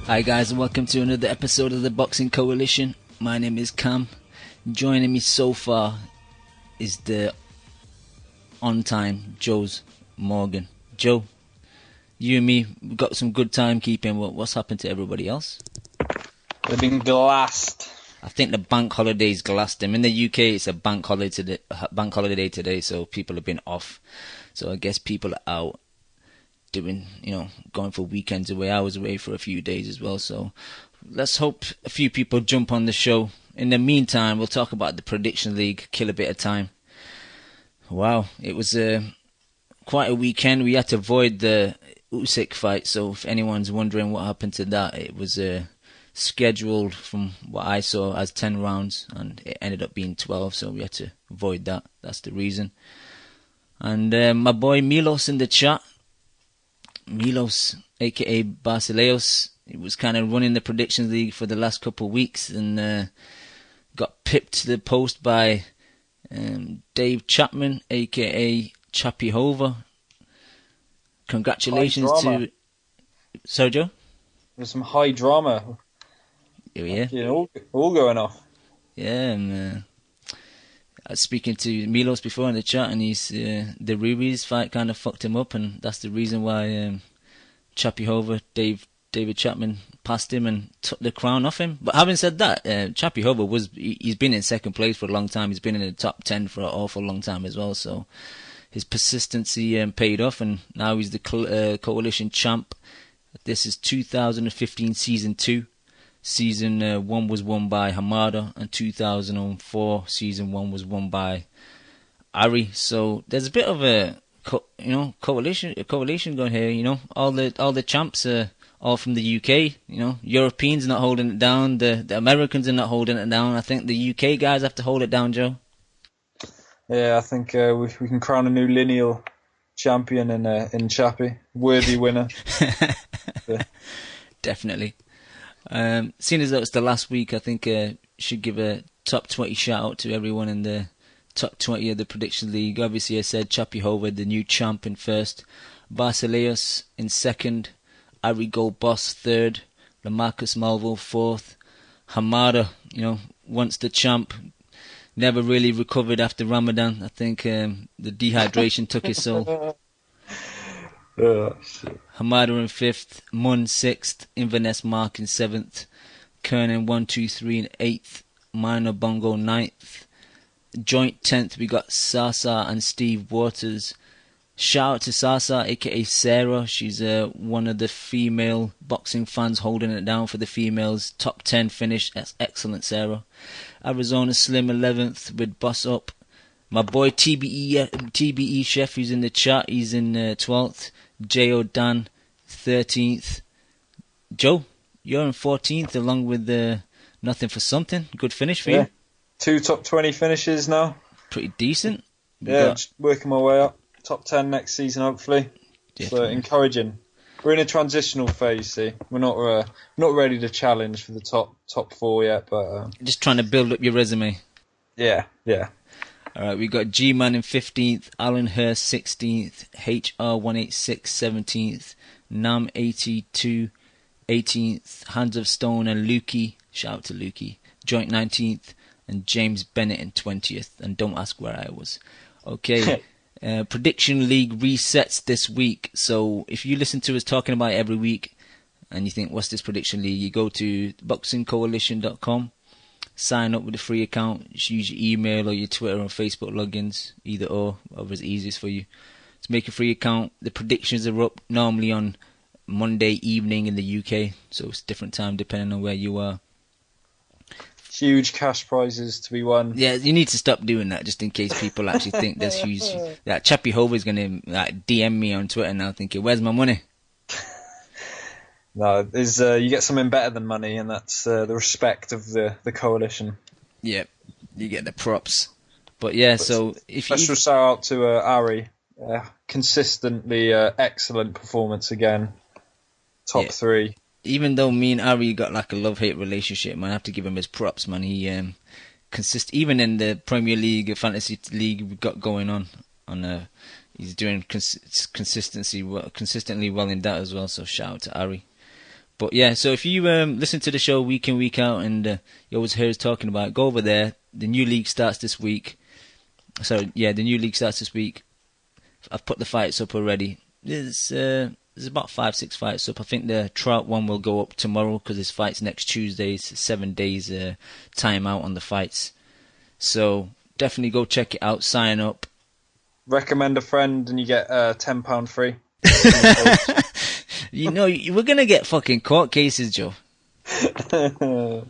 Hi guys, and welcome to another episode of the Boxing Coalition. My name is Cam. Joining me so far is the on-time Joe's Morgan. Joe, you and me, we've got some good timekeeping. What's happened to everybody else? They've been glassed. I think the bank holidays glassed them. In the UK, it's a bank holiday today, so people have been off. So I guess people are out doing, going for weekends away. I was away for a few days as well, so let's hope a few people jump on the show. In the meantime, we'll talk about the Prediction League, kill a bit of time. Wow, it was quite a weekend. We had to avoid the Usyk fight, so if anyone's wondering what happened to that, it was scheduled from what I saw as 10 rounds, and it ended up being 12, so we had to avoid that. That's the reason. And my boy Milos in the chat, Milos, aka Basileos, he was kind of running the Predictions League for the last couple of weeks and got pipped to the post by Dave Chapman, aka Chappie Hover. Congratulations to Sergio. There's some high drama. Yeah, all going off. Yeah, and I was speaking to Milos before in the chat, and he's the Ruiz fight kind of fucked him up, and that's the reason why Chappie Hover, David Chapman, passed him and took the crown off him. But having said that, Chappie Hover he's been in second place for a long time. He's been in the top 10 for an awful long time as well. So his persistency paid off, and now he's the coalition champ. This is 2015 season 2. Season 1 was won by Hamada, and 2004 season 1 was won by Ari. So there's a bit of a coalition going here. All the champs are all from the UK. Europeans are not holding it down. The Americans are not holding it down. I think the UK guys have to hold it down, Joe. Yeah, I think we can crown a new lineal champion in Chappie, worthy winner. Yeah. Definitely. Seeing as though it's the last week, I think should give a top 20 shout out to everyone in the top 20 of the Prediction League. Obviously, I said Chappie Hover, the new champ, in first, Basileos in second, Ari Gold Boss third, Lamarcus Malvo fourth, Hamada, once the champ, never really recovered after Ramadan. I think the dehydration took his soul. Oh, shit. Hamada in fifth, Mun sixth, Inverness Mark in seventh, Kernan 1, 2, 3 in eighth, Minor Bongo ninth, joint 10th we got Sasa and Steve Waters. Shout out to Sasa, aka Sarah. She's one of the female boxing fans holding it down for the females. Top 10 finish. That's excellent, Sarah. Arizona Slim 11th with Boss Up. My boy TBE Chef, who's in the chat, he's in 12th. J.O. Dan 13th. Joe, you're in 14th along with Nothing for Something. Good finish for you. 2 top 20 finishes now. Pretty decent. Just working my way up. Top 10 next season, hopefully. So encouraging. We're in a transitional phase, see. We're not ready to challenge for the top 4 yet, but just trying to build up your resume. Yeah. Alright, we got G-Man in 15th, Alan Hurst 16th, HR186 17th, Nam 82 18th, Hands of Stone and Lukey, shout out to Lukey, joint 19th, and James Bennett in 20th, and don't ask where I was. Okay, Prediction League resets this week, so if you listen to us talking about it every week, and you think, what's this Prediction League, you go to boxingcoalition.com, sign up with a free account, just use your email or your Twitter or Facebook logins, either or, whatever's easiest for you. Just make a free account. The predictions are up normally on Monday evening in the UK, so it's different time depending on where you are. Huge cash prizes to be won. Yeah, you need to stop doing that just in case people actually think there's huge. That Chappie Hover is going to DM me on Twitter now thinking, where's my money? No, you get something better than money, and that's the respect of the coalition. Yeah, you get the props. But yeah, so if special shout out to Ari, consistently excellent performance again, top 3. Even though me and Ari got like a love-hate relationship, man, I have to give him his props, man. He even in the Premier League, Fantasy League we got going on he's doing consistently well in that as well. So shout out to Ari. But yeah, so if you listen to the show week in, week out, and you always hear us talking about it, go over there. The new league starts this week. So yeah, the new league starts this week. I've put the fights up already. There's about 5-6 fights up. I think the Trout one will go up tomorrow because his fight's next Tuesday. It's 7 days time out on the fights. So definitely go check it out. Sign up. Recommend a friend and you get £10 free. You know, we're going to get fucking court cases, Joe. Oh,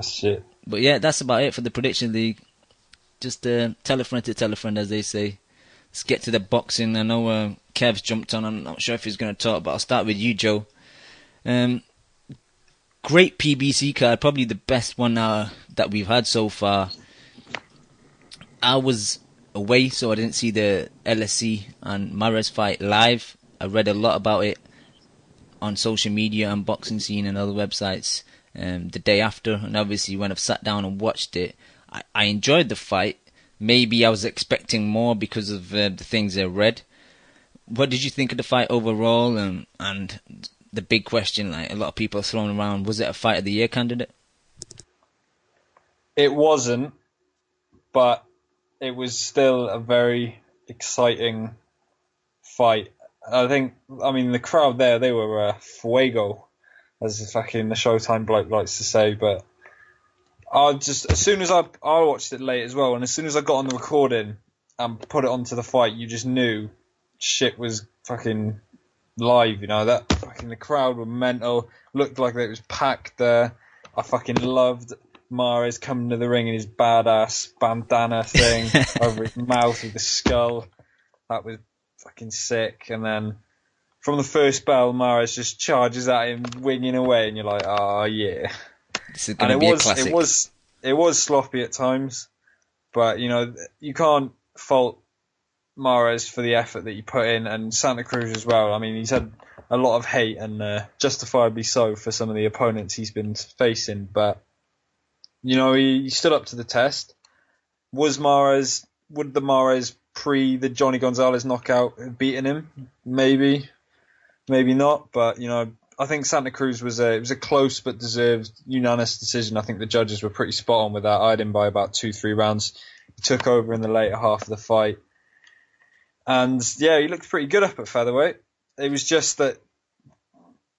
shit. But yeah, that's about it for the Prediction League. Just tell a friend to tell a friend, as they say. Let's get to the boxing. I know Kev's jumped on. I'm not sure if he's going to talk, but I'll start with you, Joe. Great PBC card. Probably the best one that we've had so far. I was away, so I didn't see the LSC and Mares fight live. I read a lot about it on social media and boxing scene and other websites the day after, and obviously when I've sat down and watched it, I enjoyed the fight. Maybe I was expecting more because of the things I read. What did you think of the fight overall? And the big question, like a lot of people are throwing around, was it a fight of the year candidate? It wasn't, but it was still a very exciting fight. I mean, the crowd there, they were fuego, as the Showtime bloke likes to say. But as soon as I watched it late as well, and as soon as I got on the recording and put it onto the fight, you just knew shit was fucking live. You know, the crowd were mental. Looked like it was packed there. I fucking loved Mares coming to the ring in his badass bandana thing over his mouth with the skull. That was fucking sick. And then from the first bell, Mares just charges at him, winging away, and you're like, oh yeah. This is going to be a classic. It was sloppy at times, but you know, you can't fault Mares for the effort that he put in, and Santa Cruz as well. I mean, he's had a lot of hate, and justifiably so, for some of the opponents he's been facing, but you know, he stood up to the test. Would the Mares pre the Johnny Gonzalez knockout have beaten him? Maybe not. But you know, I think Santa Cruz was a close but deserved unanimous decision. I think the judges were pretty spot on with that. I had him by about 2-3 rounds. He took over in the later half of the fight, and yeah, he looked pretty good up at featherweight. It was just that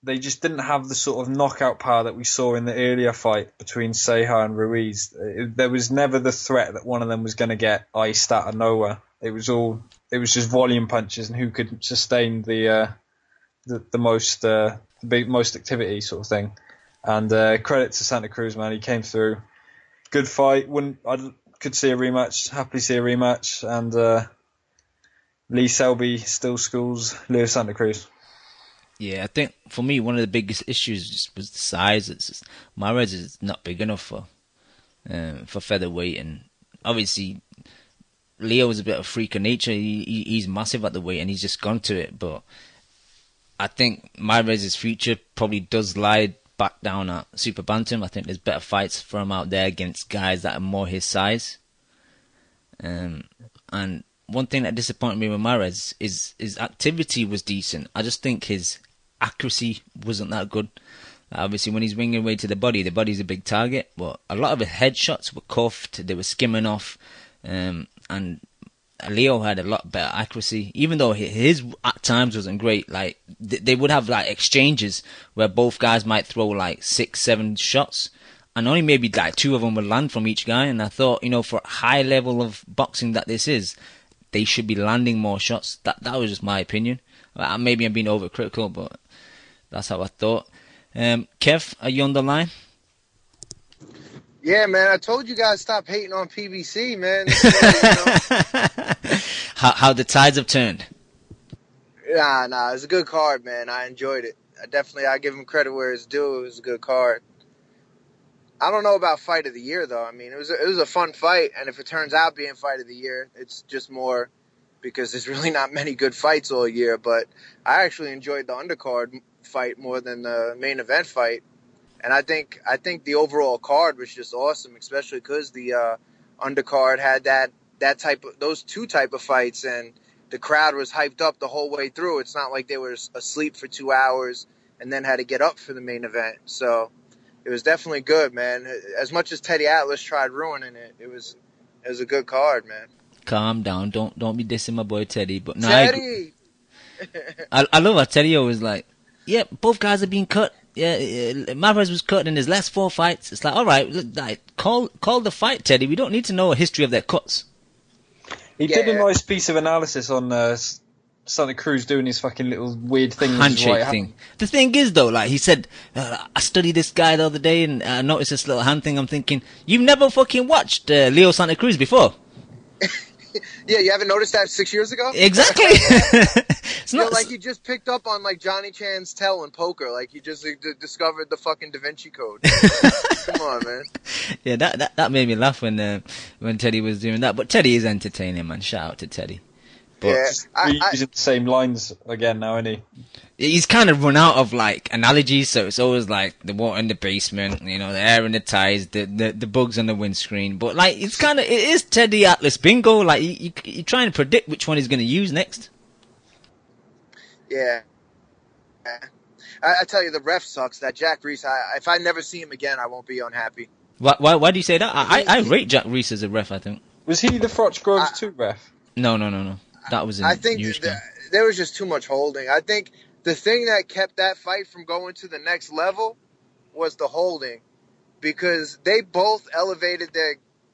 they just didn't have the sort of knockout power that we saw in the earlier fight between Ceja and Ruiz. There was never the threat that one of them was going to get iced out of nowhere. It was just volume punches and who could sustain the most activity sort of thing. And credit to Santa Cruz, man, he came through. Good fight. I could see a rematch. Happily see a rematch. And Lee Selby still schools Lewis Santa Cruz. Yeah, I think for me one of the biggest issues was the size. Mares is not big enough for featherweight, and obviously Leo is a bit of a freak of nature. He's massive at the weight, and he's just gone to it. But I think Mares' future probably does lie back down at super bantam. I think there's better fights for him out there against guys that are more his size. And one thing that disappointed me with Mares is his activity was decent. I just think his accuracy wasn't that good. Obviously, when he's winging away to the body's a big target, but a lot of his headshots were cuffed, they were skimming off, and Leo had a lot better accuracy, even though his at times wasn't great. Like, they would have like exchanges where both guys might throw like 6-7 shots, and only maybe like 2 of them would land from each guy, and I thought, you know, for a high level of boxing that this is, they should be landing more shots. That was just my opinion. Maybe I'm being overcritical, but that's how I thought. Kev, are you on the line? Yeah, man. I told you guys stop hating on PBC, man. How the tides have turned. Nah. It was a good card, man. I enjoyed it. I give him credit where it's due. It was a good card. I don't know about fight of the year though. I mean, it was a fun fight, and if it turns out being fight of the year, it's just more because there's really not many good fights all year. But I actually enjoyed the undercard fight more than the main event fight, and I think the overall card was just awesome, especially because the undercard had those 2 type of fights, and the crowd was hyped up the whole way through. It's not like they were asleep for 2 hours. and then had to get up for the main event. So it was definitely good, man. As much as Teddy Atlas tried ruining it, it was a good card, man. Calm down. Don't be dissing my boy Teddy. But no, Teddy! I love how Teddy always like, yeah, both guys are being cut. Yeah, Mares was cut in his last 4 fights. It's like, all right, like, call the fight, Teddy. We don't need to know a history of their cuts. He did a nice piece of analysis on Santa Cruz doing his fucking little weird thing. Handshake thing. The thing is, though, like, he said, I studied this guy the other day and I noticed this little hand thing. I'm thinking, you've never fucking watched Leo Santa Cruz before. Yeah, you haven't noticed that 6 years ago? Exactly. It's not like you just picked up on like Johnny Chan's tell in poker, like you just discovered the fucking Da Vinci Code. Come on, man. Yeah, that made me laugh when Teddy was doing that. But Teddy is entertaining, man. Shout out to Teddy. But yeah, using the same lines again now, isn't he? He's kind of run out of like analogies, so it's always like the water in the basement, you know, the air in the tires, the bugs on the windscreen. But like, it is Teddy Atlas bingo. Like you're trying to predict which one he's going to use next. Yeah. I tell you, the ref sucks. That Jack Reese, if I never see him again, I won't be unhappy. Why do you say that? I rate Jack Reese as a ref, I think. Was he the Frotch Groves 2 ref? No. That was in I think there was just too much holding. I think the thing that kept that fight from going to the next level was the holding, because they both elevated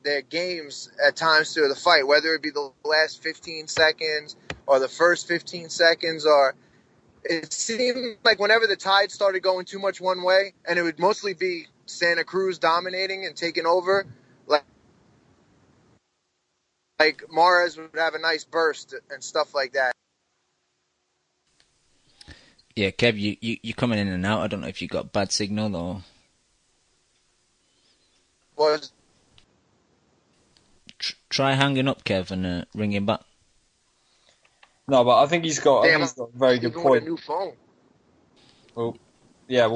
their games at times through the fight, whether it be the last 15 seconds or the first 15 seconds, or it seemed like whenever the tide started going too much one way, and it would mostly be Santa Cruz dominating and taking over, like Mares would have a nice burst and stuff like that. Yeah, Kev, you coming in and out. I don't know if you got bad signal or. Try hanging up, Kev, and ringing back. No, but I think he's got a very good point. A new phone. Well, yeah,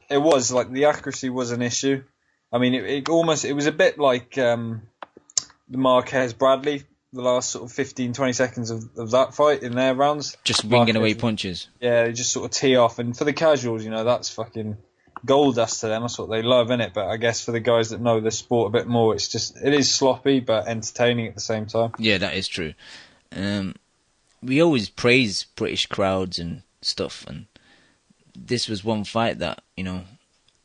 it was like the accuracy was an issue. I mean, it was a bit like the Marquez Bradley, the last sort of 15, 20 seconds of that fight in their rounds. Just winging away punches. Yeah, they just sort of tee off. And for the casuals, you know, that's fucking gold dust to them. That's what they love, innit? But I guess for the guys that know the sport a bit more, it is sloppy but entertaining at the same time. Yeah, that is true. We always praise British crowds and stuff, and this was one fight that, you know,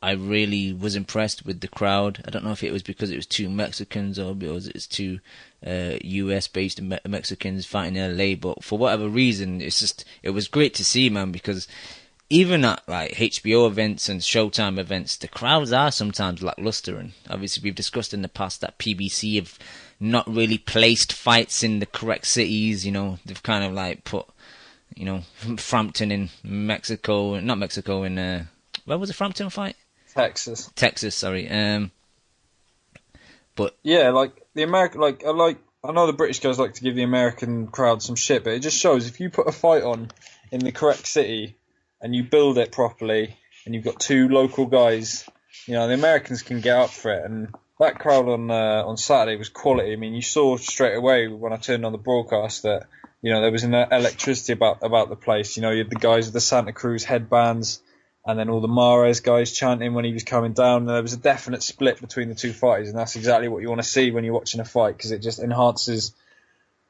I really was impressed with the crowd. I don't know if it was because it was 2 Mexicans or because it's 2 US-based Mexicans fighting in LA, but for whatever reason, it was great to see, man, because even at like HBO events and Showtime events, the crowds are sometimes lackluster, and obviously we've discussed in the past that PBC have not really placed fights in the correct cities. You know, they've kind of like put, you know, Frampton in Mexico, not Mexico, in where was the Frampton fight? Texas, sorry. But yeah, like the American, I know the British guys like to give the American crowd some shit, but it just shows if you put a fight on in the correct city and you build it properly, and you've got 2 local guys, you know, the Americans can get up for it. And that crowd on Saturday was quality. I mean, you saw straight away when I turned on the broadcast that, you know, there was an electricity about the place. You know, you had the guys with the Santa Cruz headbands, and then all the Mares guys chanting when he was coming down. And there was a definite split between the 2 fighters, and that's exactly what you want to see when you're watching a fight, because it just enhances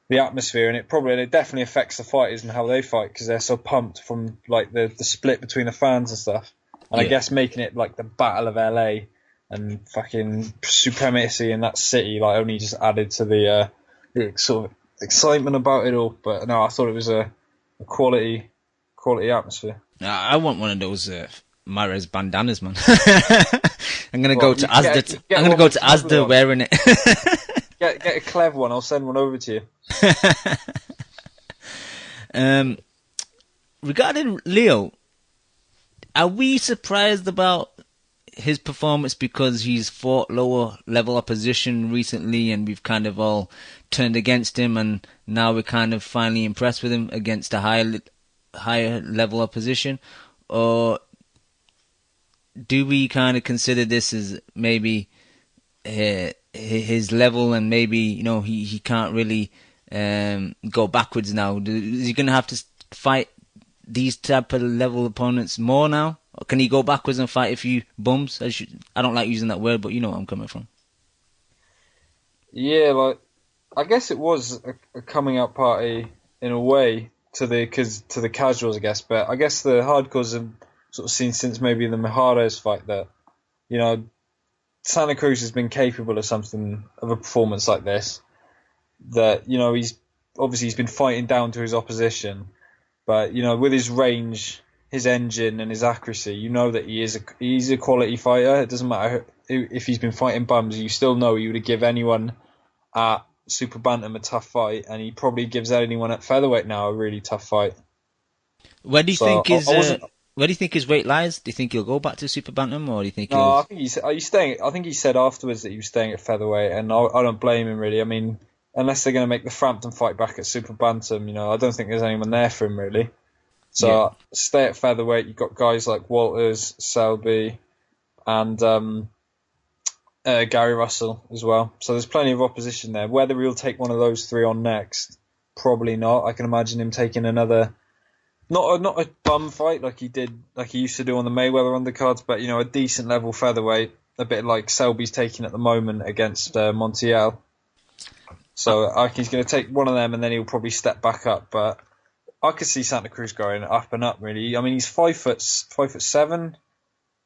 the atmosphere, and it definitely affects the fighters and how they fight, because they're so pumped from like the split between the fans and stuff. And I guess making it like the Battle of LA and fucking supremacy in that city, like, only just added to the sort of excitement about it all. But no, I thought it was a quality atmosphere. I want one of those Mares bandanas, man. I'm gonna go to Asda. I'm gonna go to Asda wearing it. Get a clever one. I'll send one over to you. Regarding Leo, are we surprised about his performance because he's fought lower level opposition recently, and we've kind of all turned against him, and now we're kind of finally impressed with him against a higher level opposition? Or do we kind of consider this as maybe his level, and maybe, you know, he can't really go backwards now? Is he going to have to fight these type of level opponents more now? Or can he go backwards and fight a few bums? I don't like using that word, but you know where I'm coming from. Yeah, like I guess it was a coming out party in a way to the casuals, I guess. But I guess the hardcores have sort of seen since maybe the Mares fight that, you know, Santa Cruz has been capable of a performance like this. That, you know, he's been fighting down to his opposition, but, you know, with his range, his engine, and his accuracy, you know that he's a quality fighter. It doesn't matter if he's been fighting bums, you still know he would give anyone at Super Bantam a tough fight, and he probably gives anyone at featherweight now a really tough fight. Where do you think his weight lies? Do you think he'll go back to Super Bantam, or do you think? No, I think he's staying. I think he said afterwards that he was staying at featherweight, and I don't blame him really. I mean, unless they're going to make the Frampton fight back at Super Bantam, you know, I don't think there's anyone there for him really. So stay at featherweight. You've got guys like Walters, Selby, and Gary Russell as well. So there's plenty of opposition there. Whether he'll take one of those three on next, probably not. I can imagine him taking another, not a bum fight like he used to do on the Mayweather undercards, but, you know, a decent level featherweight, a bit like Selby's taking at the moment against Montiel. So I think he's going to take one of them, and then he'll probably step back up. But I could see Santa Cruz going up and up, really. I mean, he's 5'7",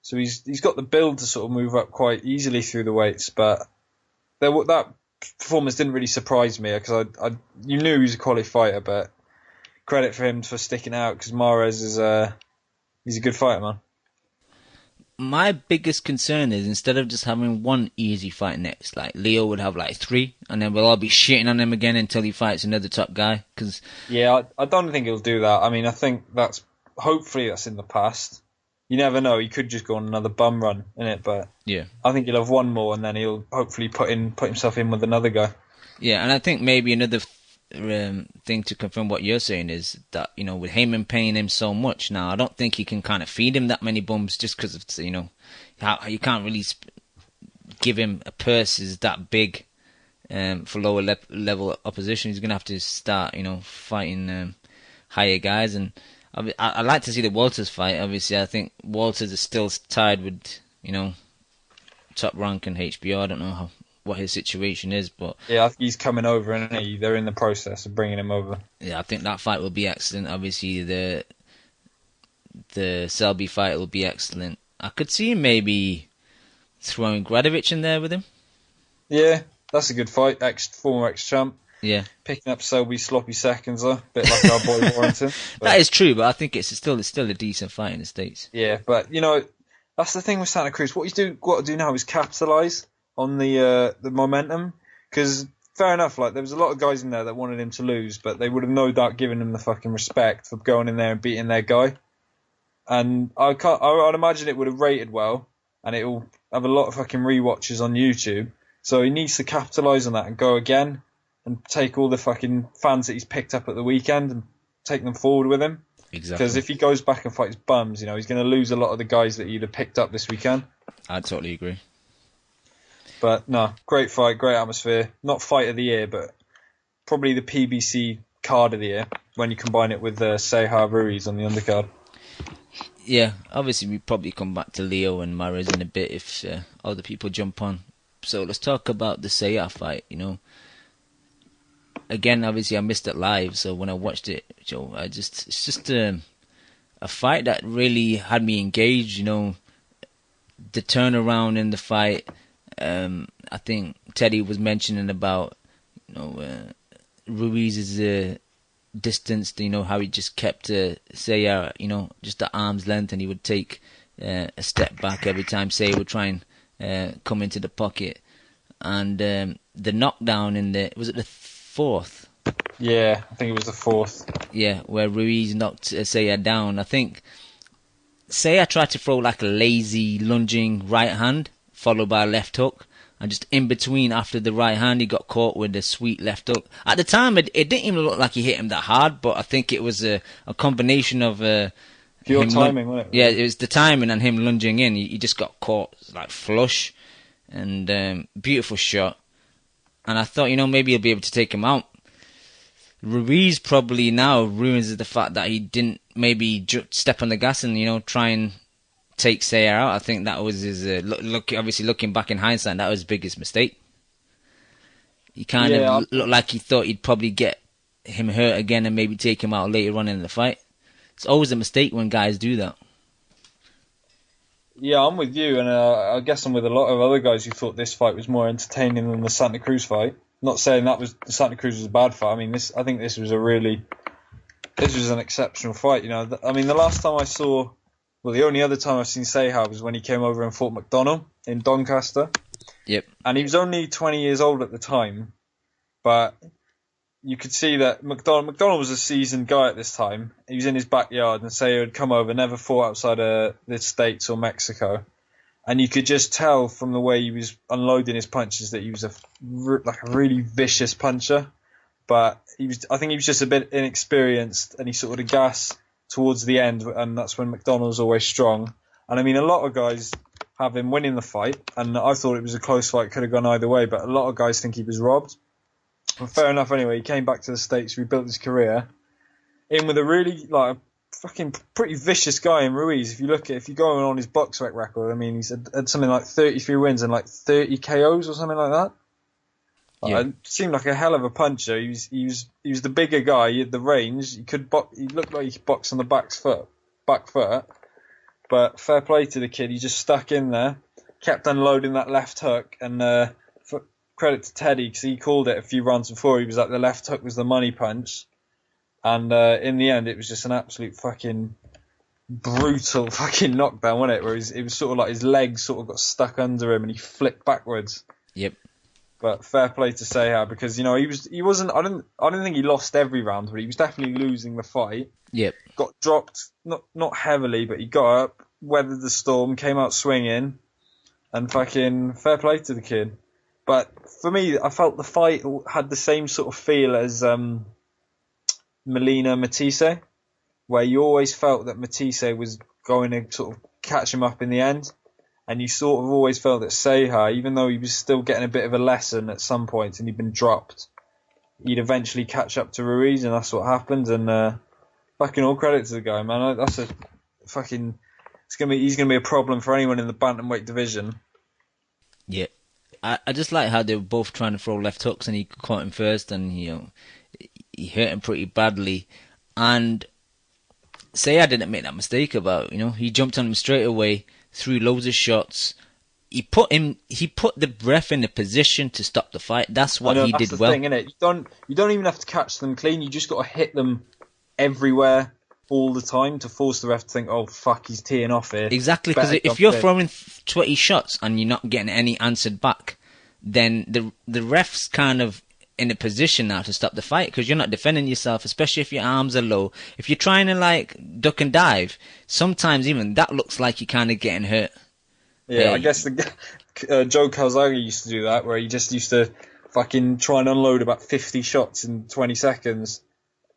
so he's got the build to sort of move up quite easily through the weights. But that performance didn't really surprise me, because you knew he was a quality fighter. But credit for him for sticking out, because Mares he's a good fighter, man. My biggest concern is, instead of just having one easy fight next, like Leo would have like 3, and then we'll all be shitting on him again until he fights another top guy. I don't think he'll do that. I mean, I think hopefully that's in the past. You never know. He could just go on another bum run in it, but yeah, I think he'll have one more, and then he'll hopefully put himself in with another guy. Yeah, and I think maybe another thing to confirm what you're saying is that, you know, with Heyman paying him so much now, I don't think he can kind of feed him that many bums, just because of, you know, how you can't really give him a purse is that big for lower level opposition. He's gonna have to start, you know, fighting higher guys. And I'd like to see the Walters fight. Obviously, I think Walters is still tied with, you know, Top Rank and HBO. I don't know what his situation is, but yeah, I think he's coming over, and they're in the process of bringing him over. Yeah, I think that fight will be excellent. Obviously, the Selby fight will be excellent. I could see him maybe throwing Gradovic in there with him. Yeah, that's a good fight. Former ex-champ. Yeah, picking up Selby's sloppy seconds, a bit like our boy Warrington. That is true, but I think it's still a decent fight in the States. Yeah, but you know, that's the thing with Santa Cruz. What he's got to do now is capitalise on the momentum, because fair enough, like there was a lot of guys in there that wanted him to lose, but they would have no doubt given him the fucking respect for going in there and beating their guy. And I'd imagine it would have rated well, and it will have a lot of fucking rewatches on YouTube. So he needs to capitalise on that and go again, and take all the fucking fans that he's picked up at the weekend and take them forward with him. Exactly. Because if he goes back and fights bums, you know, he's going to lose a lot of the guys that he'd have picked up this weekend. I totally agree. But no, great fight, great atmosphere. Not fight of the year, but probably the PBC card of the year when you combine it with Seja Ruiz on the undercard. Yeah, obviously we probably come back to Leo and Mares in a bit if other people jump on. So let's talk about the Seja fight. You know, again, obviously I missed it live, so when I watched it, Joe, it's just a fight that really had me engaged. You know, the turnaround in the fight. I think Teddy was mentioning about, you know, Ruiz's distance. You know, how he just kept Seja, you know, just at arm's length, and he would take a step back every time Seja would try and come into the pocket. And the knockdown was it the 4th? Yeah, I think it was the 4th. Yeah, where Ruiz knocked Seja down. I think Seja tried to throw like a lazy lunging right hand, followed by a left hook, and just in between after the right hand he got caught with a sweet left hook. At the time it didn't even look like he hit him that hard, but I think it was a combination of pure timing, wasn't it? Yeah, it was the timing and him lunging in. He just got caught like flush, and beautiful shot. And I thought, you know, maybe he'll be able to take him out. Ruiz probably now ruins the fact that he didn't maybe step on the gas and, try and take Sayer out. I think that was his, obviously looking back in hindsight, that was his biggest mistake. He kind of looked like he thought he'd probably get him hurt again and maybe take him out later on in the fight. It's always a mistake when guys do that. Yeah, I'm with you, and I guess I'm with a lot of other guys who thought this fight was more entertaining than the Santa Cruz fight. Not saying that was the Santa Cruz was a bad fight. I mean, I think this was an exceptional fight. I mean, the last time I saw, the only other time I've seen Ceja was when he came over and fought McDonnell in Doncaster. Yep. And he was only 20 years old at the time, but you could see that McDonnell was a seasoned guy at this time. He was in his backyard, and Ceja had come over, never fought outside the States or Mexico. And you could just tell from the way he was unloading his punches that he was a really vicious puncher. But I think he was just a bit inexperienced, and he sort of the gas towards the end, and that's when McDonnell's always strong. And I mean, a lot of guys have him winning the fight, and I thought it was a close fight, could have gone either way, but a lot of guys think he was robbed. Well, fair enough anyway, he came back to the States, rebuilt his career, in with a really, fucking pretty vicious guy in Ruiz. If you go on his box record, I mean, he's had something like 33 wins and 30 KOs or something like that. Yeah. It seemed like a hell of a puncher. He was the bigger guy. He had the range. He looked like he could box on the back foot. But fair play to the kid. He just stuck in there, kept unloading that left hook, and credit to Teddy because he called it a few rounds before. He was like, the left hook was the money punch. And in the end, it was just an absolute fucking brutal fucking knockdown, wasn't it? Where it was sort of like his legs sort of got stuck under him and he flipped backwards. Yep. But fair play to Ceja because he wasn't. I don't think he lost every round, but he was definitely losing the fight. Yep. Got dropped, not heavily, but he got up, weathered the storm, came out swinging, and fucking fair play to the kid. But for me, I felt the fight had the same sort of feel as Molina Matisse, where you always felt that Matisse was going to sort of catch him up in the end, and you sort of always felt that Ceja, even though he was still getting a bit of a lesson at some points and he'd been dropped, he'd eventually catch up to Ruiz, and that's what happened. And fucking all credit to the guy, man. That's a fucking. He's gonna be a problem for anyone in the bantamweight division. Yeah, I just like how they were both trying to throw left hooks, and he caught him first, and he hurt him pretty badly. And Ceja didn't make that mistake about, he jumped on him straight away, threw loads of shots. He put the ref in a position to stop the fight. That's what he did well. Thing, innit? You don't even have to catch them clean. You just got to hit them everywhere all the time to force the ref to think, oh fuck, he's teeing off here. Exactly, because if you're throwing 20 shots and you're not getting any answered back, then the ref's kind of in a position now to stop the fight because you're not defending yourself, especially if your arms are low. If you're trying to duck and dive, sometimes even that looks like you're kind of getting hurt. Yeah, I guess Joe Calzaghe used to do that, where he just used to fucking try and unload about 50 shots in 20 seconds.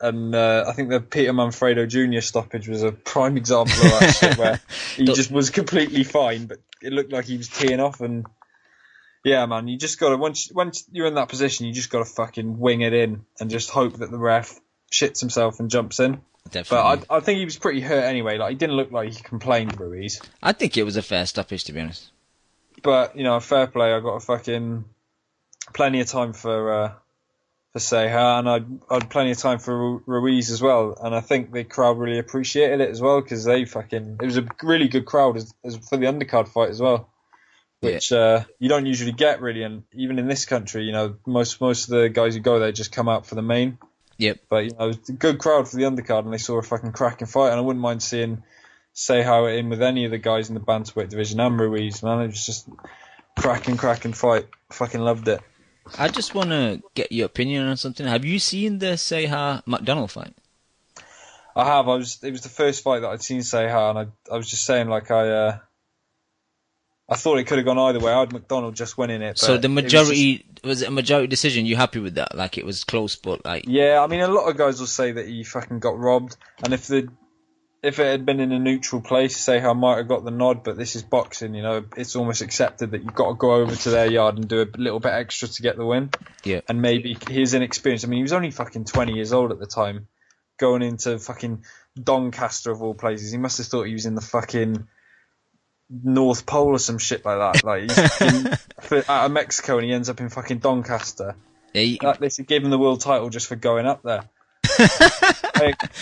And I think the Peter Manfredo Jr. stoppage was a prime example of that shit, where he just was completely fine, but it looked like he was teeing off. And yeah, man, you just gotta once you're in that position, you just gotta fucking wing it in and just hope that the ref shits himself and jumps in. Definitely. But I think he was pretty hurt anyway. He didn't look like he complained, Ruiz. I think it was a fair stoppage, to be honest. But fair play. I got a fucking plenty of time for Ceja, and I'd plenty of time for Ruiz as well. And I think the crowd really appreciated it as well because it was a really good crowd as for the undercard fight as well. Which you don't usually get really, and even in this country, most of the guys who go there just come out for the main. Yep. But it was a good crowd for the undercard, and they saw a fucking cracking fight, and I wouldn't mind seeing Ceja in with any of the guys in the bantamweight division and Ruiz. Man, it was just cracking fight. Fucking loved it. I just want to get your opinion on something. Have you seen the Ceja McDonnell fight? I have. It was the first fight that I'd seen Ceja, and I was just saying I thought it could have gone either way. I had McDonnell just winning it. But so the majority was it a majority decision? You happy with that? It was close, but yeah. I mean, a lot of guys will say that he fucking got robbed, and if if it had been in a neutral place, say I might have got the nod, but this is boxing, it's almost accepted that you've got to go over to their yard and do a little bit extra to get the win. Yeah. And maybe his inexperience. I mean, he was only fucking 20 years old at the time, going into fucking Doncaster of all places. He must have thought he was in the fucking North Pole or some shit like that. Like, he's out of Mexico and he ends up in fucking Doncaster. Yeah, They should give him the world title just for going up there.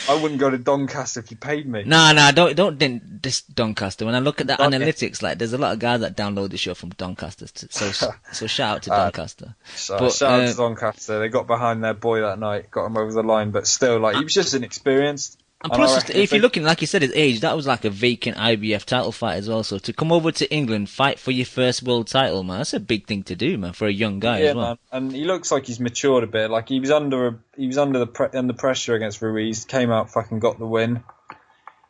I wouldn't go to Doncaster if you paid me. Nah, don't this Doncaster. When I look at the analytics, like there's a lot of guys that download the show from Doncaster. So shout out to Doncaster. Shout out to Doncaster. They got behind their boy that night, got him over the line, but still, like he was just inexperienced. And plus, if you're looking, like you said, his age, that was like a vacant IBF title fight as well. So to come over to England, fight for your first world title, man, that's a big thing to do, man, for a young guy as well. Man. And he looks like he's matured a bit. Like he was under pressure against Ruiz, came out, fucking got the win.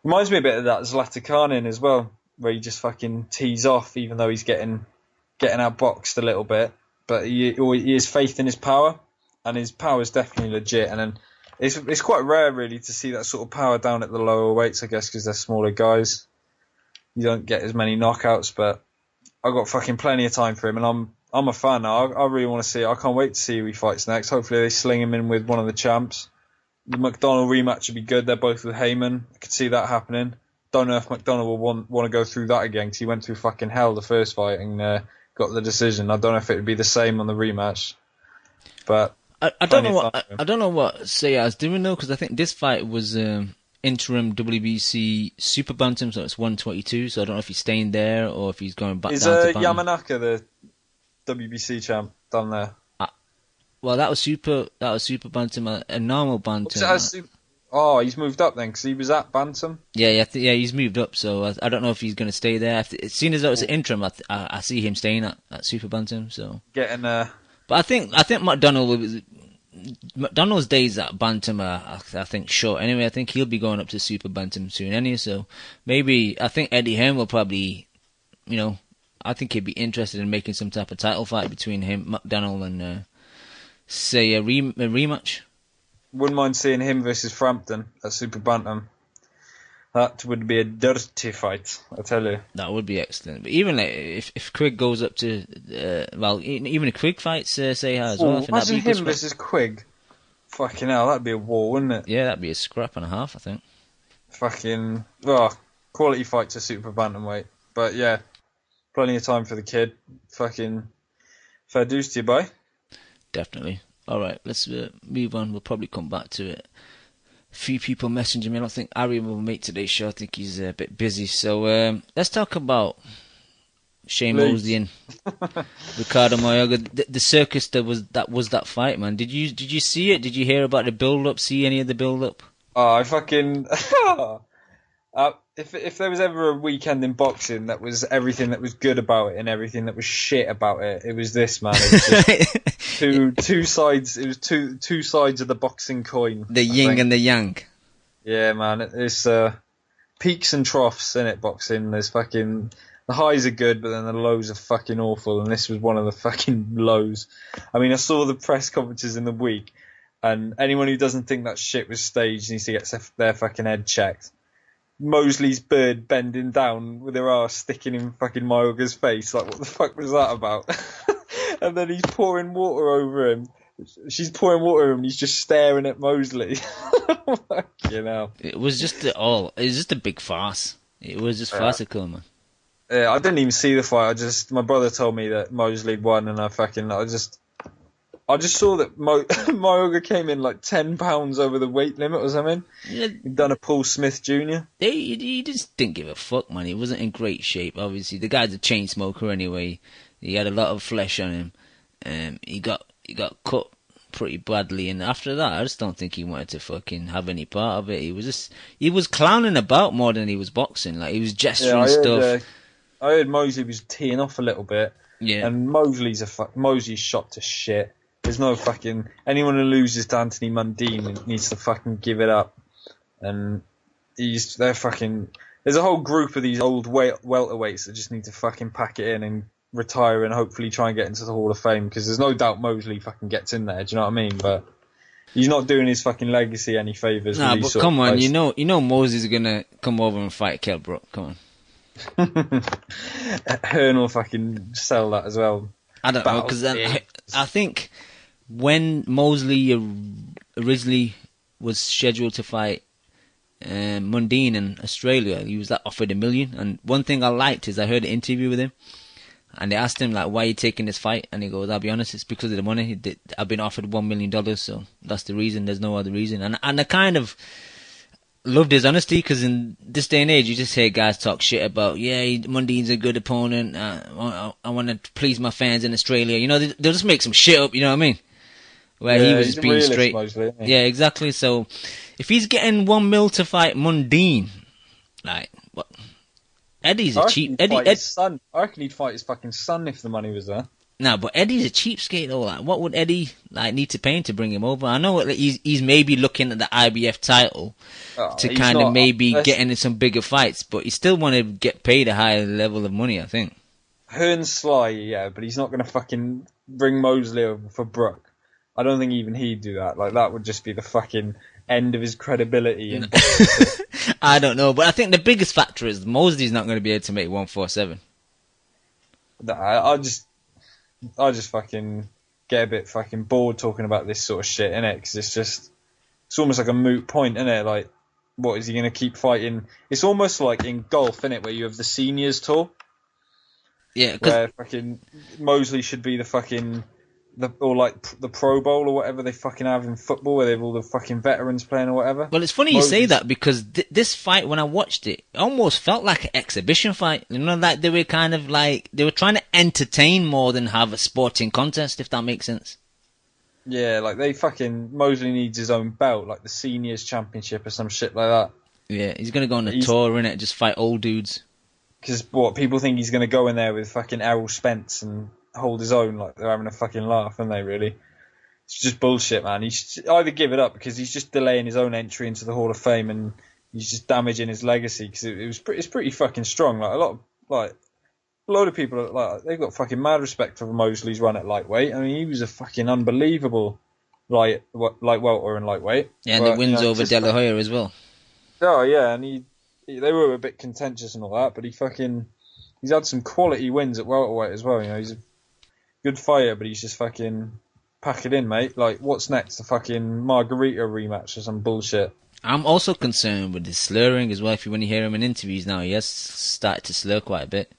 Reminds me a bit of that Zlatikanin as well, where he just fucking tees off, even though he's getting outboxed a little bit. But he has faith in his power, and his power is definitely legit. And then it's quite rare, really, to see that sort of power down at the lower weights, I guess, because they're smaller guys. You don't get as many knockouts, but I've got fucking plenty of time for him, and I'm a fan now. I really want to see it. I can't wait to see who he fights next. Hopefully they sling him in with one of the champs. The McDonald rematch would be good. They're both with Heyman. I could see that happening. Don't know if McDonald will want to go through that again, because he went through fucking hell the first fight and got the decision. I don't know if it would be the same on the rematch, but I don't know what Sayar's doing though, because I think this fight was interim WBC super bantam, so it's 122. So I don't know if he's staying there or if he's going back. Is down to Yamanaka the WBC champ down there? Well, that was super bantam, a normal bantam. He's moved up then, because he was at bantam. Yeah, he's moved up. So I don't know if he's going to stay there. Seeing as though it's an interim, I see him staying at super bantam. So getting But I think McDonald's days at bantam are, I think, short. Anyway, I think he'll be going up to super bantam soon anyway. So maybe I think Eddie Hearn will probably, I think he'd be interested in making some type of title fight between him, McDonald, and say a rematch. Wouldn't mind seeing him versus Frampton at super bantam. That would be a dirty fight, I tell you. That would be excellent. But even if Quigg goes up to, even if Quigg fights Sayar as well. Imagine him versus Quigg. Fucking hell, that'd be a war, wouldn't it? Yeah, that'd be a scrap and a half, I think. Fucking, quality fight to super bantamweight. But yeah, plenty of time for the kid. Fucking fair dues to you, boy. Definitely. Alright, let's move on. We'll probably come back to it. Few people messaging me. I don't think Ari will make today's show. I think he's a bit busy. So let's talk about Shane Mosley and Ricardo Mayorga. The circus that was that fight, man. Did you see it? Did you hear about the build up? See any of the build up? Oh, I fucking if there was ever a weekend in boxing that was everything that was good about it and everything that was shit about it, it was this, man. It was just two sides. It was two sides of the boxing coin. The yin and the yang. Yeah, man. It's peaks and troughs in it. Boxing. There's fucking the highs are good, but then the lows are fucking awful. And this was one of the fucking lows. I mean, I saw the press conferences in the week, and anyone who doesn't think that shit was staged needs to get their fucking head checked. Mosley's bird bending down with her arse sticking in fucking Mayorga's face. Like, what the fuck was that about? And then he's pouring water over him. She's pouring water over him and he's just staring at Mosley. Fucking hell. It was just a big farce. It was just farcical, man. Yeah, I didn't even see the fight. My brother told me that Mosley won, and I just saw that Mayorga came in like 10 pounds over the weight limit or something. Yeah. He'd done a Paul Smith Jr. He just didn't give a fuck, man. He wasn't in great shape, obviously. The guy's a chain smoker anyway. He had a lot of flesh on him. He got cut pretty badly, and after that, I just don't think he wanted to fucking have any part of it. He was clowning about more than he was boxing. Like, he was gesturing stuff. I heard Mosley was teeing off a little bit. Yeah. And Mosley's shot to shit. There's no fucking... Anyone who loses to Anthony Mundine needs to fucking give it up. And they're fucking... There's a whole group of these old welterweights that just need to fucking pack it in and retire and hopefully try and get into the Hall of Fame, because there's no doubt Mosley fucking gets in there, do you know what I mean? But He's not doing his fucking legacy any favours. Nah, with but these sort come of on, fights. you know Moses is gonna come over and fight Kell Brook. Come on. Hearn will fucking sell that as well. I don't know, because I think when Mosley originally was scheduled to fight Mundine in Australia, he was like offered $1 million. And one thing I liked is I heard an interview with him, and they asked him like, "Why are you taking this fight?" And he goes, "I'll be honest, it's because of the money. I've been offered $1 million, so that's the reason. There's no other reason." And I kind of loved his honesty, because in this day and age, you just hear guys talk shit about, Mundine's a good opponent. I want to please my fans in Australia. You know, they'll just make some shit up. You know what I mean? Where he was just being straight. Mostly, yeah, exactly. So if he's getting $1 million to fight Mundine, like what? Eddie's a cheap. I reckon he'd fight his fucking son if the money was there. No, but Eddie's a cheapskate though. Like, what would Eddie need to pay him to bring him over? I know he's maybe looking at the IBF title to kind of maybe get into some bigger fights, but he still want to get paid a higher level of money, I think. Hearn's sly, yeah, but he's not going to fucking bring Mosley over for Brook. I don't think even he'd do that. Like, that would just be the fucking end of his credibility. I don't know, but I think the biggest factor is Mosley's not going to be able to make 147. I just fucking get a bit fucking bored talking about this sort of shit, innit? Because it's almost like a moot point, innit? Like, what is he going to keep fighting? It's almost like in golf, innit, where you have the seniors tour. Yeah, where fucking Mosley should be the fucking the Pro Bowl or whatever they fucking have in football, where they have all the fucking veterans playing or whatever. Well, it's funny you say that, because this fight, when I watched it, almost felt like an exhibition fight. You know, like they were kind of like they were trying to entertain more than have a sporting contest, if that makes sense. Yeah, like Mosley needs his own belt, like the seniors championship or some shit like that. Yeah, he's gonna go on a tour, innit? Just fight old dudes. Because people think he's gonna go in there with fucking Errol Spence and hold his own, like they're having a fucking laugh, aren't they, really? It's just bullshit, man. He should either give it up, because he's just delaying his own entry into the Hall of Fame, and he's just damaging his legacy, because it's pretty fucking strong. Like a lot of people, like, they've got fucking mad respect for Mosley's run at lightweight. I mean, he was a fucking unbelievable light welter and lightweight. Yeah, and the wins over De La Hoya as well. Oh yeah, and they were a bit contentious and all that, but he's had some quality wins at welterweight as well. You know, he's a good fighter, but he's just fucking pack it in, mate. Like, what's next? A fucking Margarita rematch or some bullshit? I'm also concerned with his slurring as well. When you hear him in interviews now, he has started to slur quite a bit.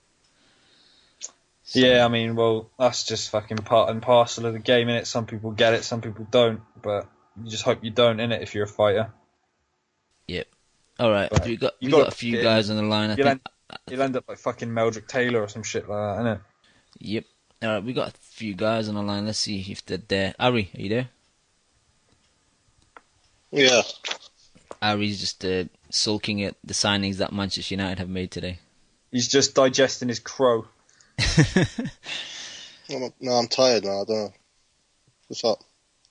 So. Yeah, I mean, well, that's just fucking part and parcel of the game, innit? Some people get it, some people don't, but you just hope you don't, innit, if you're a fighter. Yep. Alright, we got a few guys on the line, You'll end up like fucking Meldrick Taylor or some shit like that, innit? Yep. Alright, we got a few guys on the line. Let's see if they're there. Ari, are you there? Yeah. Ari's just sulking at the signings that Manchester United have made today. He's just digesting his crow. No, I'm tired now. I don't know. What's up?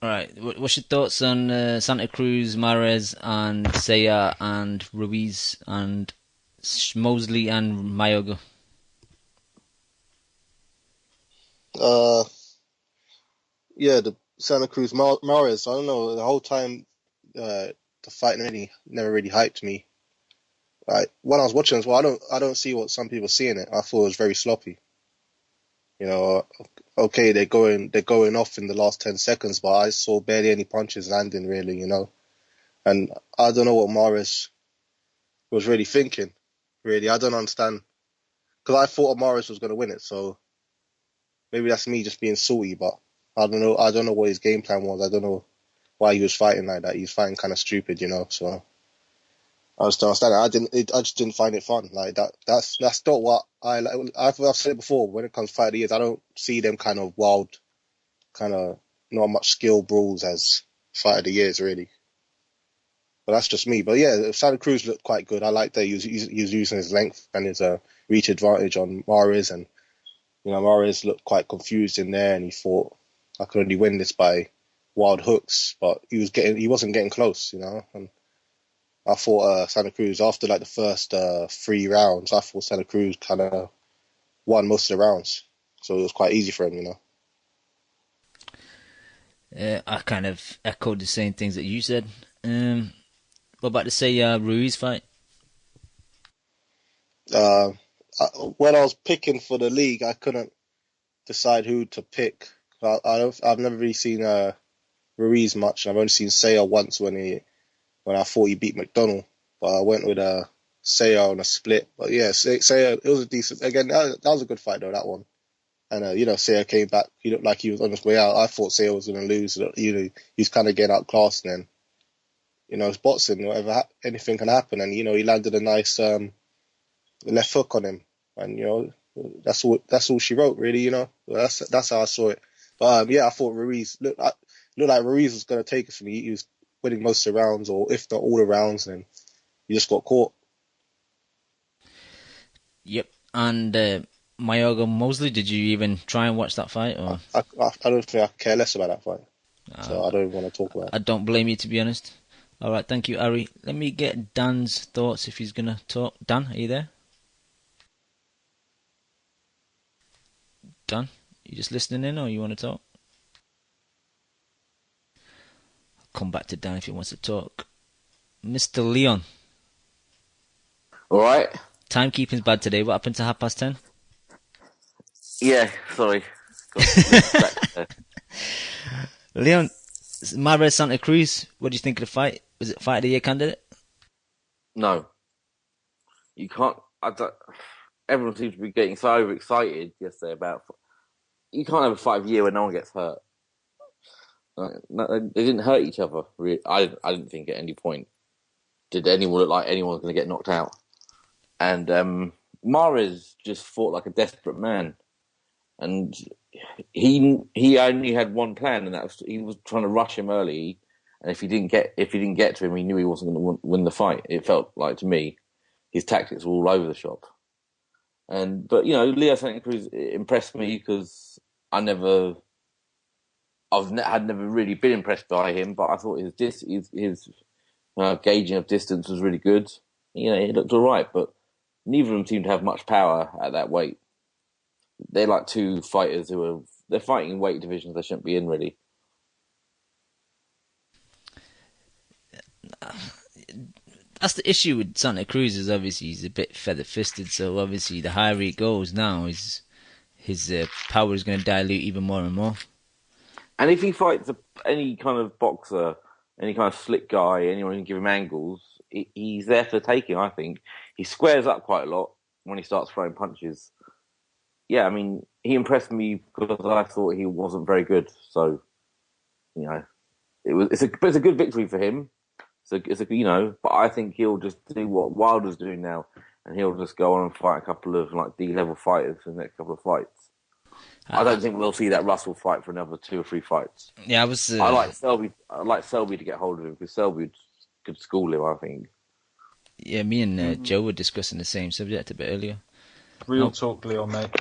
Alright, what's your thoughts on Santa Cruz, Mares, and Saya, and Ruiz, and Mosley, and Mayorga? Yeah, the Santa Cruz Mares. I don't know. The whole time, the fight never really hyped me. Like, when I was watching as well, I don't see what some people see in it. I thought it was very sloppy. You know, okay, they're going off in the last 10 seconds, but I saw barely any punches landing, really, you know. And I don't know what Mares was really thinking, really. I don't understand. Because I thought Mares was going to win it, so maybe that's me just being salty, but I don't know. I don't know what his game plan was. I don't know why he was fighting like that. He was fighting kind of stupid, you know, so I just don't understand it. I just didn't find it fun. Like, that's not what I like. I've said it before, when it comes to fight of the years, I don't see them kind of wild, kind of not much skill brawls as fight of the years, really. But that's just me. But yeah, Santa Cruz looked quite good. I like that he was using his length and his reach advantage on Mares, and you know, Mares looked quite confused in there, and he thought, I could only win this by wild hooks, but he wasn't getting close, you know. And I thought Santa Cruz, after like the first 3 rounds, I thought Santa Cruz kind of won most of the rounds, so it was quite easy for him, you know. I kind of echoed the same things that you said. What about to say Ruiz fight? Uh, when I was picking for the league, I couldn't decide who to pick. I've never really seen Ruiz much. I've only seen Sayer once when I thought he beat McDonald, but I went with Sayer on a split. But yeah, Sayer, it was a decent. Again, that was a good fight though, that one. And Sayer came back. He looked like he was on his way out. I thought Sayer was going to lose. He's kind of getting outclassed. And then it's boxing. Anything can happen. And he landed a nice left hook on him. And that's all she wrote, really. That's how I saw it. But I thought Ruiz looked like Ruiz was going to take it from me. He was winning most of the rounds, or if not all the rounds, and he just got caught. Yep. And Mayorga Mosley, did you even try and watch that fight? Or? I don't think I care less about that fight, so I don't want to talk about it. I don't blame you, to be honest. All right, thank you, Ari. Let me get Dan's thoughts if he's going to talk. Dan, are you there? Dan, you just listening in, or you want to talk? I'll come back to Dan if he wants to talk. Mr. Leon. All right. Timekeeping's bad today. What happened to 10:30? Yeah, sorry. Leon, Mares Santa Cruz, what do you think of the fight? Was it fight of the year candidate? No. You can't. Everyone seems to be getting so overexcited yesterday about. You can't have a fight of the year where no one gets hurt. They didn't hurt each other. Really. I didn't think at any point did anyone look like anyone was going to get knocked out. And Mares just fought like a desperate man. And he only had one plan, and that was he was trying to rush him early. And if he didn't get to him, he knew he wasn't going to win the fight. It felt like to me, his tactics were all over the shop. But Leo Santa Cruz impressed me because had never really been impressed by him. But I thought his gauging of distance was really good. He looked all right, but neither of them seemed to have much power at that weight. They're like two fighters they're fighting in weight divisions they shouldn't be in, really. That's the issue with Santa Cruz, is obviously he's a bit feather-fisted, so obviously the higher he goes now, his power is going to dilute even more and more. And if he fights any kind of boxer, any kind of slick guy, anyone who can give him angles, he's there for the taking, I think. He squares up quite a lot when he starts throwing punches. Yeah, I mean, he impressed me because I thought he wasn't very good. So, it's a good victory for him. But I think he'll just do what Wilder's doing now, and he'll just go on and fight a couple of like D-level fighters for the next couple of fights. I don't think we'll see that Russell fight for another 2 or 3 fights. Yeah, I like Selby. I like Selby to get hold of him because Selby could school him, I think. Yeah, me and Joe were discussing the same subject a bit earlier. Real talk, Leon, mate.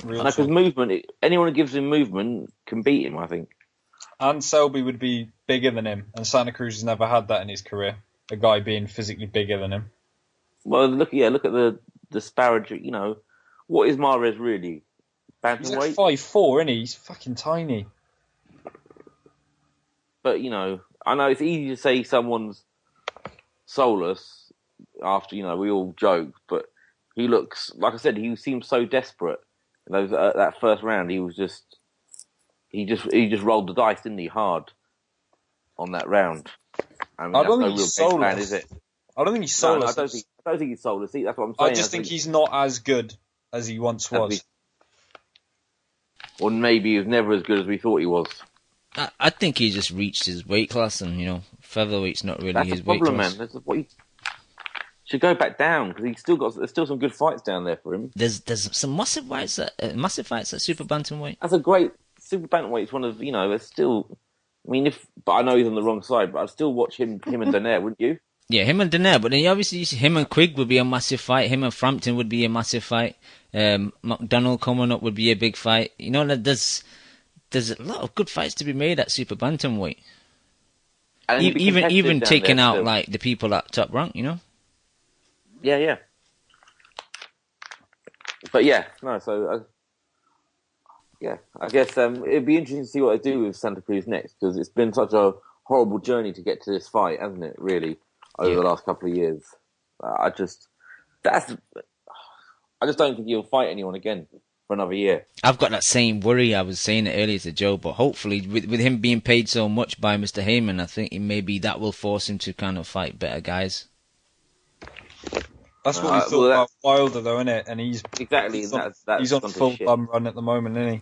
Because movement, anyone who gives him movement can beat him, I think. And Selby would be bigger than him, and Santa Cruz has never had that in his career. A guy being physically bigger than him. Well, look at the disparage. What is Mares really? Bantamweight? He's like 5'4", isn't he? He's fucking tiny. But I know it's easy to say someone's soulless after we all joke, but he looks, like I said, he seems so desperate. That first round, he just rolled the dice, didn't he? Hard on that round. I mean, I don't think no he's real game soulless. plan, is it? I don't think he's soulless. No, I don't think he's soulless. See, that's what I'm saying. I just think he's not as good as he once was. Or maybe he was never as good as we thought he was. I think he just reached his weight class, and featherweight's not really his weight class. That's the problem, man. That's what he should go back down, because there's still some good fights down there for him. There's some massive fights at super bantamweight. That's a great super bantamweight. It's one of it's still. I mean, but I know he's on the wrong side, but I'd still watch him and Donaire, wouldn't you? Yeah, him and Donaire, but then obviously him and Quigg would be a massive fight. Him and Frampton would be a massive fight. McDonald coming up would be a big fight. There's a lot of good fights to be made at super bantamweight. Even taking out still, like the people at top rank, Yeah. But yeah, no. So Yeah, I guess it'd be interesting to see what they do with Santa Cruz next, because it's been such a horrible journey to get to this fight, hasn't it? Really, over the last couple of years. I just don't think he'll fight anyone again for another year. I've got that same worry. I was saying it earlier to Joe, but hopefully with him being paid so much by Mr. Heyman, I think maybe that will force him to kind of fight better guys. That's what we thought about Wilder, though, isn't it? And he's on full bum run at the moment, isn't he?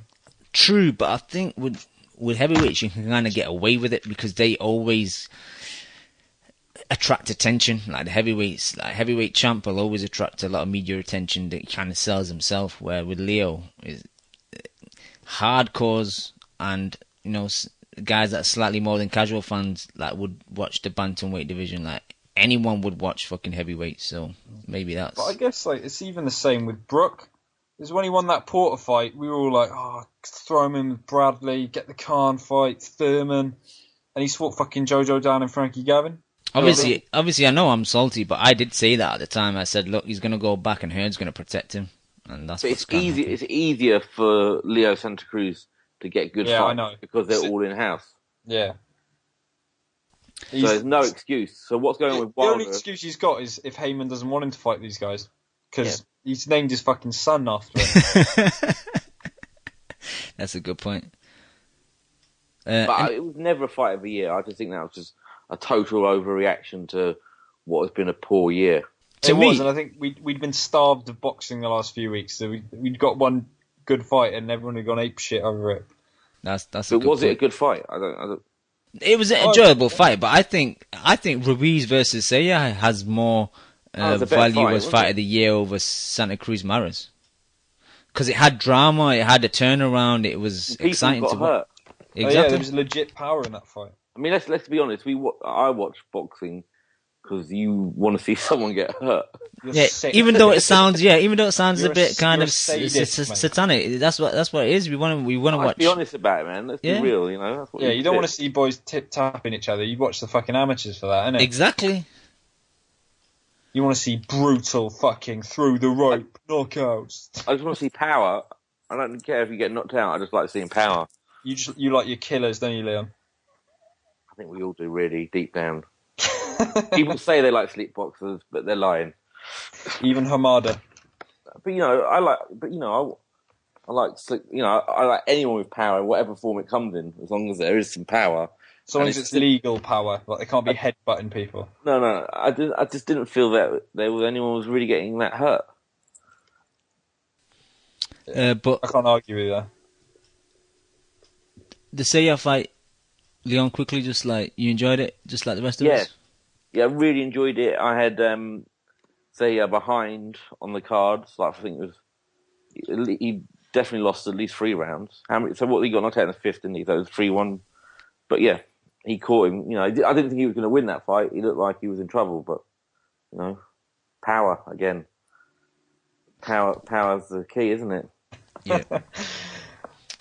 True, but I think with heavyweights you can kind of get away with it because they always attract attention. Like the heavyweights, like heavyweight champ will always attract a lot of media attention that he kind of sells himself. Where with Leo, is hardcores and guys that are slightly more than casual fans like would watch the bantamweight division. Like anyone would watch fucking heavyweight, so maybe that's... But I guess it's even the same with Brook. Because when he won that Porter fight, we were all like, throw him in with Bradley, get the Khan fight, Thurman, and he fought fucking Jojo down and Frankie Gavin. Obviously, I know I'm salty, but I did say that at the time. I said, look, he's going to go back and Hearn's going to protect him. And that's it's easy. It's easier for Leo Santa Cruz to get good fights I know. Because they're all in-house. Yeah. So there's no excuse. So what's going on with Wilder? The only excuse he's got is if Heyman doesn't want him to fight these guys. Because he's named his fucking son after him. That's a good point. But it was never a fight of the year. I just think that was just a total overreaction to what has been a poor year. It was, and I think we'd been starved of boxing the last few weeks. So we'd got one good fight and everyone had gone ape shit over it. That's. But was it a good fight? I don't. It was an enjoyable fight, but I think Ruiz versus Seiya has more value as fight of the year over Santa Cruz Mares. Because it had drama, it had a turnaround, it was exciting to watch. Exactly. There was legit power in that fight. I mean, let's be honest. I watch boxing because you want to see someone get hurt. Even though it sounds a bit kind of satanic. That's what it is. We want to watch. Let's be honest about it, man. Let's be real. That's what you don't want to see boys tip-tapping each other. You watch the fucking amateurs for that, innit? Exactly. You want to see brutal fucking through the rope knockouts. I just want to see power. I don't care if you get knocked out. I just like seeing power. You like your killers, don't you, Leon? I think we all do, really, deep down. People say they like sleep boxers, but they're lying. Even Hamada. But I like anyone with power in whatever form it comes in, as long as there is some power. As long as it's legal power, like they can't be headbutting people. No, I just didn't feel that anyone was really getting that hurt. But I can't argue with that. The Seiya fight, Leon, quickly, just like you enjoyed it, just like the rest of us. Yeah, I really enjoyed it. I had Seiya behind on the cards. Like I think it was, he definitely lost at least 3 rounds. So what he got knocked out in the 5th, didn't he? So it was 3-1. But yeah, he caught him. I didn't think he was going to win that fight. He looked like he was in trouble, but power again. Power's the key, isn't it? Yeah.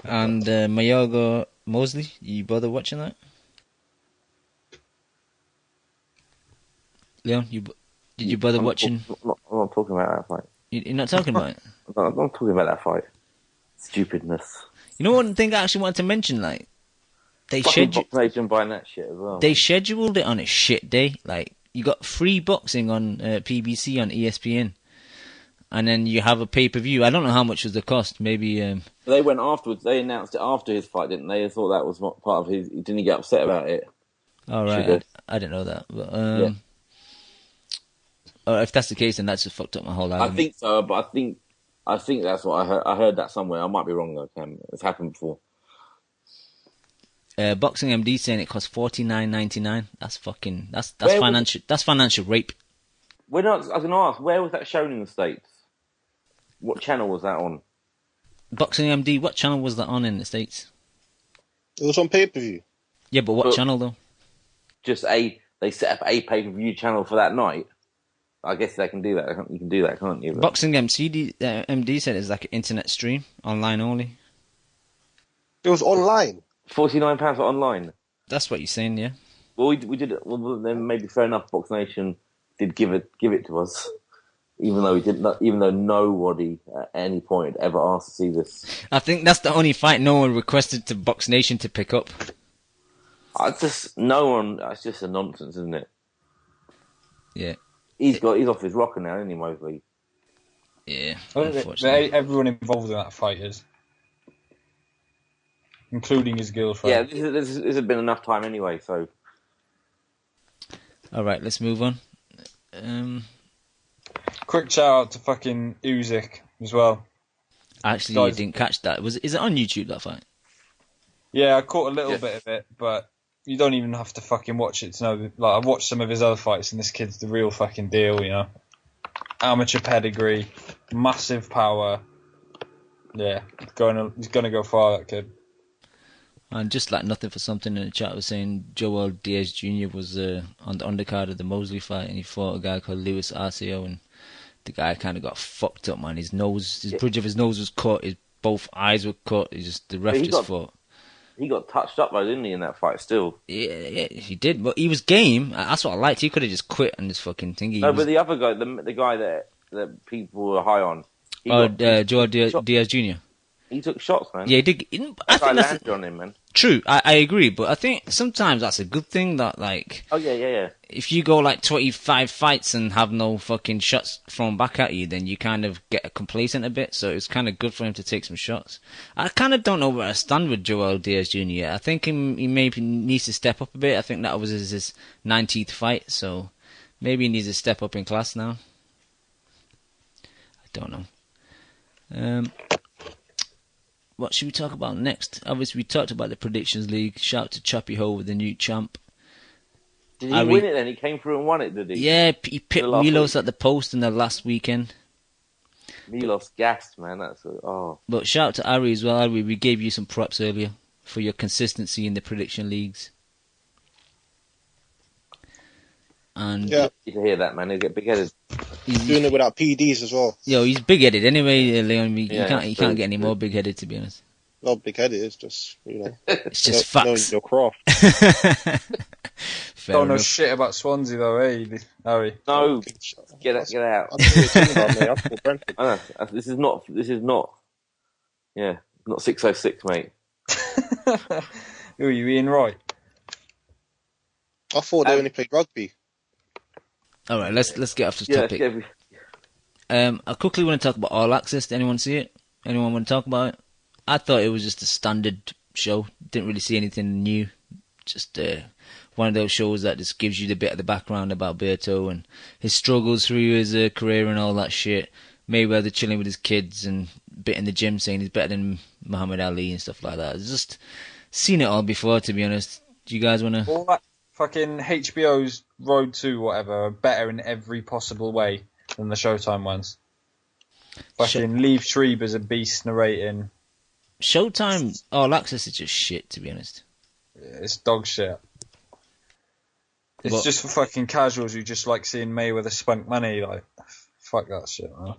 And Mayorga Mosley, you bother watching that? Leon, did you bother watching? I'm not talking about that fight. You're not talking about it? I'm not talking about that fight. Stupidness. You know one thing I actually wanted to mention, like they scheduled buying that shit as well. They scheduled it on a shit day. Like you got free boxing on PBC on ESPN. And then you have a pay-per-view. I don't know how much was the cost. Maybe... They went afterwards. They announced it after his fight, didn't they? They thought that was part of his... Didn't he get upset about it? Oh, right. I didn't know that. But, if that's the case, then that's just fucked up my whole life. I think so, but I think that's what I heard. I heard that somewhere. I might be wrong, though, Cam. It's happened before. Boxing MD saying it costs $49.99. That's fucking... That's financial. That's financial rape. I was going to ask, where was that shown in the States? What channel was that on? Boxing MD, what channel was that on in the States? It was on pay-per-view. Yeah, but what channel though? Just they set up a pay-per-view channel for that night. I guess they can do that. You can do that, can't you? But Boxing MD said it's like an internet stream, online only. It was online. £49 for online. That's what you're saying, yeah. Well, we did. Well, then maybe fair enough. Box Nation did give it to us. Even though nobody at any point ever asked to see this. I think that's the only fight no one requested to Box Nation to pick up. It's just a nonsense, isn't it? Yeah. He's off his rocker now, isn't he, Mosley? Yeah, unfortunately. Everyone involved in that fight is. Including his girlfriend. Yeah, this has been enough time anyway, so... Alright, let's move on. Quick shout out to fucking Usyk as well. Actually, you didn't catch that. Is it on YouTube, that fight? Yeah, I caught a little bit of it, but you don't even have to fucking watch it to know. Like, I've watched some of his other fights, and this kid's the real fucking deal, you know. Amateur pedigree, massive power. Yeah, he's gonna go far, that kid. And just like nothing for something in the chat was saying Joel Diaz Jr. was on the undercard of the Mosley fight, and he fought a guy called Luis Arceo, and the guy kind of got fucked up, man. His bridge of his nose was cut, his both eyes were cut. The ref just fought. He got touched up though, didn't he, in that fight still? Yeah, he did. But he was game. That's what I liked. He could have just quit on this fucking thing. But the other guy, the guy that people were high on. Joel Diaz Jr. He took shots, man. Yeah, he did. I think that's landed on him, man. True, I agree, but I think sometimes that's a good thing that, like... Oh, yeah. If you go, 25 fights and have no fucking shots thrown back at you, then you kind of get complacent a bit, so it's kind of good for him to take some shots. I kind of don't know where I stand with Joel Diaz Jr. yet. I think he maybe needs to step up a bit. I think that was his 19th fight, so maybe he needs to step up in class now. I don't know. What should we talk about next? Obviously, we talked about the Predictions League. Shout out to Choppy Ho with the new champ. Did he win it then? He came through and won it, did he? Yeah, he picked Milos at the post in the last weekend. Milos gassed, man. But shout out to Ari as well. Ari, we gave you some props earlier for your consistency in the prediction leagues. And yeah, you can hear that, man. He'll get big-headed. He's doing it without PEDs as well. Yo, he's big-headed anyway, Leon. You can't get any more big-headed, to be honest. Not big-headed, it's just, it's just facts. Know your craft. Don't know shit about Swansea, though, eh, Harry? No, get out. This is not, not 606, mate. Who are you, Ian Wright? I thought they only played rugby. All right, let's get off this topic. I quickly want to talk about All Access. Did anyone see it? Anyone want to talk about it? I thought it was just a standard show. Didn't really see anything new. Just one of those shows that just gives you the bit of the background about Berto and his struggles through his career and all that shit. Mayweather chilling with his kids and bit in the gym saying he's better than Muhammad Ali and stuff like that. I've just seen it all before, to be honest. Do you guys want to... All that fucking HBO's Road to whatever are better in every possible way than the Showtime ones. Fucking Liev Schreiber's a beast narrating. Showtime All Access is just shit, to be honest. Yeah, it's dog shit. It's just for fucking casuals who just like seeing Mayweather spunk money. Like, fuck that shit, man.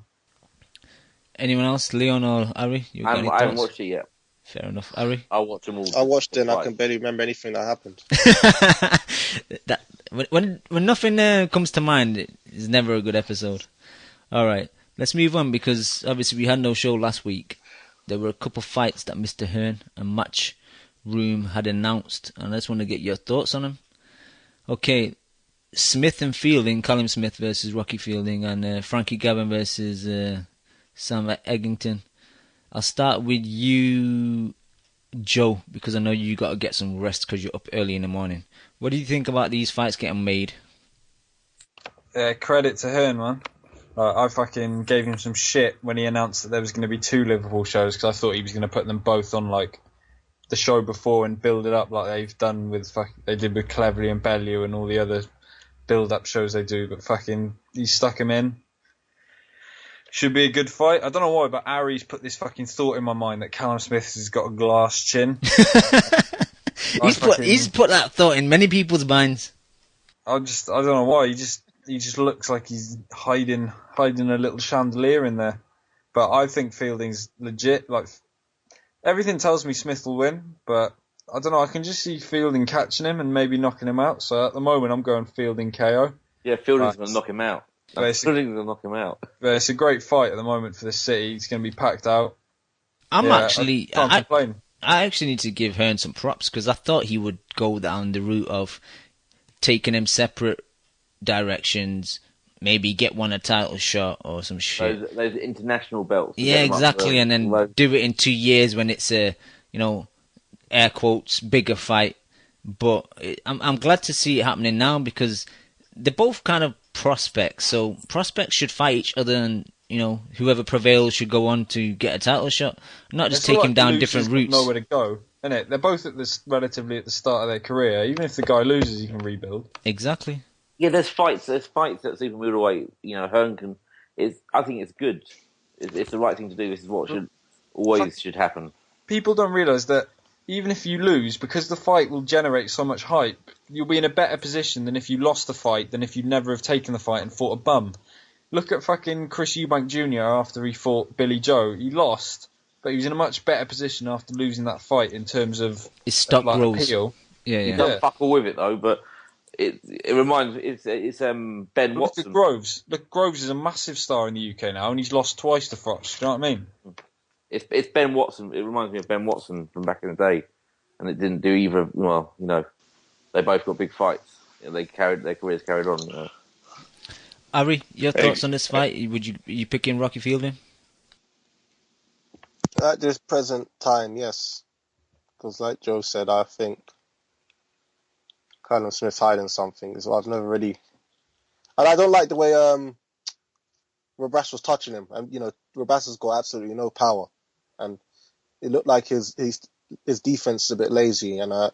Anyone else, Leon or Ari? I haven't watched it yet. Fair enough, Ari. I'll watch them all. I watched it and I can barely remember anything that happened. When nothing comes to mind, it's never a good episode. All right, let's move on because obviously we had no show last week. There were a couple of fights that Mr. Hearn and Matchroom had announced, and I just want to get your thoughts on them. Okay, Smith and Fielding, Callum Smith versus Rocky Fielding, and Frankie Gavin versus Sam Eggington. I'll start with you, Joe, because I know you got to get some rest because you're up early in the morning. What do you think about these fights getting made? Credit to Hearn, man. I fucking gave him some shit when he announced that there was going to be 2 Liverpool shows because I thought he was going to put them both on like the show before and build it up like they've done with they did with Cleverly and Bellew and all the other build-up shows they do. But fucking he stuck him in. Should be a good fight. I don't know why, but Ari's put this fucking thought in my mind that Callum Smith has got a glass chin. He's put that thought in many people's minds. I don't know why. He just looks like he's hiding a little chandelier in there. But I think Fielding's legit. Like everything tells me Smith will win, but I don't know. I can just see Fielding catching him and maybe knocking him out. So at the moment, I'm going Fielding KO. Yeah, Fielding's going to knock him out. Fielding will knock him out. It's a great fight at the moment for the city. It's going to be packed out. I can't complain. I actually need to give Hearn some props because I thought he would go down the route of taking them separate directions, maybe get one a title shot or some shit. Those international belts. Yeah, exactly, and then do it in 2 years when it's a, air quotes, bigger fight. But I'm glad to see it happening now because they're both kind of prospects. So prospects should fight each other and, whoever prevails should go on to get a title shot. Not just taking down different routes. Nowhere to go, isn't it? They're both relatively at the start of their career. Even if the guy loses, he can rebuild. Exactly. Yeah, there's fights at super middleweight. Hearn can. I think it's good. It's the right thing to do. This is what should happen. People don't realise that even if you lose, because the fight will generate so much hype, you'll be in a better position than if you lost the fight than if you'd never have taken the fight and fought a bum. Look at fucking Chris Eubank Jr. after he fought Billy Joe. He lost, but he was in a much better position after losing that fight in terms of his stock grows. appeal. Yeah. He doesn't fuck all with it though, but it reminds me. It's Ben Watson. Look at Groves. Look, Groves is a massive star in the UK now, and he's lost twice to Frost. Do you know what I mean? It's Ben Watson. It reminds me of Ben Watson from back in the day, and it didn't do either. Well, they both got big fights. Their careers carried on. Ari, your thoughts on this fight? You picking Rocky Fielding? At this present time, yes. Because like Joe said, I think Callum Smith's hiding something. So I've never really... And I don't like the way Rabas was touching him. And, Rabas has got absolutely no power. And it looked like his defense is a bit lazy. And, it's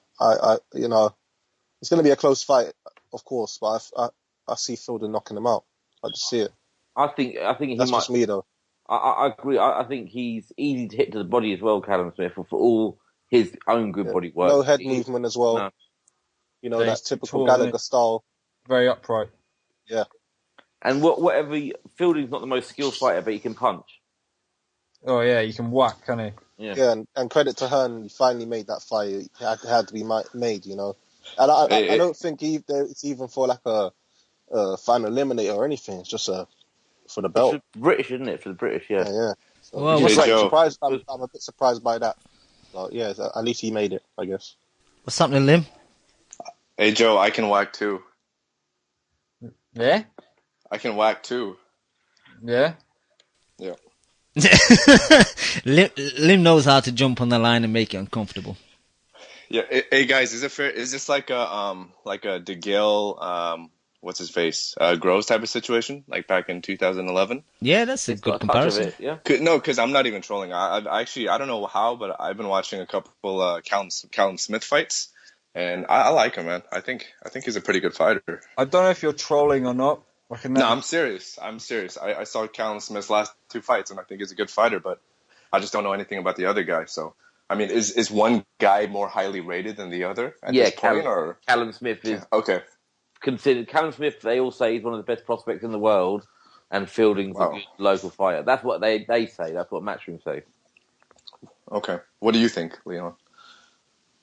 going to be a close fight, of course. But I see Fielding knocking him out. I just see it. I think he That's might. just me, though. I agree. I think he's easy to hit to the body as well, Callum Smith, for all his own good body work. No head movement as well. No. That typical Gallagher style. Very upright. Yeah. And Fielding's not the most skilled fighter, but he can punch. Oh yeah, you can whack, can't he? Yeah, and credit to Hearn, he finally made that fight. It had to be made, And I don't think it's even for like a final eliminator or anything. It's just for the belt. It's for British, isn't it? For the British, yeah. Yeah. So well, I'm a bit surprised by that. So, yeah, at least he made it, I guess. What's happening, Lim? Hey Joe, I can whack too. Yeah? I can whack too. Yeah? Yeah. Lim knows how to jump on the line and make it uncomfortable. Yeah. Hey guys, is it fair? Is this like a DeGale, what's his face, Groves type of situation, like back in 2011? Yeah, that's a good comparison. Yeah. No, because I'm not even trolling. I don't know how, but I've been watching a couple Callum Smith fights, and I like him, man. I think he's a pretty good fighter. I don't know if you're trolling or not. No, I'm serious. I saw Callum Smith's last 2 fights, and I think he's a good fighter, but I just don't know anything about the other guy. So, I mean, is one guy more highly rated than the other at this point? Callum Smith is... Okay. Considered Callum Smith, they all say he's one of the best prospects in the world, and Fielding's a good local fighter. That's what they say. That's what Matchroom say. Okay. What do you think, Leon?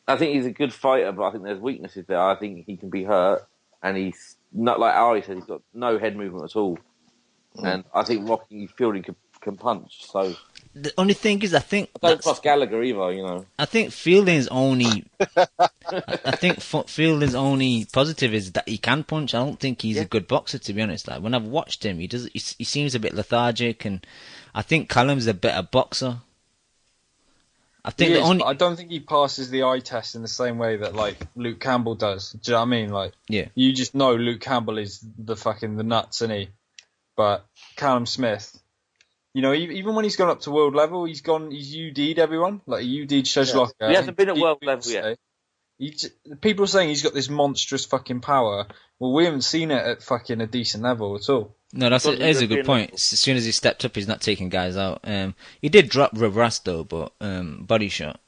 I think he's a good fighter, but I think there's weaknesses there. I think he can be hurt, and he's not, like Ari said, he's got no head movement at all. And I think Rocky Fielding can punch. So the only thing is, I don't trust Gallagher either. I think Fielding's only. I think Fielding's only positive is that he can punch. I don't think he's a good boxer, to be honest. Like when I've watched him, he seems a bit lethargic, and I think Callum's a better boxer. I don't think he passes the eye test in the same way that like Luke Campbell does. Do you know what I mean? Like, yeah, you just know Luke Campbell is the nuts, isn't he? But Callum Smith, even when he's gone up to world level, he's UD'd everyone. Like he UD'd Shezlocker. Yeah. He hasn't been at world level yet. People are saying he's got this monstrous fucking power. Well, we haven't seen it at fucking a decent level at all. No, that is a good point. As soon as he stepped up, he's not taking guys out. He did drop Rabras though, but body shot.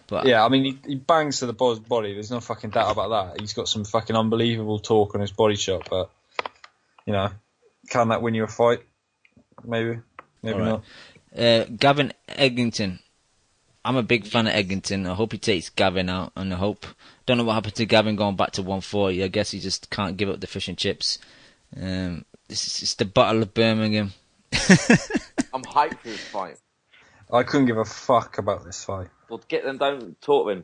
But yeah, I mean, he bangs to the body. There's no fucking doubt about that. He's got some fucking unbelievable torque on his body shot, but can that win you a fight? Maybe not. Gavin Egginton. I'm a big fan of Egginton. I hope he takes Gavin out, and don't know what happened to Gavin going back to 140. I guess he just can't give up the fish and chips. It's the Battle of Birmingham. I'm hyped for this fight. I couldn't give a fuck about this fight. Well, get them. Don't talk then.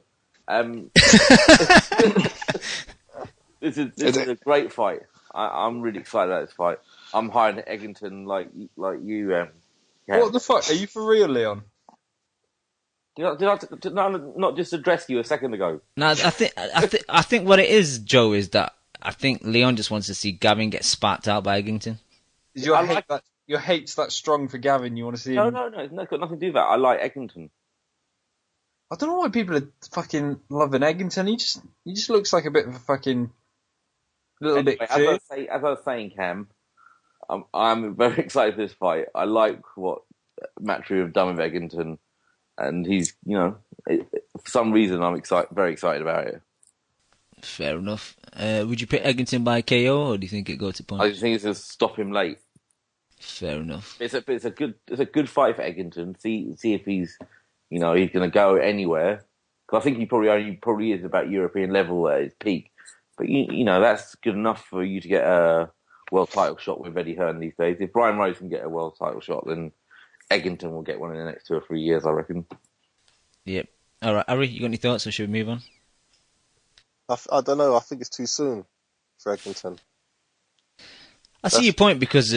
This is a great fight. I'm really excited about this fight. I'm high on Eggington like you. Yeah. What the fuck? Are you for real, Leon? Did I not just address you a second ago? No, I think what it is, Joe, is that I think Leon just wants to see Gavin get spat out by Eggington. Is your hate's that strong for Gavin? You want to see him? No. It's got nothing to do with that. I like Eggington. I don't know why people are fucking loving Eggington. He just looks like a bit of a fucking little bit. As I was saying, Cam, I'm very excited for this fight. I like what Matthew have done with Eggington, and he's, for some reason I'm very excited about it. Fair enough. Would you pick Eggington by KO, or do you think it go to points? I just think it's to stop him late. Fair enough. It's a good fight for Eggington. See if he's he's going to go anywhere. Because I think he probably is about European level at his peak. But that's good enough for you to get a world title shot with Eddie Hearn these days. If Brian Rose can get a world title shot, then Eggington will get one in the next 2 or 3 years, I reckon. Yep. All right, Ari, you got any thoughts, or should we move on? I don't know. I think it's too soon for Eggington. I see your point, because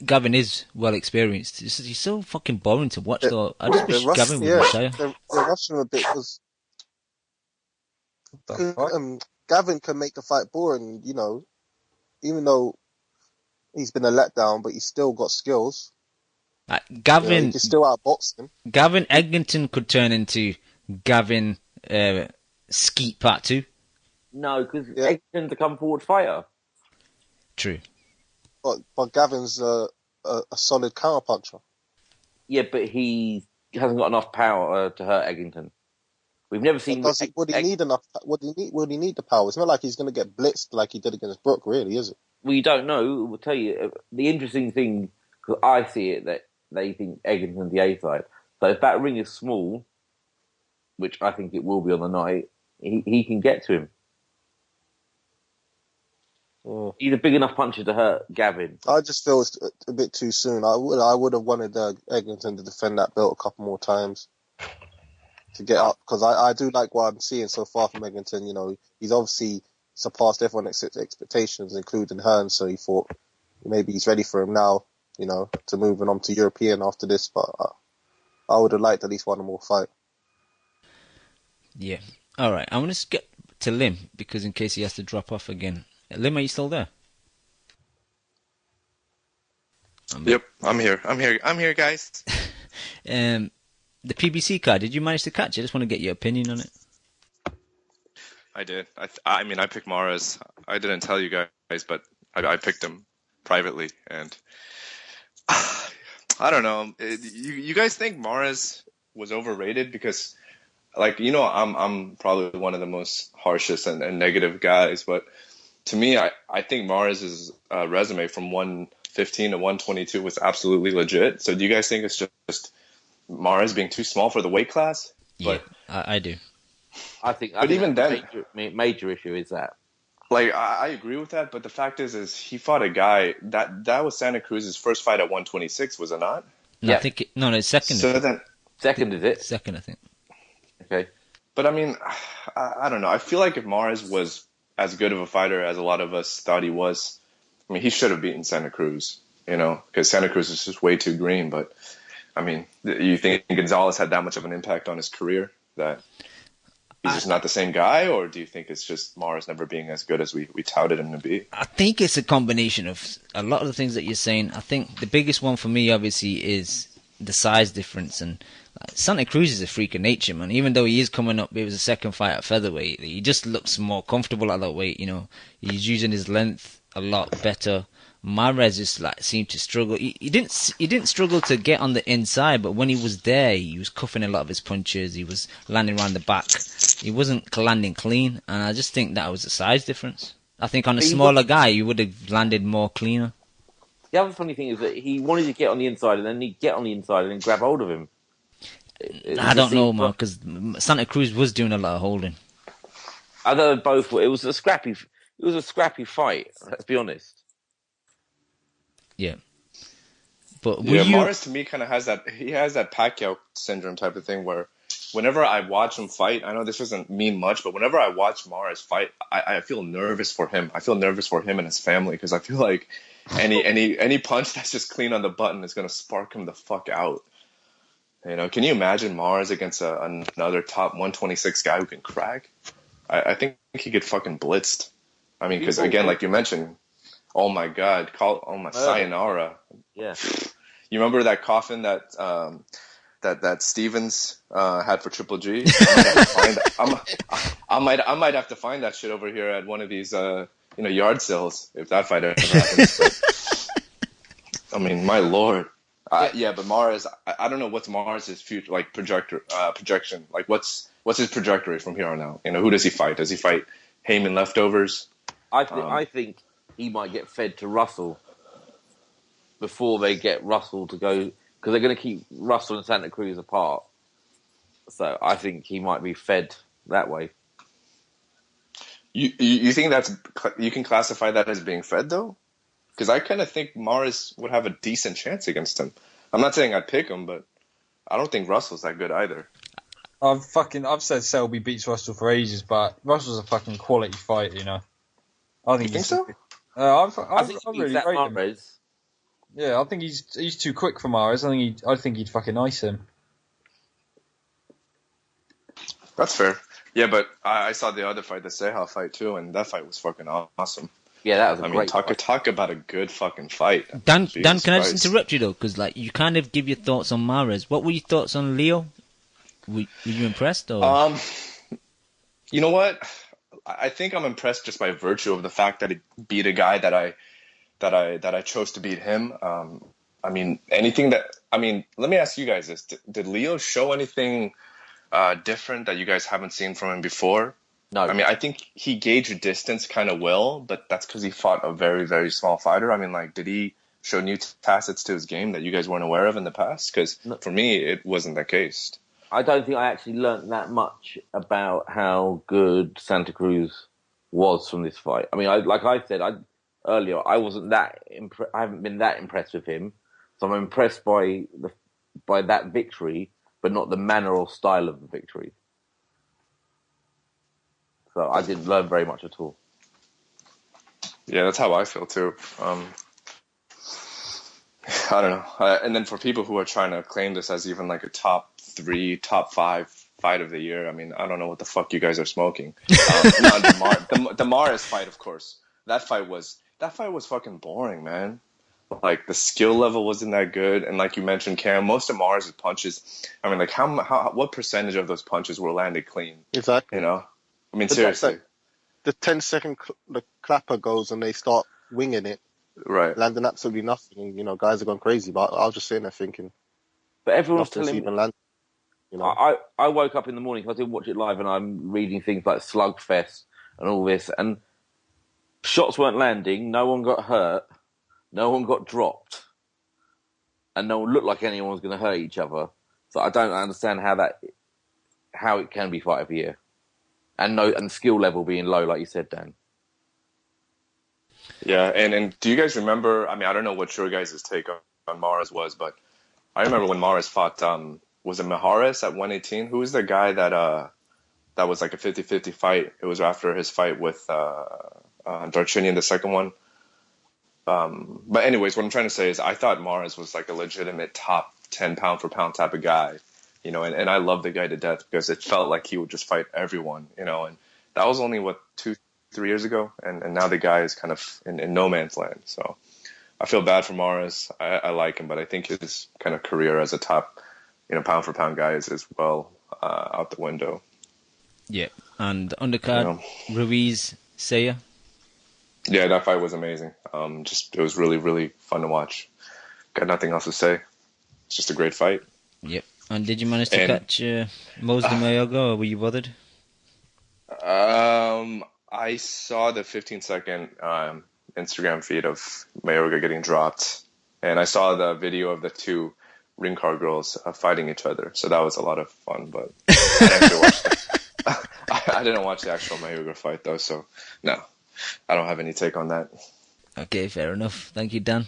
Gavin is well experienced. He's so fucking boring to watch, though. I just wish Gavin would retire. They're rushing a bit because Gavin can make the fight boring, even though he's been a letdown, but he's still got skills. Gavin, he can still outbox him. Gavin Eggington could turn into Gavin Skeet Part 2. No, because Eggington's a come forward fighter. True. But Gavin's a solid counterpuncher. Yeah, but he hasn't got enough power to hurt Eggington. We've never seen. Would he need enough? Would he need the power? It's not like he's going to get blitzed like he did against Brook, really, is it? We don't know. We'll tell you. The interesting thing, because I see it, that they think Eggington's the A side. So if that ring is small, which I think it will be on the night, he can get to him. He's a big enough puncher to hurt Gavin. I just feel it's a bit too soon. I would have wanted Eggington to defend that belt a couple more times to get up, because I do like what I'm seeing so far from Eggington. He's obviously surpassed everyone's expectations, including Hearn. So he thought maybe he's ready for him now, to moving on to European after this. But I would have liked at least one more fight. Yeah. All right. I want to get to Lim, because in case he has to drop off again. Lim, are you still there? Yep, I'm here. I'm here, guys. The PBC card, did you manage to catch it? I just want to get your opinion on it. I did. I mean, I picked Mares. I didn't tell you guys, but I picked him privately, and I don't know. You guys think Mares was overrated? Because, I'm probably one of the most harshest and negative guys, but to me, I think Mares' resume from 115 to 122 was absolutely legit. So do you guys think it's just Mares being too small for the weight class? Yeah, I do. I think even then, major issue is that. I agree with that, but the fact is he fought a guy that was Santa Cruz's first fight at 126, was it not? No, I think it's second. So then, second is it? Second, I think. Okay, but I mean, I don't know. I feel like if Mares was as good of a fighter as a lot of us thought he was, I mean, he should have beaten Santa Cruz, because Santa Cruz is just way too green. But I mean, you think Gonzalez had that much of an impact on his career that he's just not the same guy, or do you think it's just Mares never being as good as we touted him to be? I think it's a combination of a lot of the things that you're saying. I think the biggest one for me, obviously, is the size difference. And Santa Cruz is a freak of nature, man. Even though he is coming up, it was a second fight at featherweight. He just looks more comfortable at that weight. He's using his length a lot better. Mares just seemed to struggle. He didn't struggle to get on the inside, but when he was there, he was cuffing a lot of his punches. He was landing around the back. He wasn't landing clean, and I just think that was a size difference. I think on a smaller guy, he would have landed more cleaner. The other funny thing is that he wanted to get on the inside, and then he'd get on the inside and then grab hold of him. I don't know, man, because Santa Cruz was doing a lot of holding. I know both were. It was a scrappy fight. Let's be honest. Yeah. But Yeah, Mares to me kind of has that. He has that Pacquiao syndrome type of thing where, whenever I watch him fight, I know this doesn't mean much, but whenever I watch Mares fight, I feel nervous for him. I feel nervous for him and his family because I feel like any punch that's just clean on the button is gonna spark him the fuck out. You know, can you imagine Mares against another top 126 guy who can crack? I think he get fucking blitzed. I mean, because again, like you mentioned, oh my god, sayonara. Yeah. You remember that coffin that that Stevens had for Triple G? I might have to find that shit over here at one of these yard sales if that fight ever happens. But, I mean, my lord. But Mares, I don't know what's Mares' future projection. Like, what's his trajectory from here on out? You know, who does he fight? Does he fight Heyman leftovers? I think he might get fed to Russell before they get Russell to go, because they're going to keep Russell and Santa Cruz apart. So I think he might be fed that way. You think you can classify that as being fed though? Because I kind of think Mares would have a decent chance against him. I'm not saying I'd pick him, but I don't think Russell's that good either. I've said Selby beats Russell for ages, but Russell's a fucking quality fighter, you know. I think You think so? I think he really beats that rate him. Mares. Yeah, I think he's too quick for Mares. I think he'd fucking ice him. That's fair. Yeah, but I saw the other fight, the Seha fight too, and that fight was fucking awesome. Yeah, that was a great fight. fight. Talk about a good fucking fight. Dan, Jesus can I just Christ. interrupt you though? Because like you kind of give your thoughts on Mares. What were your thoughts on Leo? Were you impressed or? You know what? I think I'm impressed just by virtue of the fact that he beat a guy that I chose to beat him. Let me ask you guys this: did Leo show anything different that you guys haven't seen from him before? No. I mean, I think he gauged distance kind of well, but that's because he fought a very, very small fighter. I mean, like, did he show new facets to his game that you guys weren't aware of in the past? Because for me, it wasn't the case. I don't think I actually learnt that much about how good Santa Cruz was from this fight. I mean, like I said earlier, I haven't been that impressed with him, so I'm impressed by that victory, but not the manner or style of the victory. So I didn't learn very much at all. Yeah, that's how I feel too. I don't know. And then for people who are trying to claim this as even like a top 3, top 5 fight of the year, I mean, I don't know what the fuck you guys are smoking. The Mares fight, of course. That fight was fucking boring, man. Like, the skill level wasn't that good, and like you mentioned, Cam, most of Mares' punches, I mean, like, what percentage of those punches were landed clean? Exactly. You know? I mean, seriously. The 10-second the clapper goes and they start winging it, Right. landing absolutely nothing. You know, guys are going crazy. But I was just sitting there thinking, But everyone's nothing's telling me. even landing. You know, I woke up in the morning, I didn't watch it live, and I'm reading things like Slugfest and all this, and shots weren't landing, no one got hurt, no one got dropped, and no one looked like anyone was going to hurt each other. So I don't understand how it can be fight of the year. And skill level being low, like you said, Dan. Yeah, and do you guys remember, I mean, I don't know what your guys' take on Mares was, but I remember when Mares fought, was it Maharis at 118? Who was the guy that was like a 50-50 fight? It was after his fight with Darchinian, the second one. But anyways, what I'm trying to say is I thought Mares was like a legitimate top 10 pound for pound type of guy, you know, and I love the guy to death because it felt like he would just fight everyone, you know, and that was only 2-3 years ago, and now the guy is kind of in no man's land. So I feel bad for Mares. I like him, but I think his kind of career as a top, you know, pound for pound guy is well out the window. Yeah, and undercard, Ruiz, Saya. Yeah, that fight was amazing. It was really, really fun to watch. Got nothing else to say. It's just a great fight. Yep. And did you manage to catch Mosley Mayorga, or were you bothered? I saw the 15-second Instagram feed of Mayorga getting dropped, and I saw the video of the two ring car girls fighting each other. So that was a lot of fun, but I didn't actually watch that. I didn't watch the actual Mayorga fight though, so no, I don't have any take on that. Okay, fair enough. Thank you, Dan.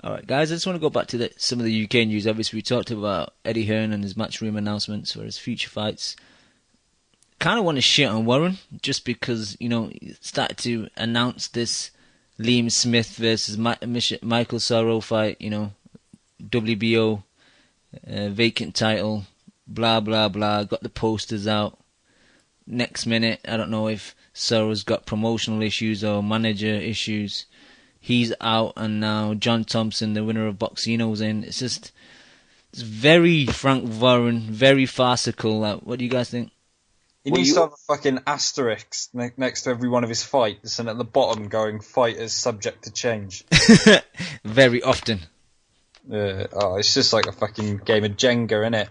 All right, guys, I just want to go back to some of the UK news. Obviously, we talked about Eddie Hearn and his matchroom announcements for his future fights. Kind of want to shit on Warren just because, he started to announce this Liam Smith versus Michael Sorrow fight, WBO, vacant title, blah, blah, blah. Got the posters out. Next minute, I don't know if Sorrow's got promotional issues or manager issues. He's out, and now John Thompson, the winner of Boxino's in. It's very Frank Warren, very farcical. What do you guys think? He needs to have a fucking asterisk next to every one of his fights, and at the bottom going, fighters subject to change. Very often. It's just like a fucking game of Jenga, innit?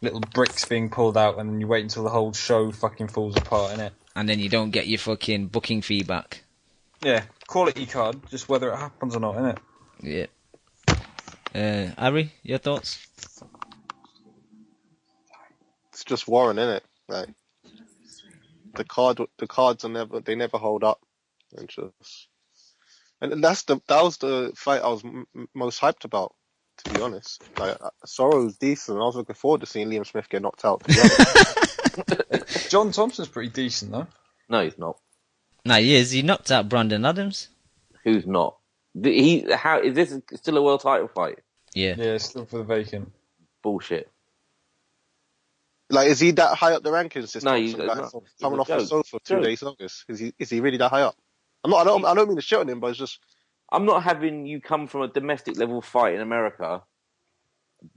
Little bricks being pulled out, and then you wait until the whole show fucking falls apart, innit? And then you don't get your fucking booking fee back. Yeah, quality card, just whether it happens or not, innit? Yeah. Ari, your thoughts? It's just Warren, innit? Like the cards are never hold up, and that was the fight I was most hyped about, to be honest. Like Sorrow's decent, and I was looking forward to seeing Liam Smith get knocked out. To be honest. John Thompson's pretty decent though. No, he's not. No, he is. He knocked out Brandon Adams. Who's not? How is this still a world title fight? Yeah. Yeah, still for the vacant. Bullshit. Like, is he that high up the rankings? This No, time? he's not. Coming off the sofa 2 Joke. days notice. Is he really that high up? I don't mean to shit on him, but it's just. I'm not having you come from a domestic level fight in America,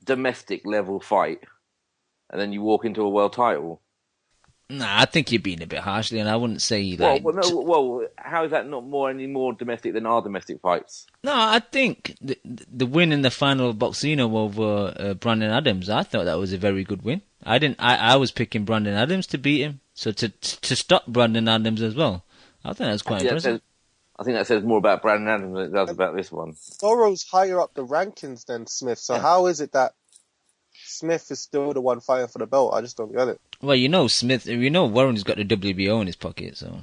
and then you walk into a world title. Nah, I think you're being a bit harshly, and I wouldn't say that. Well, how is that not any more domestic than our domestic fights? No, I think the win in the final of Boxino over Brandon Adams, I thought that was a very good win. I was picking Brandon Adams to beat him, so to stop Brandon Adams as well, I think that was quite impressive. I think that says more about Brandon Adams than it does about this one. Sorrow's higher up the rankings than Smith, so how is it that Smith is still the one fighting for the belt? I just don't get it. Well, Warren's got the WBO in his pocket, so.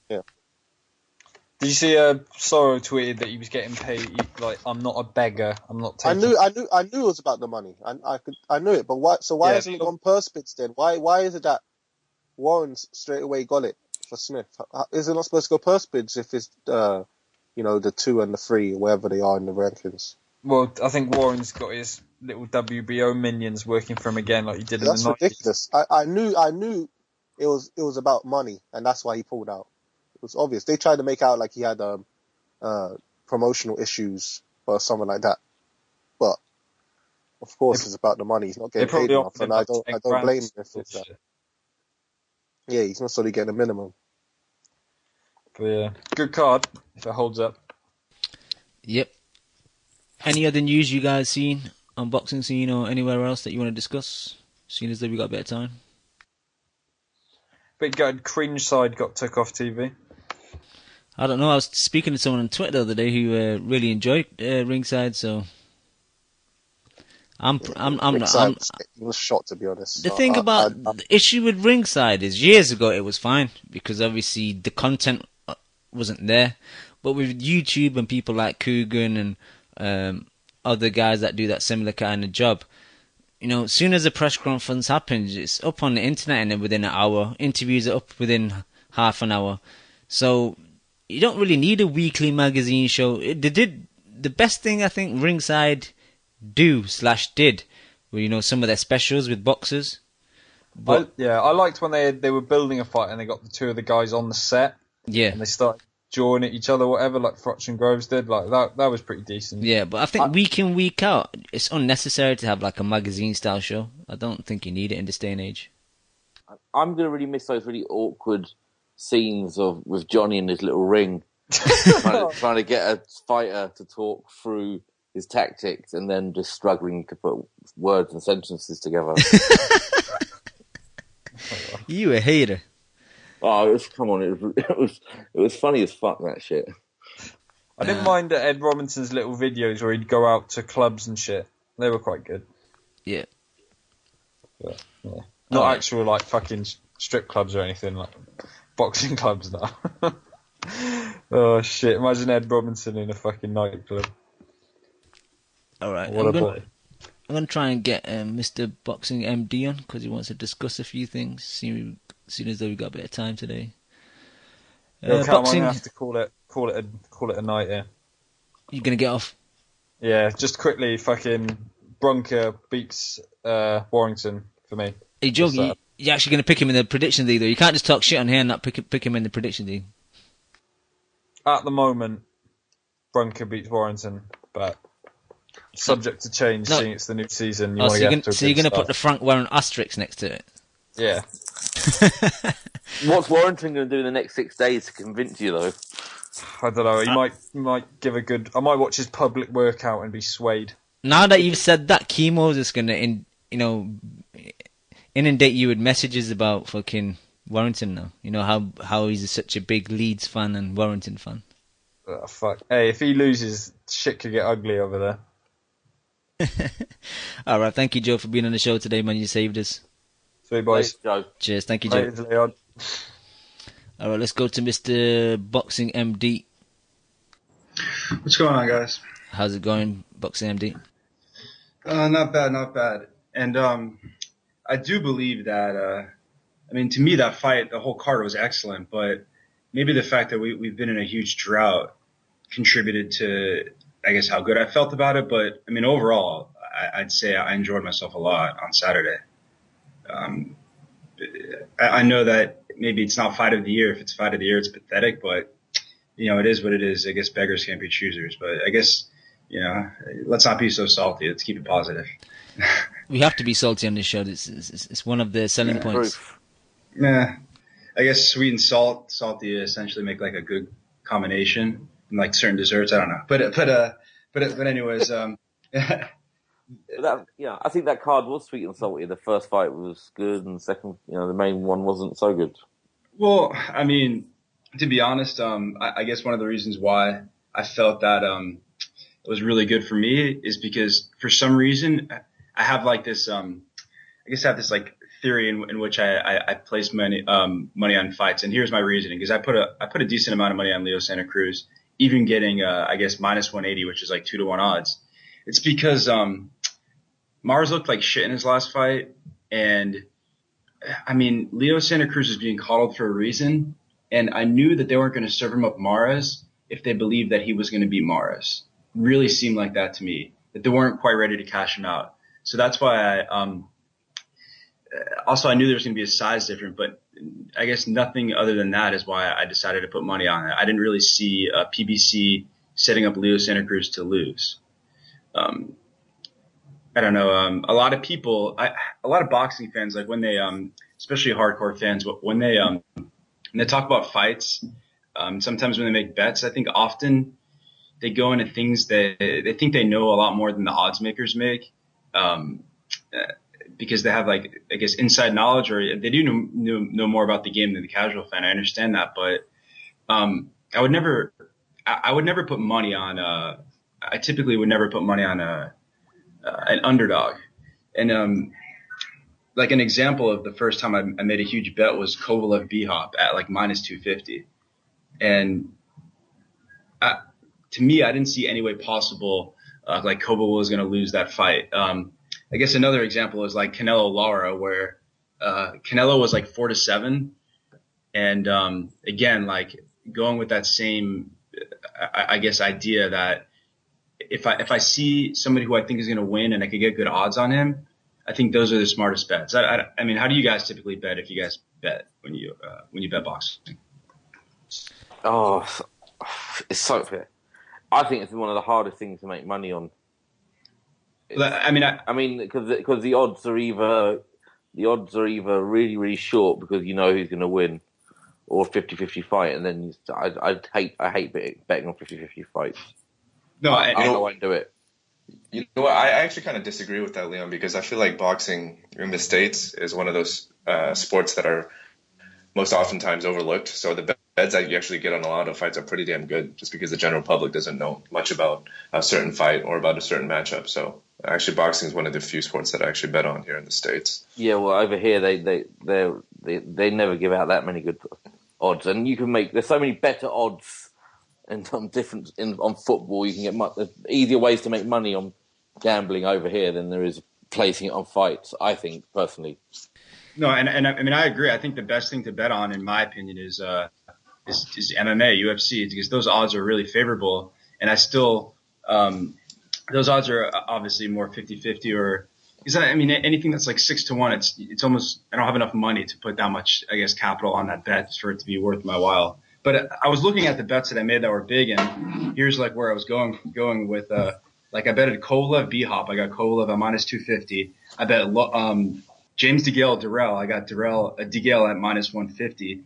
Yeah. Did you see Sorrow tweeted that he was getting paid? Like, I'm not a beggar. I'm not taking. I knew it was about the money. I knew it, but why? So why hasn't it gone purse bids then? Why is it that Warren's straight away got it for Smith? Is it not supposed to go purse bids if it's the 2 and the 3, wherever they are in the rankings? Well, I think Warren's got his little WBO minions working for him again, like he did in the 90s. That's ridiculous. I knew it was about money, and that's why he pulled out. It was obvious. They tried to make out like he had promotional issues or something like that, but of course it's about the money. He's not getting paid enough, and I don't blame him if it's that. Yeah, he's not solely getting a minimum. But yeah, good card if it holds up. Yep. Any other news you guys seen on boxing scene or anywhere else that you want to discuss? Seeing as though we got a bit of time. Big gutted cringe side got took off TV. I don't know. I was speaking to someone on Twitter the other day who really enjoyed Ringside, so I'm was shocked, to be honest. The thing about the issue with Ringside is years ago it was fine because obviously the content wasn't there, but with YouTube and people like Coogan and other guys that do that similar kind of job, as soon as a press conference happens, it's up on the internet and then within an hour. Interviews are up within half an hour. So you don't really need a weekly magazine show. The best thing I think Ringside did were, some of their specials with boxers. But I liked when they were building a fight and they got the 2 of the guys on the set. Yeah. And they started jawing at each other, whatever, like Frotch and Groves did. Like that was pretty decent. Yeah, but I think week in, week out, it's unnecessary to have like a magazine style show. I don't think you need it in this day and age. I'm gonna really miss those really awkward scenes with Johnny in his little ring, trying to get a fighter to talk through his tactics and then just struggling to put words and sentences together. You a hater. Oh, it was funny as fuck, that shit. I didn't mind Ed Robinson's little videos where he'd go out to clubs and shit. They were quite good. Yeah. But, yeah. Not actual like fucking strip clubs or anything, like boxing clubs now. Oh shit! Imagine Ed Robinson in a fucking nightclub. All right. What a boy. I'm going to try and get Mr. Boxing MD on because he wants to discuss a few things. Seeing as though we've got a bit of time today. Yo, Cam, Boxing. I'm gonna have to call it a night here. You going to get off? Yeah, just quickly, fucking Bronca beats Warrington for me. Hey, Joe, you're actually going to pick him in the prediction league, though. You can't just talk shit on here and not pick him in the prediction league. At the moment, Bronca beats Warrington, but subject to change, seeing it's the new season. So you're going to put the Frank Warren asterisk next to it? Yeah. What's Warrington going to do in the next 6 days to convince you, though? I don't know. He might give a good. I might watch his public workout and be swayed. Now that you've said that, Chemo's just going to, inundate you with messages about fucking Warrington now. You know how he's such a big Leeds fan and Warrington fan. Oh, fuck. Hey, if he loses, shit could get ugly over there. All right, thank you, Joe, for being on the show today, man. You saved us. Sweet boys. Thanks, Joe. Cheers, thank you, Joe. Thanks, Leon. All right, let's go to Mr. Boxing MD. What's going on, guys? How's it going, Boxing MD? Not bad. And I do believe that. To me, that fight, the whole card was excellent, but maybe the fact that we've been in a huge drought contributed to, I guess, how good I felt about it. But overall, I'd say I enjoyed myself a lot on Saturday. I know that maybe it's not fight of the year. If it's fight of the year, it's pathetic, but it is what it is. I guess beggars can't be choosers, but I guess, let's not be so salty. Let's keep it positive. We have to be salty on this show. It's one of the selling points. Yeah. I guess sweet and salty essentially make like a good combination in like certain desserts. I don't know. But anyways, I think that card was sweet and salty. The first fight was good, and the second, the main one wasn't so good. Well, to be honest, I guess one of the reasons why I felt that it was really good for me is because for some reason I have like this like theory in which I place money on fights, and here's my reasoning: because I put a decent amount of money on Leo Santa Cruz, even getting I guess minus 180, which is like 2-1 odds. It's because Mars looked like shit in his last fight, and Leo Santa Cruz is being coddled for a reason, and I knew that they weren't going to serve him up Mares if they believed that he was going to beat Mares. Really seemed like that to me, that they weren't quite ready to cash him out. So that's why also I knew there was going to be a size difference, but I guess nothing other than that is why I decided to put money on it. I didn't really see PBC setting up Leo Santa Cruz to lose. I don't know. A lot of people, a lot of boxing fans, like when they, especially hardcore fans, when they talk about fights, sometimes when they make bets, I think often they go into things that they think they know a lot more than the odds makers make, because they have like, I guess, inside knowledge, or they do know more about the game than the casual fan. I understand that, but I would never put money on. I typically would never put money on an underdog. And like an example of the first time I made a huge bet was Kovalev B-Hop at like minus 250. And to me, I didn't see any way possible like Kovalev was going to lose that fight. I guess another example is like Canelo Lara, where Canelo was like 4-7. And again, like going with that same, I guess, idea that if I see somebody who I think is going to win and I could get good odds on him, I think those are the smartest bets. I mean, how do you guys typically bet if you guys bet when you bet boxing? Oh, it's so fair. I think it's one of the hardest things to make money on. Because the odds are either really, really short because you know who's going to win, or 50-50 fight, and then I hate betting on 50-50 fights. No, I won't do it. You know what? I actually kind of disagree with that, Leon, because I feel like boxing in the States is one of those sports that are most oftentimes overlooked. So the bets that you actually get on a lot of fights are pretty damn good, just because the general public doesn't know much about a certain fight or about a certain matchup. So actually, boxing is one of the few sports that I actually bet on here in the States. Yeah, well, over here they never give out that many good odds, and you can there's so many better odds and on football. You can get there's easier ways to make money on gambling over here than there is placing it on fights, I think, personally. No, and I mean, I agree. I think the best thing to bet on, in my opinion, is MMA, UFC, because those odds are really favorable. And I still, those odds are obviously more 50-50 or, because I mean, anything that's like 6-1, it's almost, I don't have enough money to put that much, I guess, capital on that bet for it to be worth my while. But I was looking at the bets that I made that were big, and here's like where I was going with, like I betted Kovalev B-Hop. I got Kovalev at minus 250. I bet, James DeGale Durrell. I got DeGale at minus 150.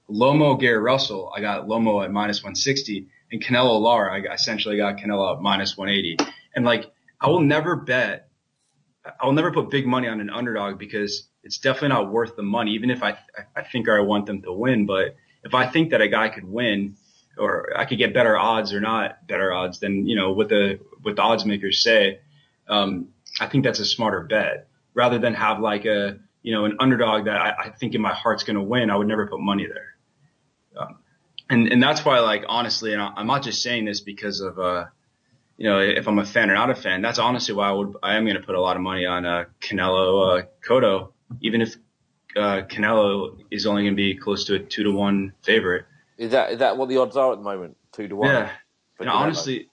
Lomo Gary Russell. I got Lomo at minus 160. And Canelo Lara. I essentially got Canelo at minus 180. And like, I will never put big money on an underdog because it's definitely not worth the money, even if I think I want them to win. But if I think that a guy could win, or I could get better odds or not better odds than, what the odds makers say, I think that's a smarter bet. Rather than have like an underdog that I think in my heart's going to win, I would never put money there. And that's why, like, honestly, and I'm not just saying this because of, if I'm a fan or not a fan, that's honestly why I am going to put a lot of money on, Canelo, Cotto, even if, Canelo is only going to be close to a 2-1 favorite. Is that what the odds are at the moment? 2-1? Yeah. And honestly,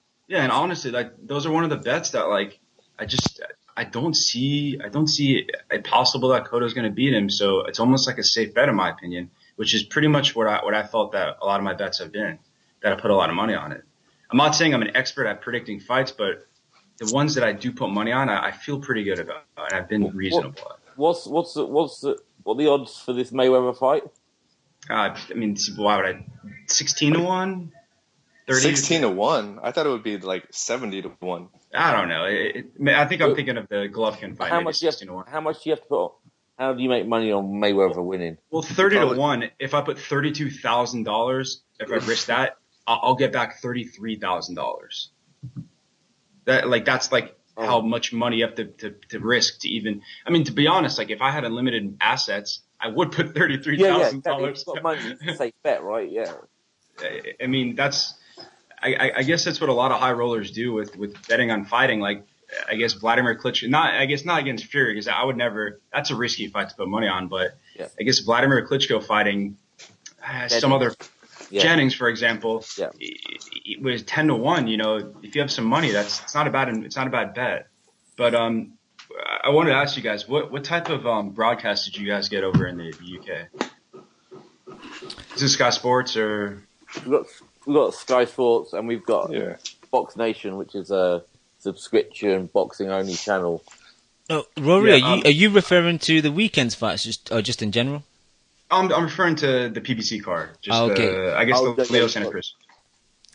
like, those are one of the bets that, like, I don't see it possible that Cotto's going to beat him. So it's almost like a safe bet in my opinion, which is pretty much what I felt that a lot of my bets have been, that I put a lot of money on it. I'm not saying I'm an expert at predicting fights, but the ones that I do put money on, I feel pretty good about, and I've been reasonable. What are the odds for this Mayweather fight? I mean, why would 16-1? 16-1? I thought it would be like 70-1. I don't know. I think I'm thinking of the Golovkin fight. How much do you have to put? How do you make money on Mayweather winning? Well, 30-1. If I put $32,000, if I risk that, I'll get back $33,000. That's how much money you have to risk to even. I mean, to be honest, like if I had unlimited assets, I would put $33,000. Yeah, money. It's a safe bet, right? Yeah. I mean, that's. I guess that's what a lot of high rollers do with betting on fighting. Like, I guess Vladimir Klitschko, not against Fury, because I would never, that's a risky fight to put money on, but yeah. I guess Vladimir Klitschko fighting some other, Jennings, for example, it was 10-1, if you have some money, it's not a bad bet. But, I wanted to ask you guys, what type of, broadcast did you guys get over in the UK? Is this Sky Sports or? We've got Sky Sports and we've got Box Nation, which is a subscription boxing only channel. Oh, Rory, are you referring to the weekend's fights just in general? I'm referring to the PBC card. Just okay. I guess the Leo Santa Cruz.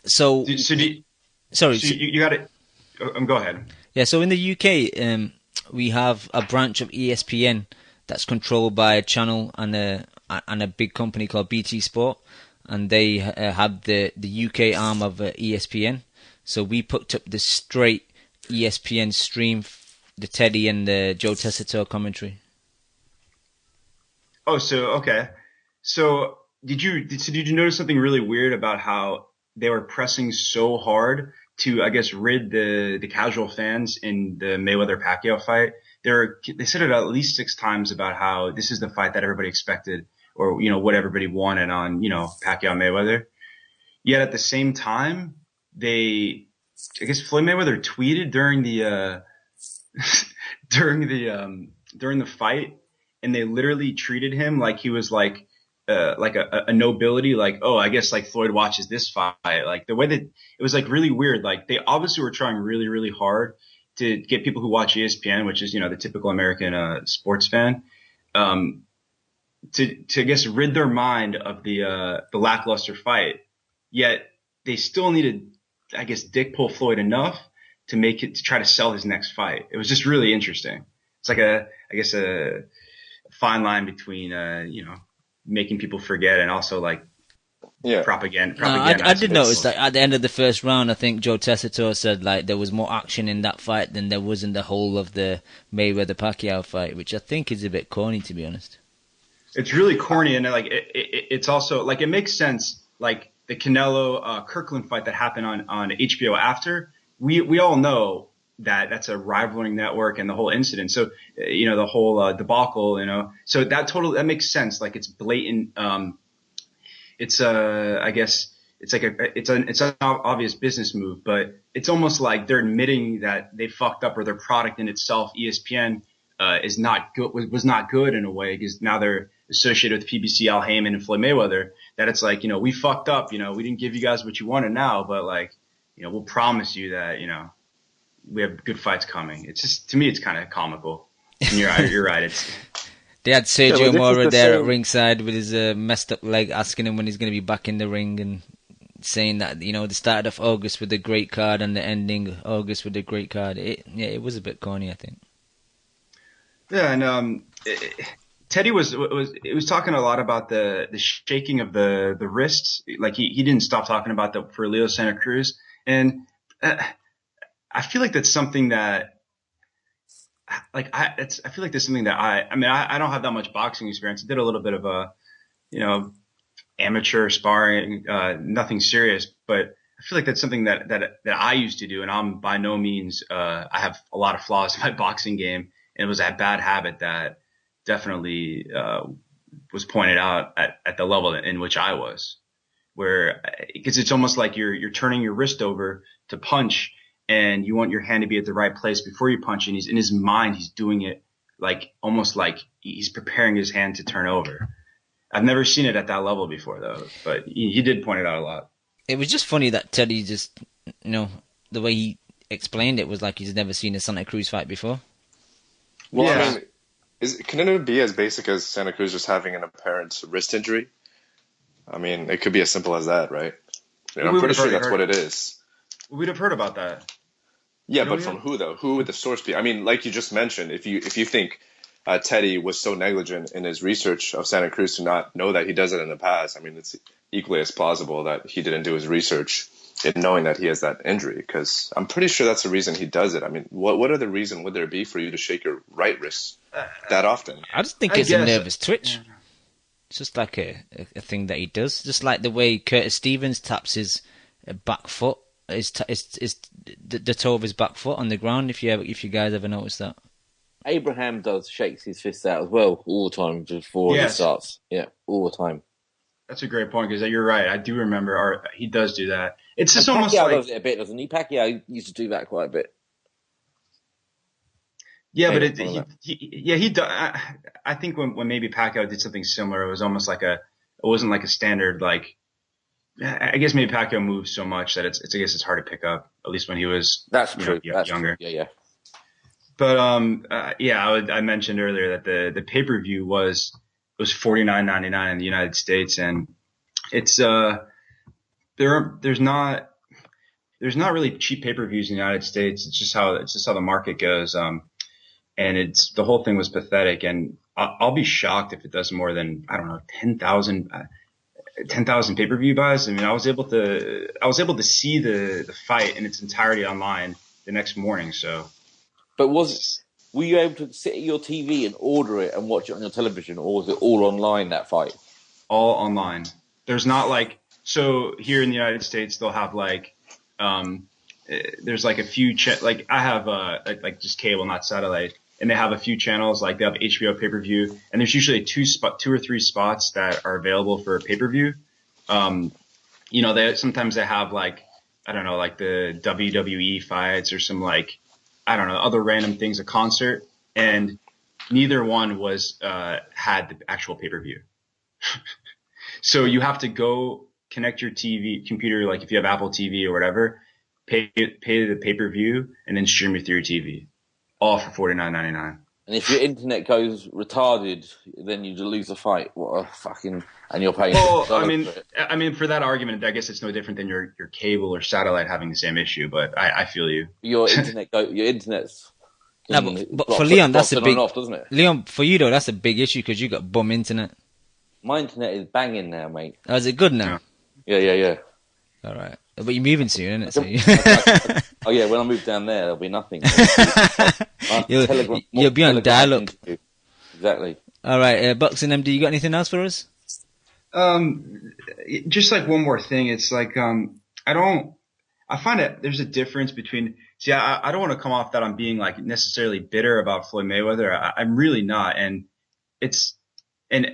So you got it. Go ahead. Yeah. So in the UK, we have a branch of ESPN that's controlled by a channel and a big company called BT Sport. And they have the UK arm of ESPN. So we picked up the straight ESPN stream, the Teddy and the Joe Tessitore commentary. Oh, okay. So did you notice something really weird about how they were pressing so hard to, I guess, rid the casual fans in the Mayweather-Pacquiao fight? They said it at least 6 times about how this is the fight that everybody expected, or, what everybody wanted on, Pacquiao Mayweather. Yet at the same time, I guess Floyd Mayweather tweeted during the during the fight, and they literally treated him like he was like a nobility, like, oh, I guess like Floyd watches this fight. Like the way that it was like really weird. Like they obviously were trying really, really hard to get people who watch ESPN, which is, the typical American sports fan, to I guess rid their mind of the lackluster fight, yet they still needed, I guess, dick pull Floyd enough to try to sell his next fight. It was just really interesting. It's like a fine line between making people forget and also like propaganda. I did notice that at the end of the first round, I think Joe Tessitore said like there was more action in that fight than there was in the whole of the Mayweather-Pacquiao fight, which I think is a bit corny, to be honest. It's really corny, and like it's also like it makes sense. Like the Canelo Kirkland fight that happened on HBO after, we all know that's a rivaling network and the whole incident. So, the whole debacle, so that makes sense. Like it's blatant. It's I guess it's like it's an obvious business move, but it's almost like they're admitting that they fucked up or their product in itself, ESPN, is not good, was not good in a way, because now they're associated with PBC, Al Heyman, and Floyd Mayweather. That it's like, we fucked up, we didn't give you guys what you wanted now, but like, we'll promise you that, we have good fights coming. It's just, to me, it's kind of comical. And you're right. They had Sergio Mora there at ringside with his messed up leg, asking him when he's going to be back in the ring, and saying that, they started off August with a great card and the ending August with a great card. It was a bit corny, I think. Yeah, and Teddy was talking a lot about the shaking of the wrists. Like he didn't stop talking about that for Leo Santa Cruz, and I feel like that's something that I feel like there's something that I don't have that much boxing experience. I did a little bit of amateur sparring, nothing serious, but I feel like that's something that I used to do, and I'm by no means I have a lot of flaws in my boxing game. And it was a bad habit that definitely was pointed out at the level in which I was, because it's almost like you're turning your wrist over to punch, and you want your hand to be at the right place before you punch. And he's in his mind, he's doing it almost like he's preparing his hand to turn over. I've never seen it at that level before, though, but he did point it out a lot. It was just funny that Teddy just, the way he explained it was like he's never seen a Santa Cruz fight before. Well, yeah. Can it be as basic as Santa Cruz just having an apparent wrist injury? I mean, it could be as simple as that, right? I'm pretty sure that's what it is. We'd have heard about that. Yeah, but from who, though? Who would the source be? I mean, like you just mentioned, if you think Teddy was so negligent in his research of Santa Cruz to not know that he does it in the past, I mean, it's equally as plausible that he didn't do his research in knowing that he has that injury, because I'm pretty sure that's the reason he does it. I mean, what other reason would there be for you to shake your right wrist that often? I just think it's a nervous twitch. Yeah. It's just like a thing that he does. Just like the way Curtis Stevens taps his back foot, the toe of his back foot on the ground, if you guys ever noticed that. Abraham shakes his fist out as well all the time before he starts. Yeah, all the time. That's a great point, because you're right. I do remember he does do that. It's just almost Pacquiao like does it a bit, doesn't he? Pacquiao used to do that quite a bit. Yeah, but he does. I think when maybe Pacquiao did something similar, it was almost like it wasn't like a standard, like, I guess maybe Pacquiao moves so much that I guess it's hard to pick up, at least when he was That's true. Younger. True. Yeah. But I mentioned earlier that the pay-per-view was $49.99 in the United States, and it's there's not really cheap pay-per-views in the United States. It's just how the market goes. And the whole thing was pathetic, and I'll be shocked if it does more than, I don't know, 10,000 pay-per-view buys. I mean, I was able to see the fight in its entirety online the next morning. So, but were you able to sit at your TV and order it and watch it on your television, or was it all online, that fight? All online. There's not so here in the United States, they'll have there's a few, I have just cable, not satellite, and they have a few channels, like they have HBO pay-per-view, and there's usually two or three spots that are available for pay-per-view. Sometimes they have I don't know, the WWE fights or some I don't know, other random things, a concert, and neither one had the actual pay-per-view. So you have to go connect your computer, if you have Apple TV or whatever, pay the pay-per-view, and then stream it through your TV, all for $49.99. And if your internet goes retarded, then you lose a fight. What a fucking... And you're paying... Well, I mean, for that argument, I guess it's no different than your cable or satellite having the same issue, but I feel you. Your internet's... No, but for Leon, that's a big... Off, doesn't it? Leon, for you though, that's a big issue because you got bum internet. My internet is banging now, mate. Oh, is it good now? Yeah. All right. But you're moving soon, isn't it? Oh, yeah, when I move down there, there'll be nothing. You'll be on dial-up. Exactly. All right, Boxing MD, you got anything else for us? Just one more thing. It's I find that there's a difference between See, I don't want to come off that I'm being like necessarily bitter about Floyd Mayweather. I'm really not. And it's, and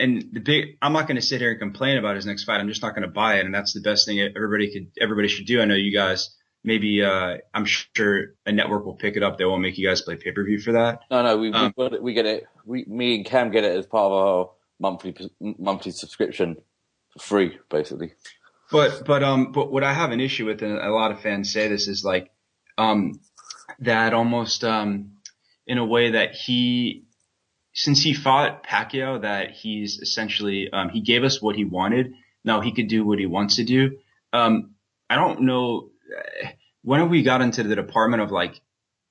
I'm not going to sit here and complain about his next fight. I'm just not going to buy it. And that's the best thing everybody should do. I know you guys, maybe, I'm sure a network will pick it up. They won't make you guys play pay-per-view for that. No, we get it. Me and Cam get it as part of our monthly subscription for free, basically. But what I have an issue with, and a lot of fans say this, is like, that almost, in a way that since he fought Pacquiao, that he's essentially, he gave us what he wanted. Now he could do what he wants to do. I don't know when we got into the department of like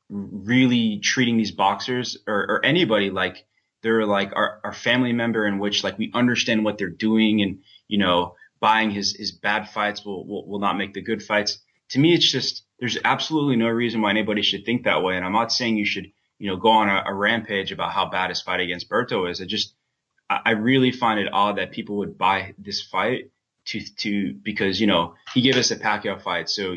really treating these boxers or anybody like they're like our family member, in which like we understand what they're doing, and, you know, buying his bad fights will not make the good fights. To me, it's just, there's absolutely no reason why anybody should think that way. And I'm not saying you should, you know, go on a rampage about how bad his fight against Berto is. I really find it odd that people would buy this fight because, you know, he gave us a Pacquiao fight. So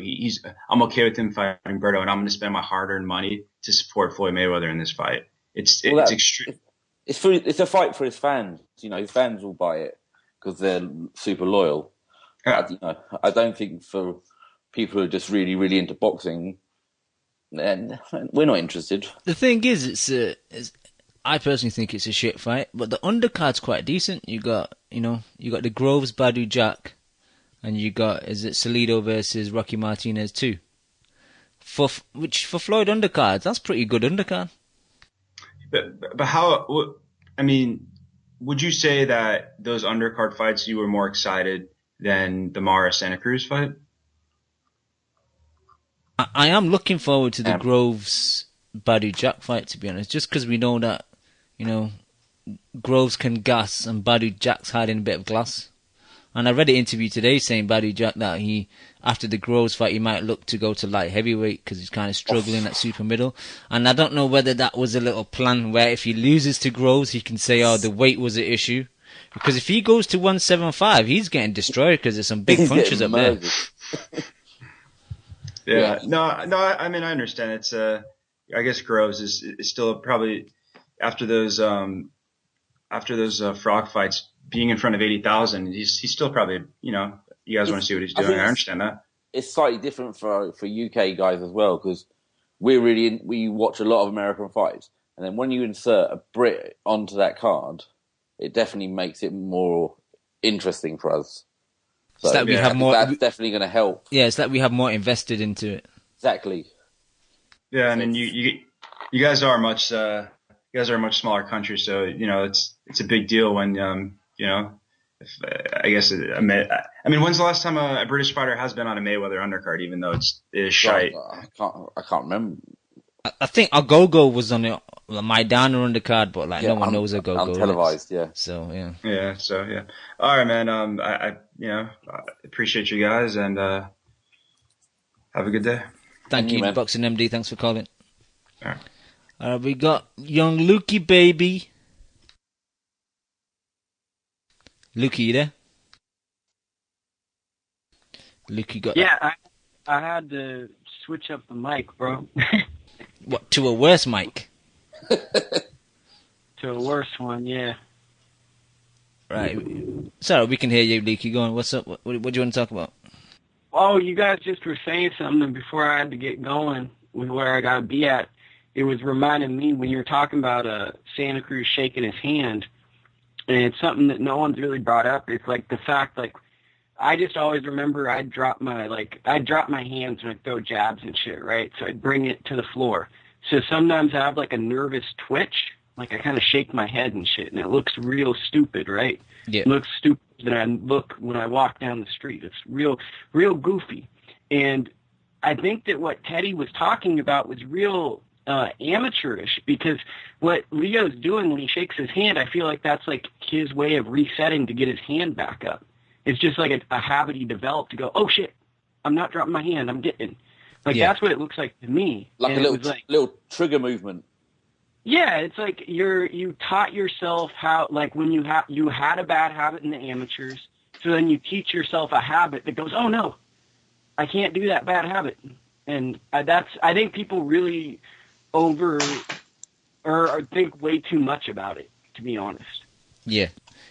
I'm okay with him fighting Berto, and I'm going to spend my hard-earned money to support Floyd Mayweather in this fight. It's extreme. It's a fight for his fans. You know, his fans will buy it because they're super loyal. Yeah. I don't think for people who are just really, really into boxing, then we're not interested. The thing is, I personally think it's a shit fight, but the undercard's quite decent. You got the Groves Badu Jack, and you got, is it Salido versus Rocky Martinez too? For Floyd undercards, that's pretty good undercard. But how? I mean, would you say that those undercard fights you were more excited than the Mares Santa Cruz fight? I am looking forward to the Groves Badu Jack fight, to be honest, just because we know that, you know, Groves can gas and Badu Jack's hiding a bit of glass. And I read an interview today saying Badu Jack that after the Groves fight, he might look to go to light heavyweight because he's kind of struggling at super middle. And I don't know whether that was a little plan where if he loses to Groves, he can say, oh, the weight was an issue. Because if he goes to 175, he's getting destroyed because there's some big punches up there. Yeah. No, I mean, I understand. It's, I guess Groves is still probably after those frog fights, being in front of 80,000, he's still probably, you know, you guys want to see what he's doing. I understand that. It's slightly different for UK guys as well, because we watch a lot of American fights, and then when you insert a Brit onto that card, it definitely makes it more interesting for us. So it's like we have more. That's definitely going to help. Yeah, it's like we have more invested into it. Exactly. Yeah, and then you guys are much smaller country, so you know it's a big deal when you know. I mean, when's the last time a British fighter has been on a Mayweather undercard, even though it is shite? I can't remember. I think Agogo was on the Maidana undercard, but like no one knows Agogo. Untelevised, yeah. So yeah. Yeah. So yeah. All right, man. I appreciate you guys, and have a good day. Thank you, Boxing MD. Thanks for calling. All right. We got young Lukey baby. Lukey, you there? Lukey got. Yeah, I had to switch up the mic, bro. What, to a worse mic? To a worse one, yeah. Right. Sorry, we can hear you, Lukey. Go on. What's up? What do you want to talk about? Oh, you guys just were saying something before I had to get going with where I got to be at. It was reminding me when you were talking about Santa Cruz shaking his hand, and it's something that no one's really brought up. It's like the fact, like, I just always remember I'd drop my hands when I throw jabs and shit, right? So I'd bring it to the floor. So sometimes I have like a nervous twitch, like I kind of shake my head and shit, and it looks real stupid, right? Yeah. It looks stupid that I look when I walk down the street. It's real goofy. And I think that what Teddy was talking about was real amateurish, because what Leo's doing when he shakes his hand, I feel like that's like his way of resetting to get his hand back up. It's just like a habit he developed to go, oh shit, I'm not dropping my hand, I'm getting. Like, that's what it looks like to me. Like and a little trigger movement. Yeah, it's like you taught yourself how, like when you had a bad habit in the amateurs, so then you teach yourself a habit that goes, oh no, I can't do that bad habit. And I think people really think way too much about it, to be honest. Yeah.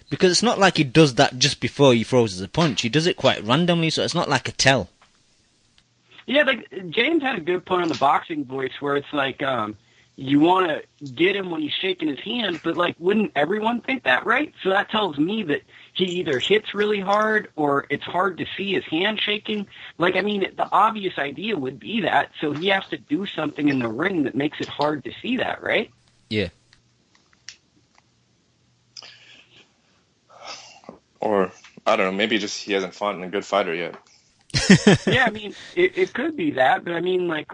Because it's not like he does that just before he throws his punch. He does it quite randomly, so it's not like a tell. Yeah, like James had a good point on the boxing voice where it's like you want to get him when he's shaking his hand, but like wouldn't everyone think that, right? So that tells me that he either hits really hard or it's hard to see his hand shaking. Like, I mean, the obvious idea would be that, so he has to do something in the ring that makes it hard to see that, right? Yeah. Or, I don't know, maybe just he hasn't fought in a good fighter yet. Yeah, I mean, it could be that, but I mean, like,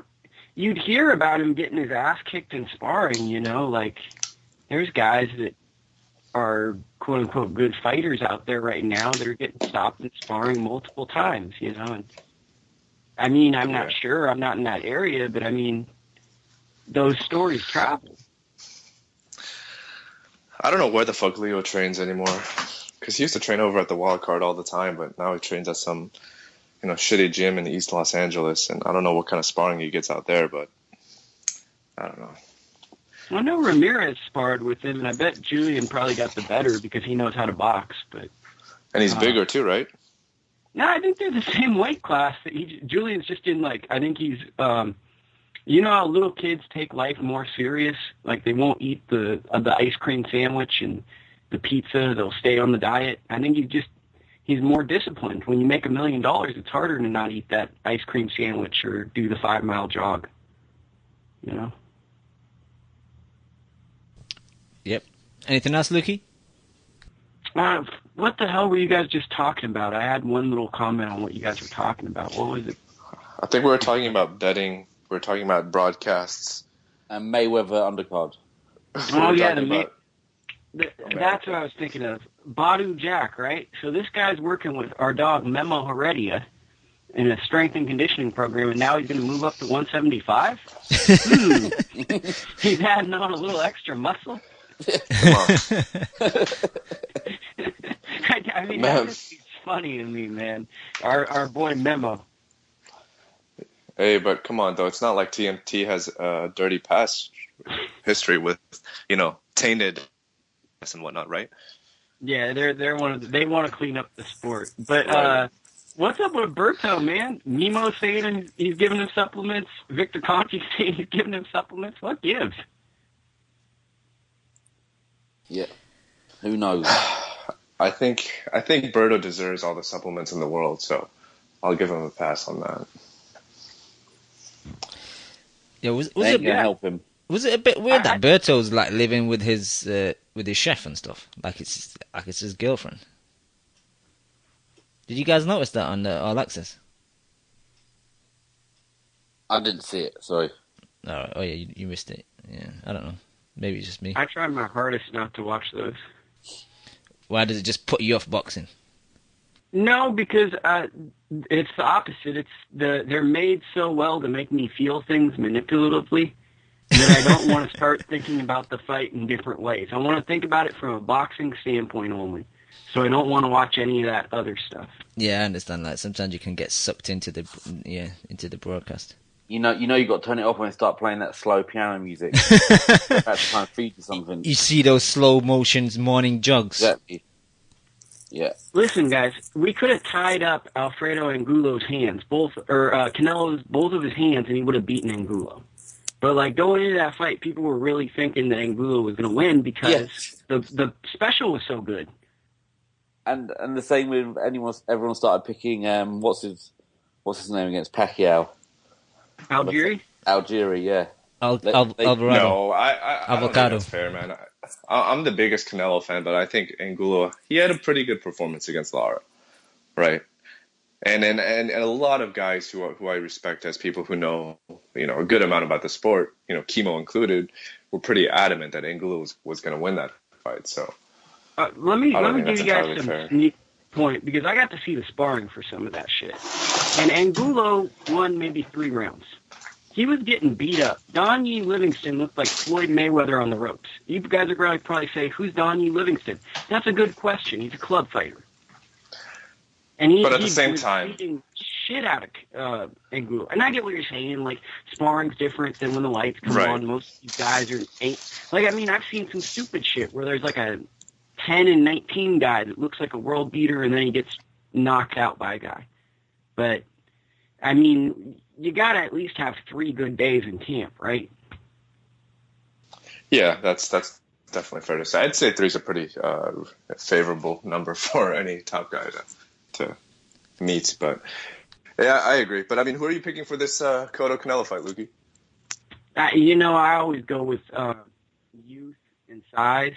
you'd hear about him getting his ass kicked in sparring, you know? Like, there's guys that are quote-unquote good fighters out there right now that are getting stopped in sparring multiple times, you know? And I mean, I'm not sure. I'm not in that area, but I mean, those stories travel. I don't know where the fuck Leo trains anymore. Because he used to train over at the Wild Card all the time, but now he trains at some, shitty gym in East Los Angeles. And I don't know what kind of sparring he gets out there, but I don't know. I know Ramirez sparred with him, and I bet Julian probably got the better because he knows how to box. But and he's bigger too, right? No, I think they're the same weight class. Julian's just in I think he's, you know how little kids take life more serious? Like they won't eat the ice cream sandwich and the pizza. They'll stay on the diet. I think he's more disciplined. When you make $1 million, it's harder to not eat that ice cream sandwich or do the 5-mile jog. You know? Yep. Anything else, Lukey? What the hell were you guys just talking about? I had one little comment on what you guys were talking about. What was it? I think we were talking about betting. We were talking about broadcasts. And Mayweather undercard. Oh, yeah. That's what I was thinking of. Badu Jack, right? So this guy's working with our dog Memo Heredia in a strength and conditioning program, and now he's going to move up to 175? He's adding on a little extra muscle? Come on. I mean, that's funny to me, man. Our boy Memo. Hey, but come on, though. It's not like TMT has a dirty past history with, tainted and whatnot, right? Yeah, they want to clean up the sport. But what's up with Berto, man? Nemo saying he's giving him supplements. Victor Conti saying he's giving him supplements. What gives? Yeah, who knows? I think Berto deserves all the supplements in the world, so I'll give him a pass on that. Yeah, was it help him? Was it a bit weird that Berto's like living with his chef and stuff, like it's his girlfriend? Did you guys notice that on All Access? I didn't see it. Sorry. Oh yeah, you missed it. Yeah, I don't know. Maybe it's just me. I try my hardest not to watch those. Why does it just put you off boxing? No, because it's the opposite. They're made so well to make me feel things manipulatively that I don't want to start thinking about the fight in different ways. I want to think about it from a boxing standpoint only. So I don't want to watch any of that other stuff. Yeah, I understand that. Sometimes you can get sucked into the broadcast. You got to turn it off when they start playing that slow piano music. That's trying to feed you something. You see those slow motions morning jogs. Exactly. Yeah. Listen, guys, we could have tied up Alfredo Angulo's hands, Canelo's both of his hands, and he would have beaten Angulo. But like going into that fight, people were really thinking that Angulo was going to win because the special was so good. And the same with everyone started picking what's his name against Pacquiao. Algieri? Algieri, yeah. Alvarado. No, I don't think Avocado. that's fair, man. I'm the biggest Canelo fan, but I think Angulo, he had a pretty good performance against Lara, right? And a lot of guys who I respect as people who know, a good amount about the sport, Chemo included, were pretty adamant that Angulo was going to win that fight. So let me give you guys some sneak point, because I got to see the sparring for some of that shit. And Angulo won maybe 3 rounds. He was getting beat up. Donnie Livingston looked like Floyd Mayweather on the ropes. You guys are going to probably say, who's Donnie Livingston? That's a good question. He's a club fighter. And but at the same time, beating shit out of Angulo. And I get what you're saying. Like, sparring's different than when the lights come Right. on. Most of these guys like, I mean, I've seen some stupid shit where there's like a 10-19 guy that looks like a world beater and then he gets knocked out by a guy. But, I mean, you got to at least have 3 good days in camp, right? Yeah, that's definitely fair to say. I'd say 3 is a pretty favorable number for any top guy to meet. But yeah, I agree. But I mean, who are you picking for this Cotto Canelo fight, Lukey? I always go with youth and size.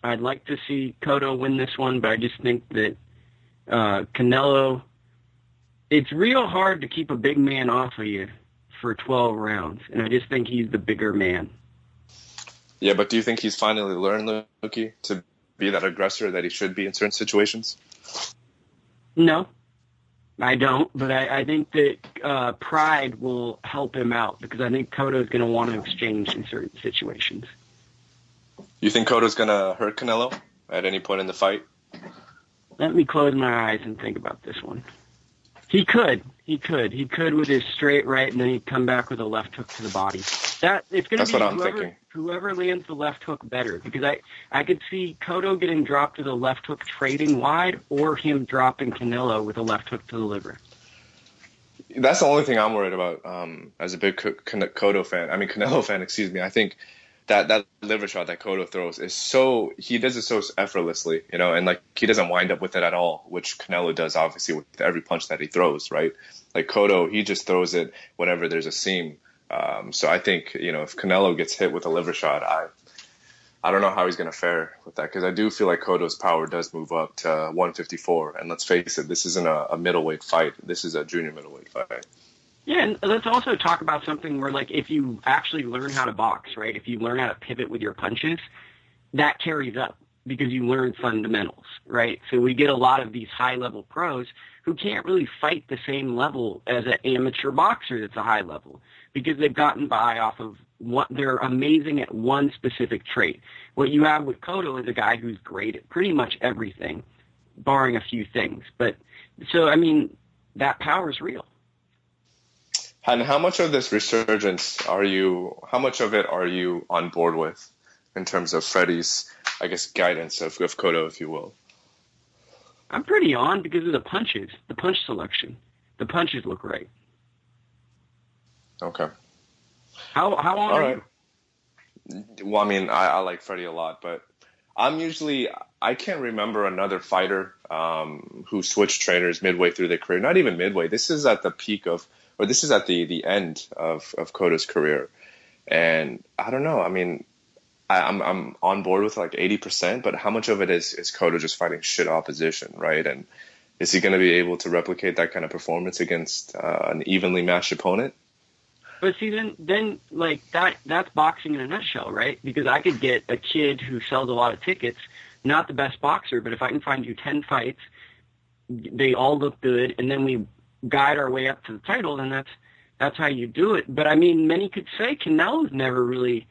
I'd like to see Cotto win this one, but I just think that Canelo, it's real hard to keep a big man off of you for 12 rounds, and I just think he's the bigger man. Yeah, but do you think he's finally learned, Lukey, to be that aggressor that he should be in certain situations? No, I don't, but I think that pride will help him out because I think Cotto's going to want to exchange in certain situations. You think Cotto's going to hurt Canelo at any point in the fight? Let me close my eyes and think about this one. He could with his straight right, and then he'd come back with a left hook to the body. It's going to be whoever lands the left hook better, because I could see Cotto getting dropped to the left hook trading wide, or him dropping Canelo with a left hook to the liver. That's the only thing I'm worried about as a big Canelo fan, excuse me. I think that liver shot that Cotto throws he does it so effortlessly, and like he doesn't wind up with it at all, which Canelo does obviously with every punch that he throws, right? Like Cotto, he just throws it whenever there's a seam. So I think, if Canelo gets hit with a liver shot, I don't know how he's going to fare with that, because I do feel like Cotto's power does move up to 154. And let's face it, this isn't a middleweight fight. This is a junior middleweight fight. Yeah, and let's also talk about something where, like, if you actually learn how to box, right, if you learn how to pivot with your punches, that carries up because you learn fundamentals, right? So we get a lot of these high-level pros who can't really fight the same level as an amateur boxer that's a high level because they've gotten by off of they're amazing at one specific trait. What you have with Cotto is a guy who's great at pretty much everything, barring a few things. But so, I mean, that power's real. And how much of this resurgence how much of it are you on board with in terms of Freddie's, I guess, guidance of Cotto, if you will? I'm pretty on because of the punches, the punch selection. The punches look right. Okay. How on All are right. you? Well, I mean, I like Freddie a lot, but I can't remember another fighter who switched trainers midway through their career. Not even midway. This is at the peak this is at the end of Cotto's career. And I don't know. I mean, I'm on board with like 80%, but how much of it is Cotto just fighting shit opposition, right? And is he going to be able to replicate that kind of performance against an evenly matched opponent? But see, then like that's boxing in a nutshell, right? Because I could get a kid who sells a lot of tickets, not the best boxer, but if I can find you 10 fights, they all look good, and then we guide our way up to the title, then that's how you do it. But I mean, many could say Canelo's never really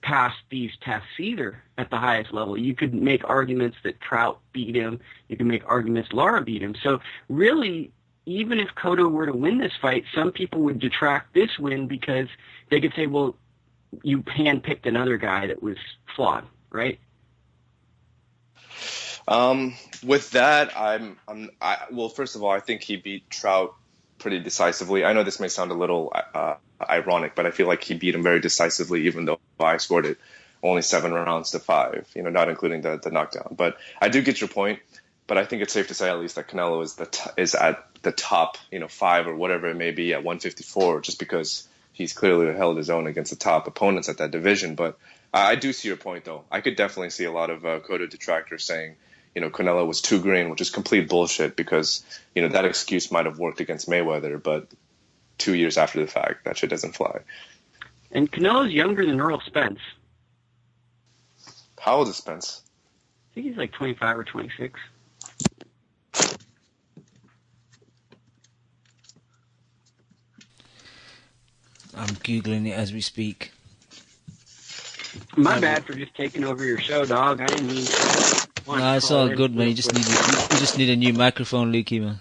passed these tests either at the highest level. You could make arguments that Trout beat him. You can make arguments Lara beat him. So really, even if Cotto were to win this fight, some people would detract this win because they could say, well, you handpicked another guy that was flawed, right? With that, well, first of all, I think he beat Trout pretty decisively. I know this may sound a little ironic, but I feel like he beat him very decisively, even though I scored it only 7 rounds to 5, not including the knockdown. But I do get your point. But I think it's safe to say at least that Canelo is at the top, 5 or whatever it may be at 154, just because he's clearly held his own against the top opponents at that division. But I do see your point, though. I could definitely see a lot of Cotto detractors saying, Canelo was too green, which is complete bullshit because, that excuse might have worked against Mayweather, but 2 years after the fact, that shit doesn't fly. And Canelo's younger than Earl Spence. How old is Spence? I think he's like 25 or 26. I'm Googling it as we speak. My bad for just taking over your show, dog. I didn't mean to. No, it's all good, man. You just need a new microphone, Lukey, man.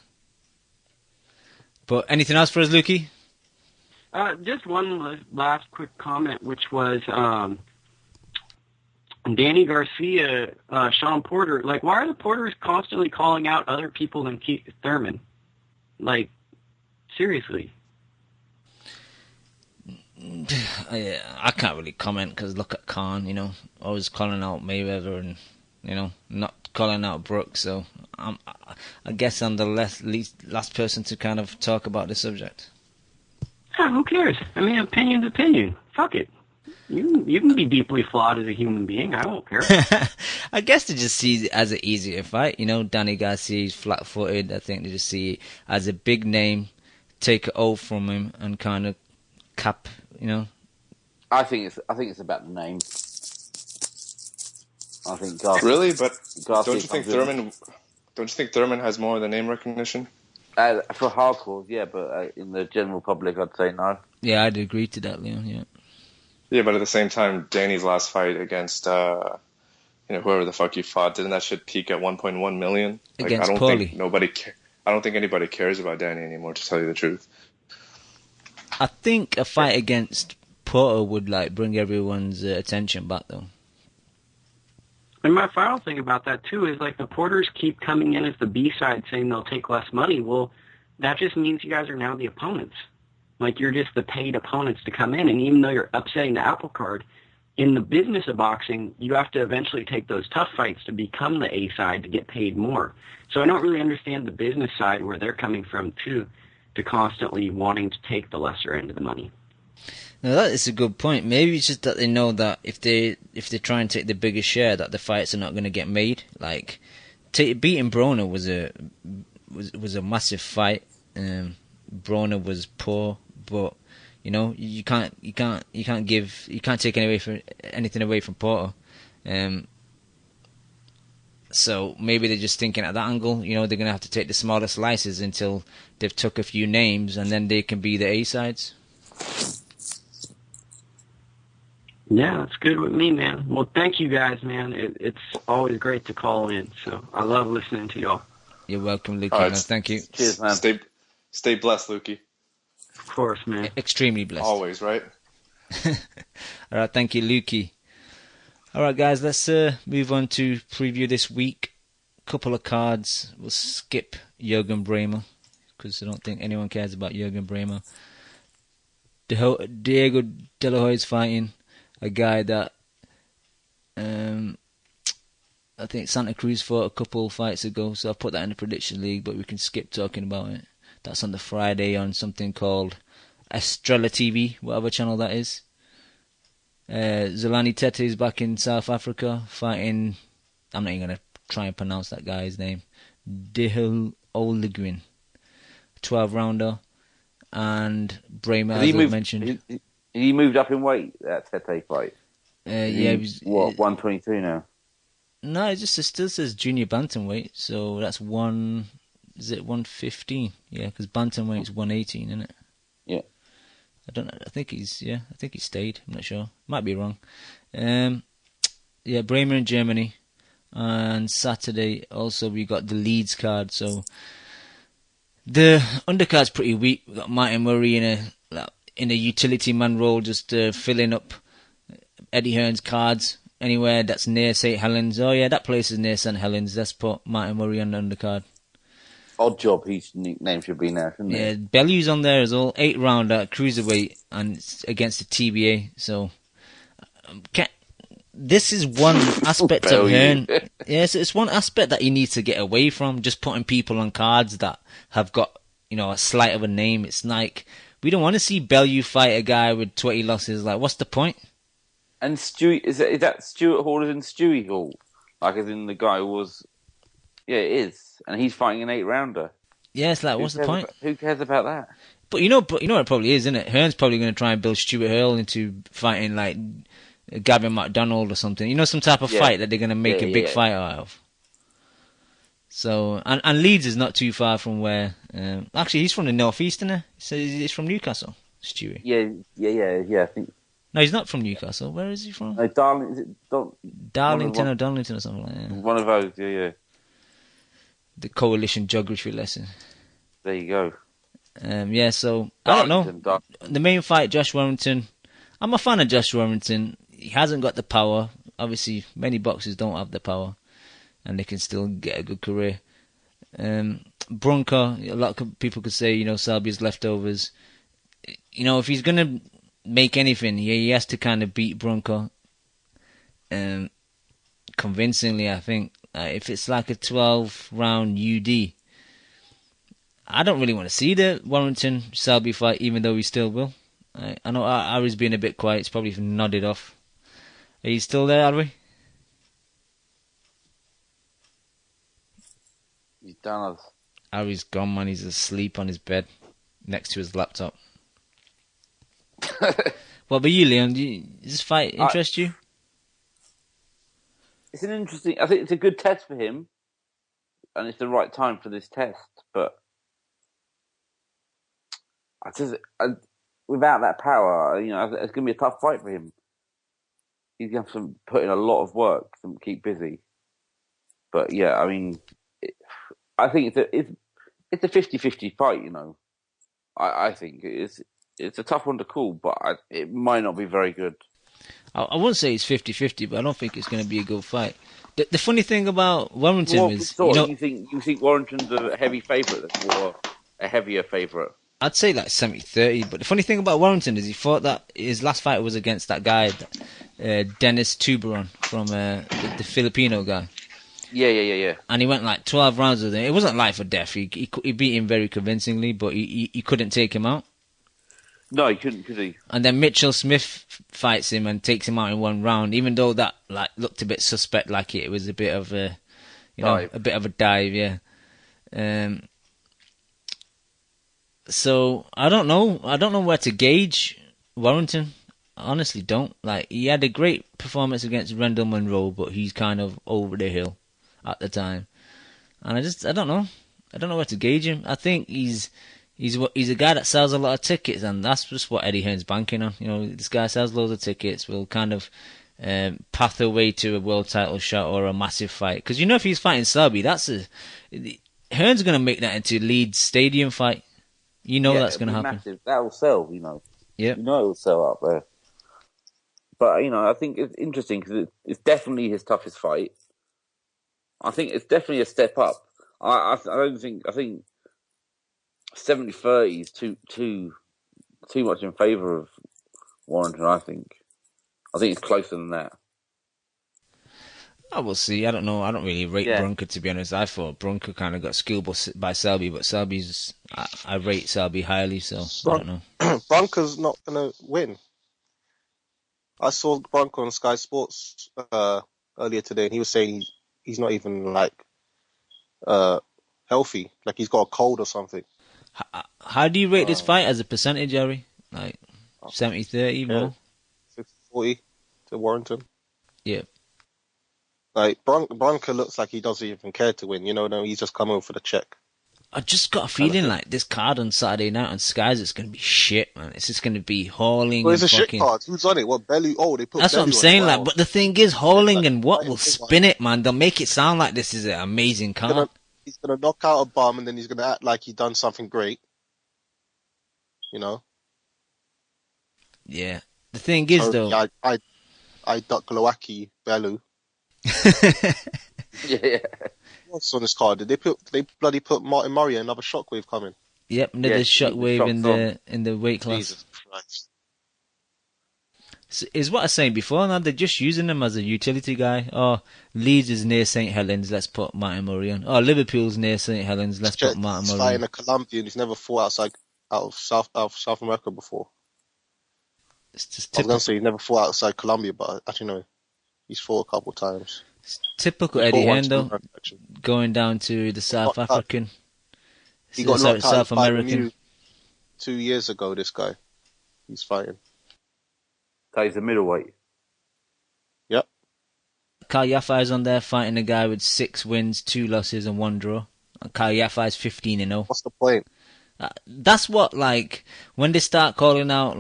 But anything else for us, Lukey? Just one last quick comment, which was Danny Garcia, Sean Porter. Like, why are the Porters constantly calling out other people than Keith Thurman? Like, seriously. I can't really comment because look at Khan, always calling out Mayweather and, not calling out Brooks. So I guess I'm the last person to kind of talk about the subject. Yeah, who cares? I mean, opinion's opinion. Fuck it. You can be deeply flawed as a human being. I don't care. I guess they just see it as an easier fight. Danny Garcia's flat-footed. I think they just see it as a big name, take an oath from him, and kind of cap. I think it's about the name. I think Garcia. Really, but Garcia don't you think Thurman has more than name recognition? For hardcore, yeah, but in the general public, I'd say no. Yeah, I'd agree to that, Leon. Yeah. Yeah, but at the same time, Danny's last fight against whoever the fuck he fought, didn't that shit peak at 1.1 million? Against I don't think anybody cares about Danny anymore, to tell you the truth. I think a fight against Porter would bring everyone's attention back, though. And my final thing about that, too, is the Porters keep coming in as the B-side saying they'll take less money. Well, that just means you guys are now the opponents. You're just the paid opponents to come in. And even though you're upsetting the apple cart, in the business of boxing, you have to eventually take those tough fights to become the A-side to get paid more. So I don't really understand the business side where they're coming from, too, to constantly wanting to take the lesser end of the money. Now that is a good point. Maybe it's just that they know that if they try and take the biggest share, that the fights are not going to get made. Beating Broner was a massive fight. Broner was poor, but you can't take anything away from Porter. So maybe they're just thinking at that angle. They're going to have to take the smaller slices until they've took a few names, and then they can be the A-sides. Yeah, that's good with me, man. Well, thank you guys, man. It's always great to call in, so I love listening to y'all. You're welcome, Lukey. Right. Thank you. Cheers, man. Stay blessed, Lukey. Of course, man. Extremely blessed. Always, right? All right, thank you, Lukey. All right, guys, let's move on to preview this week. Couple of cards. We'll skip Jürgen Bremer because I don't think anyone cares about Jürgen Bremer. Diego De La Hoya's fighting a guy that I think Santa Cruz fought a couple fights ago, so I've put that in the prediction league, but we can skip talking about it. That's on the Friday on something called Estrella TV, whatever channel that is. Zolani Tete is back in South Africa fighting, I'm not even going to try and pronounce that guy's name, Dihil Oligwin, 12-rounder, and Bremer, as I mentioned. He moved up in weight, that Tete fight. Yeah, he was 122 now. No, it still says junior bantamweight, so that's 115? Yeah, because bantamweight's 118, isn't it? Yeah. I don't know. I think he stayed. I'm not sure. Might be wrong. Yeah, Bremer in Germany, and Saturday also we got the Leeds card. So the undercard's pretty weak. We got Martin Murray in a utility man role, just filling up Eddie Hearn's cards anywhere that's near St. Helens. Oh yeah, that place is near St. Helens. Let's put Martin Murray on the undercard. Odd job, his nickname should be now, shouldn't it? Yeah, Bellew's on there as well. 8-rounder cruiserweight and it's against the TBA. So this is one aspect of Hearn. Yes, it's one aspect that he needs to get away from. Just putting people on cards that have got a slight of a name. It's like we don't want to see Bellew fight a guy with 20 losses. Like, what's the point? And Stewie, is that Stuart Hall as in Stewie Hall? Like as in the guy who was... Yeah, it is. And he's fighting an 8-rounder. Yeah, it's like, what's the point? Who cares about that? But you know what it probably is, isn't it? Hearn's probably going to try and build Stuart Hall into fighting like Gavin McDonald or something. Some type of fight that they're going to make a big fight out of. So, and Leeds is not too far from where... actually, he's from the northeast, isn't he? So he's from Newcastle, Stewie. Yeah, I think... No, he's not from Newcastle. Where is he from? Darlington or Darlington or something like that. One of those, yeah. The coalition geography lesson. There you go. Yeah, so I don't know. Darlington. The main fight, Josh Warrington. I'm a fan of Josh Warrington. He hasn't got the power. Obviously, many boxers don't have the power, and they can still get a good career. Bronco, a lot of people could say, Selby's leftovers. If he's gonna make anything, he has to kind of beat Bronco. Convincingly, I think. If it's like a 12-round UD, I don't really want to see the Warrington-Selby fight, even though he still will. I know Ari's been a bit quiet. It's probably nodded off. Are you still there, Ari? He's done us. Ari's gone, man. He's asleep on his bed next to his laptop. What about you, Leon? Does this fight interest you? It's an interesting... I think it's a good test for him, and it's the right time for this test, but without that power, it's going to be a tough fight for him. He's going to have to put in a lot of work to keep busy. But yeah, I mean, I think it's a 50-50 fight. I think it's a tough one to call, but it might not be very good. I wouldn't say it's 50-50, but I don't think it's going to be a good fight. The funny thing about Warrington is, you think Warrington's a heavy favourite or a heavier favourite? I'd say like 70-30, but the funny thing about Warrington is he thought that his last fight was against that guy, Dennis Tuberon, from the Filipino guy. Yeah. And he went like 12 rounds with him. It wasn't life or death. He beat him very convincingly, but he couldn't take him out. No, he couldn't, could he? And then Mitchell Smith fights him and takes him out in one round, even though that looked a bit suspect, like it was a bit of a, a bit of a dive, yeah. So I don't know. I don't know where to gauge Warrington. I honestly don't. He had a great performance against Rendell Monroe, but he's kind of over the hill at the time. And I don't know. I don't know where to gauge him. I think he's a guy that sells a lot of tickets, and that's just what Eddie Hearn's banking on. This guy sells loads of tickets, will kind of path away to a world title shot or a massive fight. Because if he's fighting Selby, Hearn's going to make that into Leeds Stadium fight. That's going to happen. Massive. That will sell, Yeah. It will sell up there. But, I think it's interesting because it's definitely his toughest fight. I think it's definitely a step up. I think 70-30 is too much in favour of Warrington, I think. I think it's closer than that. I will see. I don't know. I don't really rate Bronco, to be honest. I thought Bronco kind of got schooled by Selby, but I rate Selby highly, so I don't know. Bronco's not going to win. I saw Bronco on Sky Sports earlier today, and he was saying he's not even healthy. Like he's got a cold or something. How do you rate this fight as a percentage, Jerry? 70-30 more? 60-40 to Warrington. Yeah. Bronco looks like he doesn't even care to win. He's just coming for the check. I just got a feeling like this card on Saturday night on Skies is going to be shit, man. It's just going to be hauling. Well, it's a shit card. Who's on it? What, Bellew? Oh, they put That's Bellew what I'm saying, on it. Wow. but the thing is, hauling and what will spin it, man. They'll make it sound like this is an amazing card. He's going to knock out a bum, and then he's going to act like he's done something great. Yeah. The thing is, though... Yeah, I duck Glowacki Bellew. Yeah. What's on this card? Did they bloody put Martin Murray and another shockwave coming? Yep, another shockwave in the weight class. Jesus Christ. So, is what I was saying before, now they're just using him as a utility guy. Oh, Leeds is near St. Helens, let's put Martin Murray on. Oh, Liverpool's near St. Helens, let's put Martin Murray on. He's fighting a Colombian who's never fought out of South America before. It's just I was going to say he's never fought outside Colombia, but actually no, he's fought a couple of times. It's typical Eddie Hearn, though, going down to the South African. He got knocked out South American. 2 years ago, this guy. He's fighting. He's a middleweight. Yep. Kyle Yafai's on there fighting a guy with 6 wins, 2 losses and 1 draw. And Kyle Yafai's 15-0. What's the point? That's what, when they start calling out,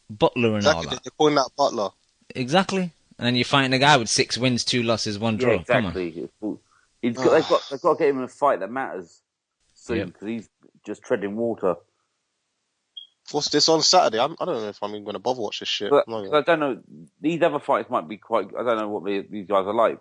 Butler and all that. They're calling out Butler. Exactly. And then you're fighting a guy with 6 wins, 2 losses, 1 draw. Yeah, exactly. They've got to get him in a fight that matters soon because he's just treading water. What's this on Saturday? I don't know if I'm even going to bother watch this shit. But I don't know. These other fights might be quite. I don't know what these guys are like.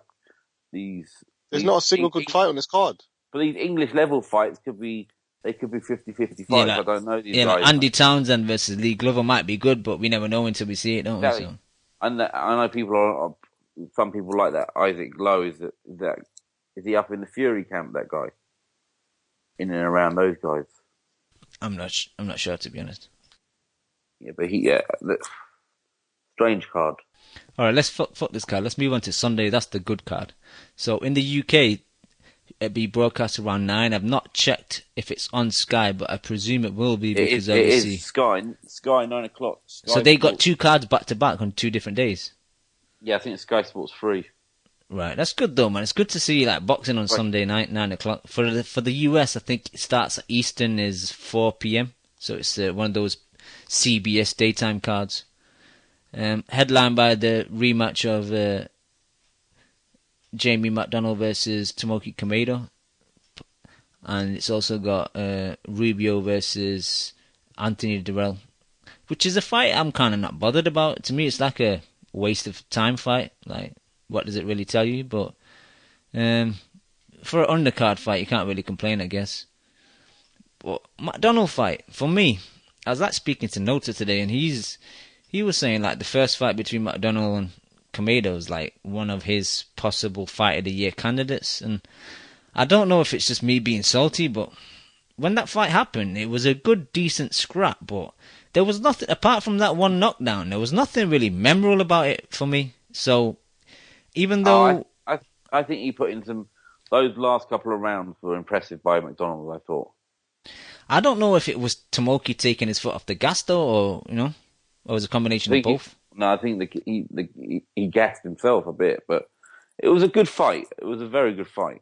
There's not a single good fight on this card. But these English level fights could be 50-50 fights. Like, I don't know these guys. Like Andy Townsend versus Lee Glover might be good, but we never know until we see it, don't we? So. And I know people are. Some people like that. Isaac Lowe is he up in the Fury camp? That guy, in and around those guys. I'm not sure, to be honest. Yeah, but strange card. All right, let's fuck this card. Let's move on to Sunday. That's the good card. So in the UK, it'll be broadcast around 9. I've not checked if it's on Sky, but I presume it will be because it is Sky 9 o'clock. So they got 2 cards back to back on 2 different days. Yeah, I think it's Sky Sports 3. Right, that's good though, man. It's good to see like boxing on Sunday night, 9 o'clock. For the US, I think it starts at Eastern is 4 p.m. So it's one of those CBS daytime cards. Headlined by the rematch of Jamie McDonnell versus Tomoki Kamado. And it's also got Rubio versus Anthony Durrell, which is a fight I'm kind of not bothered about. To me, it's like a waste of time fight. Like, what does it really tell you? But for an undercard fight, you can't really complain, I guess. But McDonnell fight, for me, I was like speaking to Nota today, and he was saying like the first fight between McDonnell and Kamado is like one of his possible fight of the year candidates. And I don't know if it's just me being salty, but when that fight happened, it was a good, decent scrap, but there was nothing, apart from that one knockdown, there was nothing really memorable about it for me. So, even though... I think he put in those last couple of rounds were impressive by McDonnell, I thought. I don't know if it was Tomoki taking his foot off the gas, though, or it was a combination of both. I think he gassed himself a bit, but it was a good fight. It was a very good fight.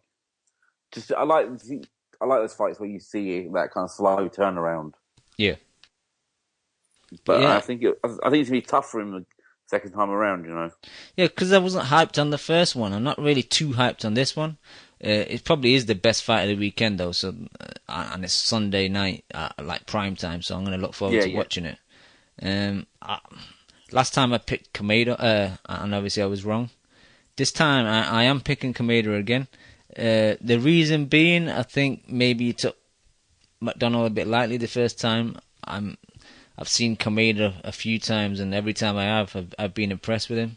I like those fights where you see that kind of slow turnaround. Yeah. But yeah. I think it's going to be tough for him the second time around, you know. Yeah, because I wasn't hyped on the first one. I'm not really too hyped on this one. It probably is the best fight of the weekend, though. So, and it's Sunday night, like prime time. So I'm going to look forward to watching it. Last time I picked Kamado, and obviously I was wrong. This time I am picking Kamado again. The reason being, I think maybe he took McDonnell a bit lightly the first time. I've seen Kamado a few times, and every time I have, I've been impressed with him.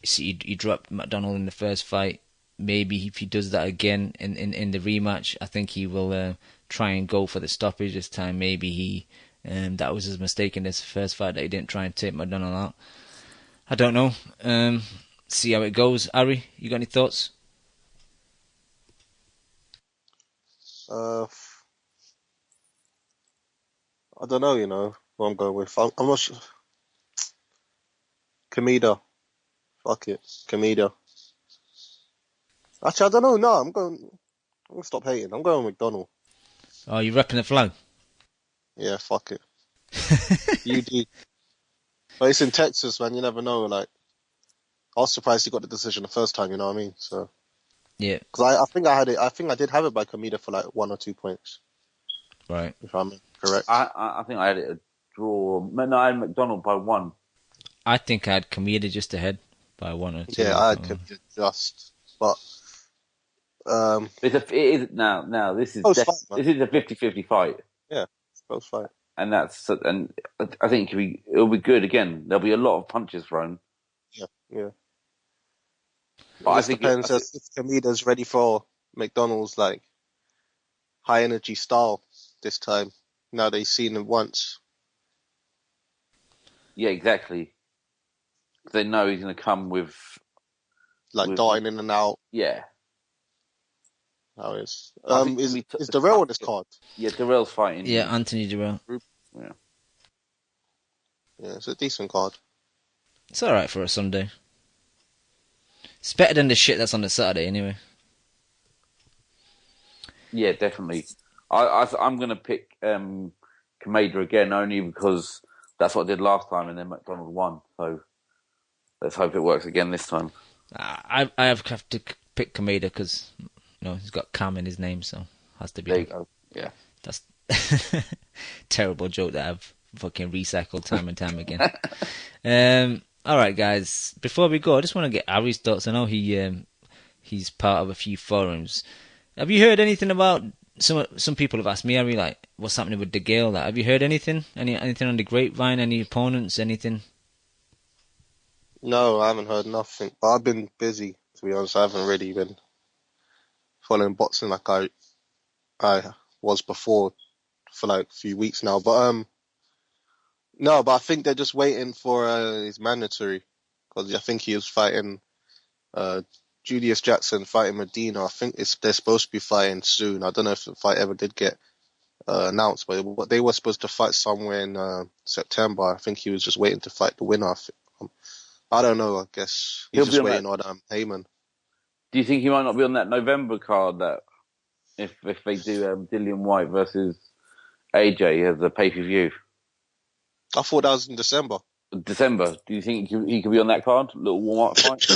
He dropped McDonnell in the first fight. Maybe if he does that again in the rematch, I think he will try and go for the stoppage this time. Maybe that was his mistake in this first fight, that he didn't try and take McDonnell out. I don't know. See how it goes. Ari, you got any thoughts? I don't know, you know, what I'm going with. I'm not sure. Kamado. Fuck it. Kamado. Actually, I don't know. No, I'm going to stop hating. I'm going with McDonnell. Oh, you repping the flag? Yeah, fuck it. UD. But it's in Texas, man. You never know. Like, I was surprised he got the decision the first time. You know what I mean? So. Yeah. Because I think I had it. I think I did have it by Kamado for like 1 or 2 points. Right. If I'm correct. I think I had it a draw. No, I had McDonnell by 1. I think I had Kamado just ahead by 1 or 2. Yeah, I had Kamado just. But. It is now. This is a 50-50 fight. Yeah, it's a close fight. And I think it'll be good again. There'll be a lot of punches thrown. Yeah. But I think depends if Kamida's ready for McDonnell's like high energy style this time. Now they've seen him once. Yeah, exactly. They know he's going to come with darting in and out. Yeah. How is Durrell on this card? Yeah, Durrell's fighting. Yeah, Anthony Durrell. Yeah. Yeah, it's a decent card. It's alright for a Sunday. It's better than the shit that's on the Saturday anyway. Yeah, definitely. I'm going to pick Kamado again, only because that's what I did last time and then McDonnell won. So let's hope it works again this time. I have to pick Kamado because he's got Cam in his name, so has to be. There you go. Yeah. Terrible joke that I've fucking recycled time and time again. All right, guys. Before we go, I just want to get Ari's thoughts. I know he's part of a few forums. Have you heard anything about some people have asked me, Ari, like, what's happening with De Gale? Like, have you heard anything? Anything on the grapevine? Any opponents? Anything? No, I haven't heard nothing. But I've been busy, to be honest. I haven't really been following boxing like I was before for like a few weeks now. But no, but I think they're just waiting for his mandatory, because I think he was fighting Julius Jackson fighting Medina. I think they're supposed to be fighting soon. I don't know if the fight ever did get announced, but they were supposed to fight somewhere in September. I think he was just waiting to fight the winner. I don't know. I guess he's just waiting on Heyman. Do you think he might not be on that November card? That if they do Dillian White versus AJ as a pay-per-view? I thought that was in December. December. Do you think he could be on that card? A little warm-up fight?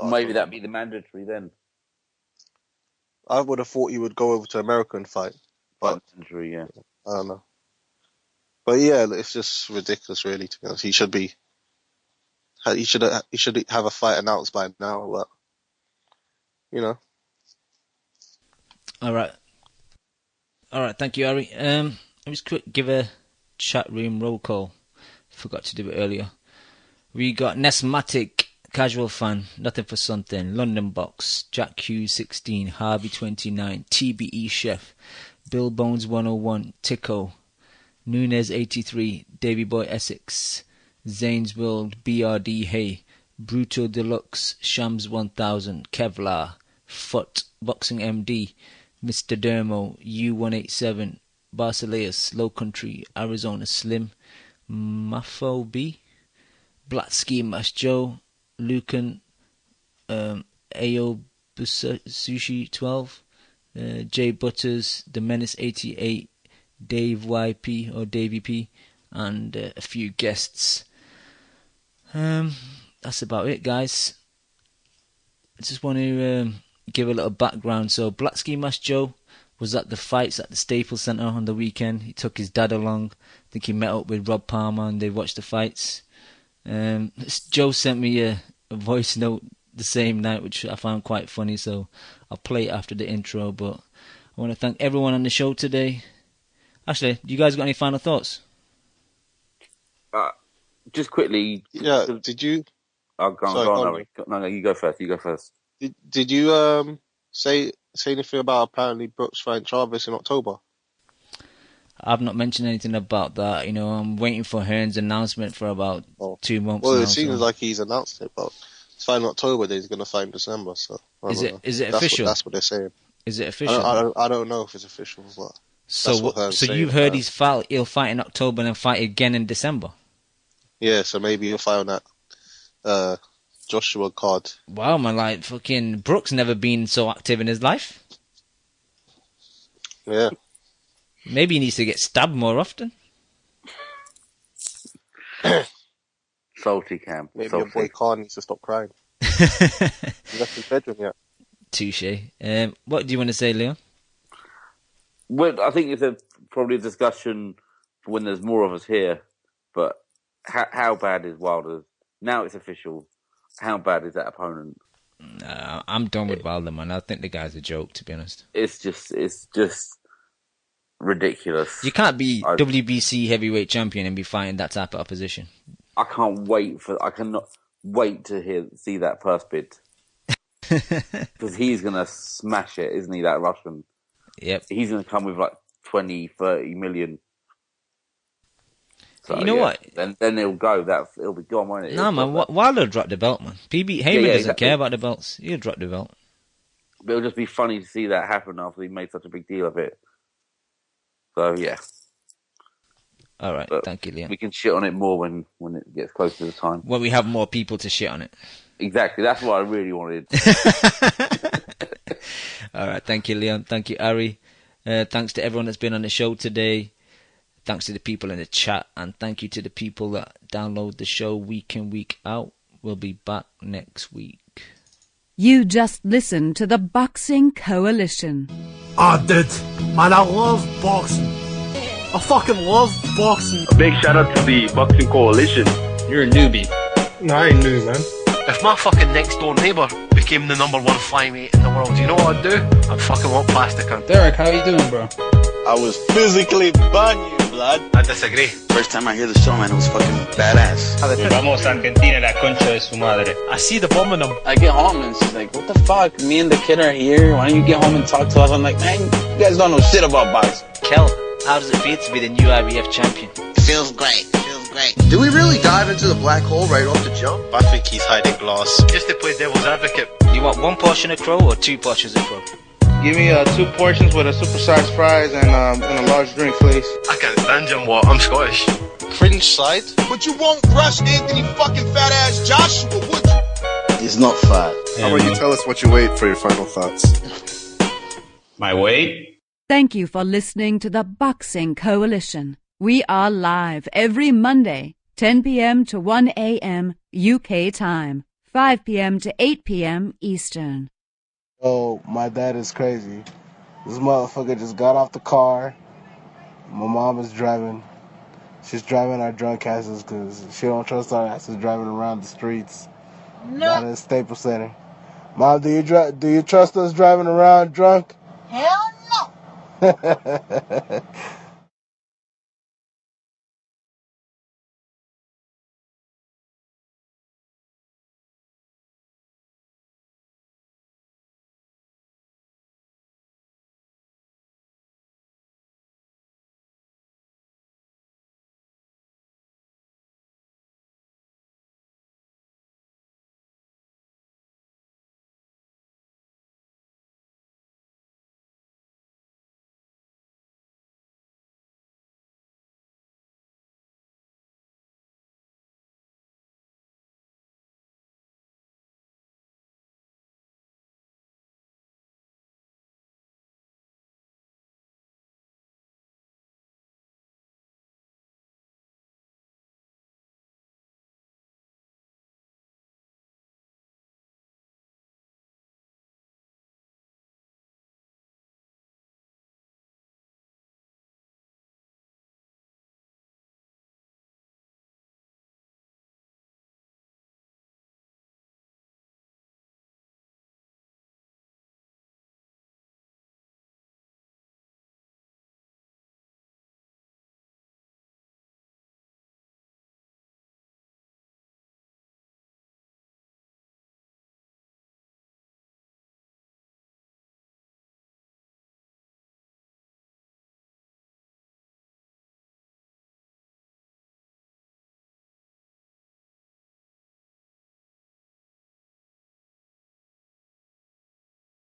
Maybe that'd be the mandatory then. I would have thought he would go over to America and fight. But mandatory, yeah. I don't know. But yeah, it's just ridiculous, really. To be honest, he should have a fight announced by now. But you know. All right. Thank you, Ari. Let me just give a chat room roll call. Forgot to do it earlier. We got Nesmatic, Casual Fan, Nothing for Something, London Box, Jack Hughes 16, Harvey 29, TBE Chef, Bill Bones 101, Tico, Nunez 83, Davy Boy Essex, Zane's World, BRD Hay, Bruto Deluxe, Shams 1000, Kevlar, Foot, Boxing MD, Mr. Dermo, U187, Basileus, Low Country, Arizona Slim, Mafo B, Black Ski Mash Joe, Lucan, Ayo Sushi 12, Jay Butters, The Menace 88, Dave YP or Davey P, and a few guests. That's about it, guys. I just want to give a little background. So Black Ski Mask Joe was at the fights at the Staples Center on the weekend. He took his dad along. I think he met up with Rob Palmer and they watched the fights. Joe sent me a voice note the same night, which I found quite funny, so I'll play it after the intro. But I want to thank everyone on the show today. Actually, you guys got any final thoughts? Just quickly. Yeah, did you... Oh, go on, No, you go first. Did you say anything about apparently Brooks fighting Travis in October? I've not mentioned anything about that. You know, I'm waiting for Hearn's announcement for about 2 months now. Well, it seems like he's announced it, but it's fighting in October, then he's going to fight in December. So is it official? That's what they're saying. Is it official? I don't know if it's official, but so you've heard he'll fight in October and then fight again in December? Yeah, so maybe he'll fight on that Joshua card. Wow, man, like fucking Brooks never been so active in his life. Yeah. Maybe he needs to get stabbed more often. Salty camp. Maybe your boy Khan needs to stop crying. He left his bedroom yet. Touche. What do you want to say, Leon? Well, I think it's probably a discussion for when there's more of us here. But how bad is Wilder? Now it's official. How bad is that opponent? I'm done with Wilder, man. I think the guy's a joke, to be honest. It's just ridiculous. You can't be WBC heavyweight champion and be fighting that type of opposition. I cannot wait to see that purse bid. Because he's going to smash it, isn't he, that Russian? Yep. He's going to come with like 20, 30 million. So, you know what? Then it'll go. It'll be gone, won't it? No, man. Wilder dropped the belt, man. Heyman doesn't care about the belts. He'll drop the belt. But it'll just be funny to see that happen after he made such a big deal of it. So, yeah. All right. Thank you, Leon. We can shit on it more when it gets close to the time. When we have more people to shit on it. Exactly. That's what I really wanted. All right. Thank you, Leon. Thank you, Ari. Thanks to everyone that's been on the show today. Thanks to the people in the chat. And thank you to the people that download the show week in, week out. We'll be back next week. You just listened to the Boxing Coalition. Oh, dude, man, I love boxing. I fucking love boxing. A big shout out to the Boxing Coalition. You're a newbie. No, I ain't new, man. If my fucking next door neighbour became the #1 flyweight in the world, you know what I'd do? I'd fucking walk past the cunt. Derek, how you doing, bro? I was physically burn you, blood. I disagree. First time I hear the show, man, it was fucking badass. Vamos a Argentina, la concha de su madre. I see the bomb in him. I get home and she's like, what the fuck? Me and the kid are here. Why don't you get home and talk to us? I'm like, man, you guys don't know shit about boxing. Kel, how does it feel to be the new IBF champion? Feels great. Great. Do we really dive into the black hole right off the jump? I think he's hiding glass. Just to play devil's advocate. You want 1 portion of crow or 2 portions of crow? Give me 2 portions with a supersized fries and a large drink, please. I can't stand him, what? I'm Scottish. Cringe side? But you won't rush Anthony fucking fat ass Joshua, would you? He's not fat. How about you tell us what you weigh for your final thoughts? My weight? Thank you for listening to the Boxing Coalition. We are live every Monday, 10 p.m. to 1 a.m. UK time, 5 p.m. to 8 p.m. Eastern. Oh, my dad is crazy. This motherfucker just got off the car. My mom is driving. She's driving our drunk asses because she don't trust our asses driving around the streets. No. Not in Staples Center. Mom, do you trust us driving around drunk? Hell no.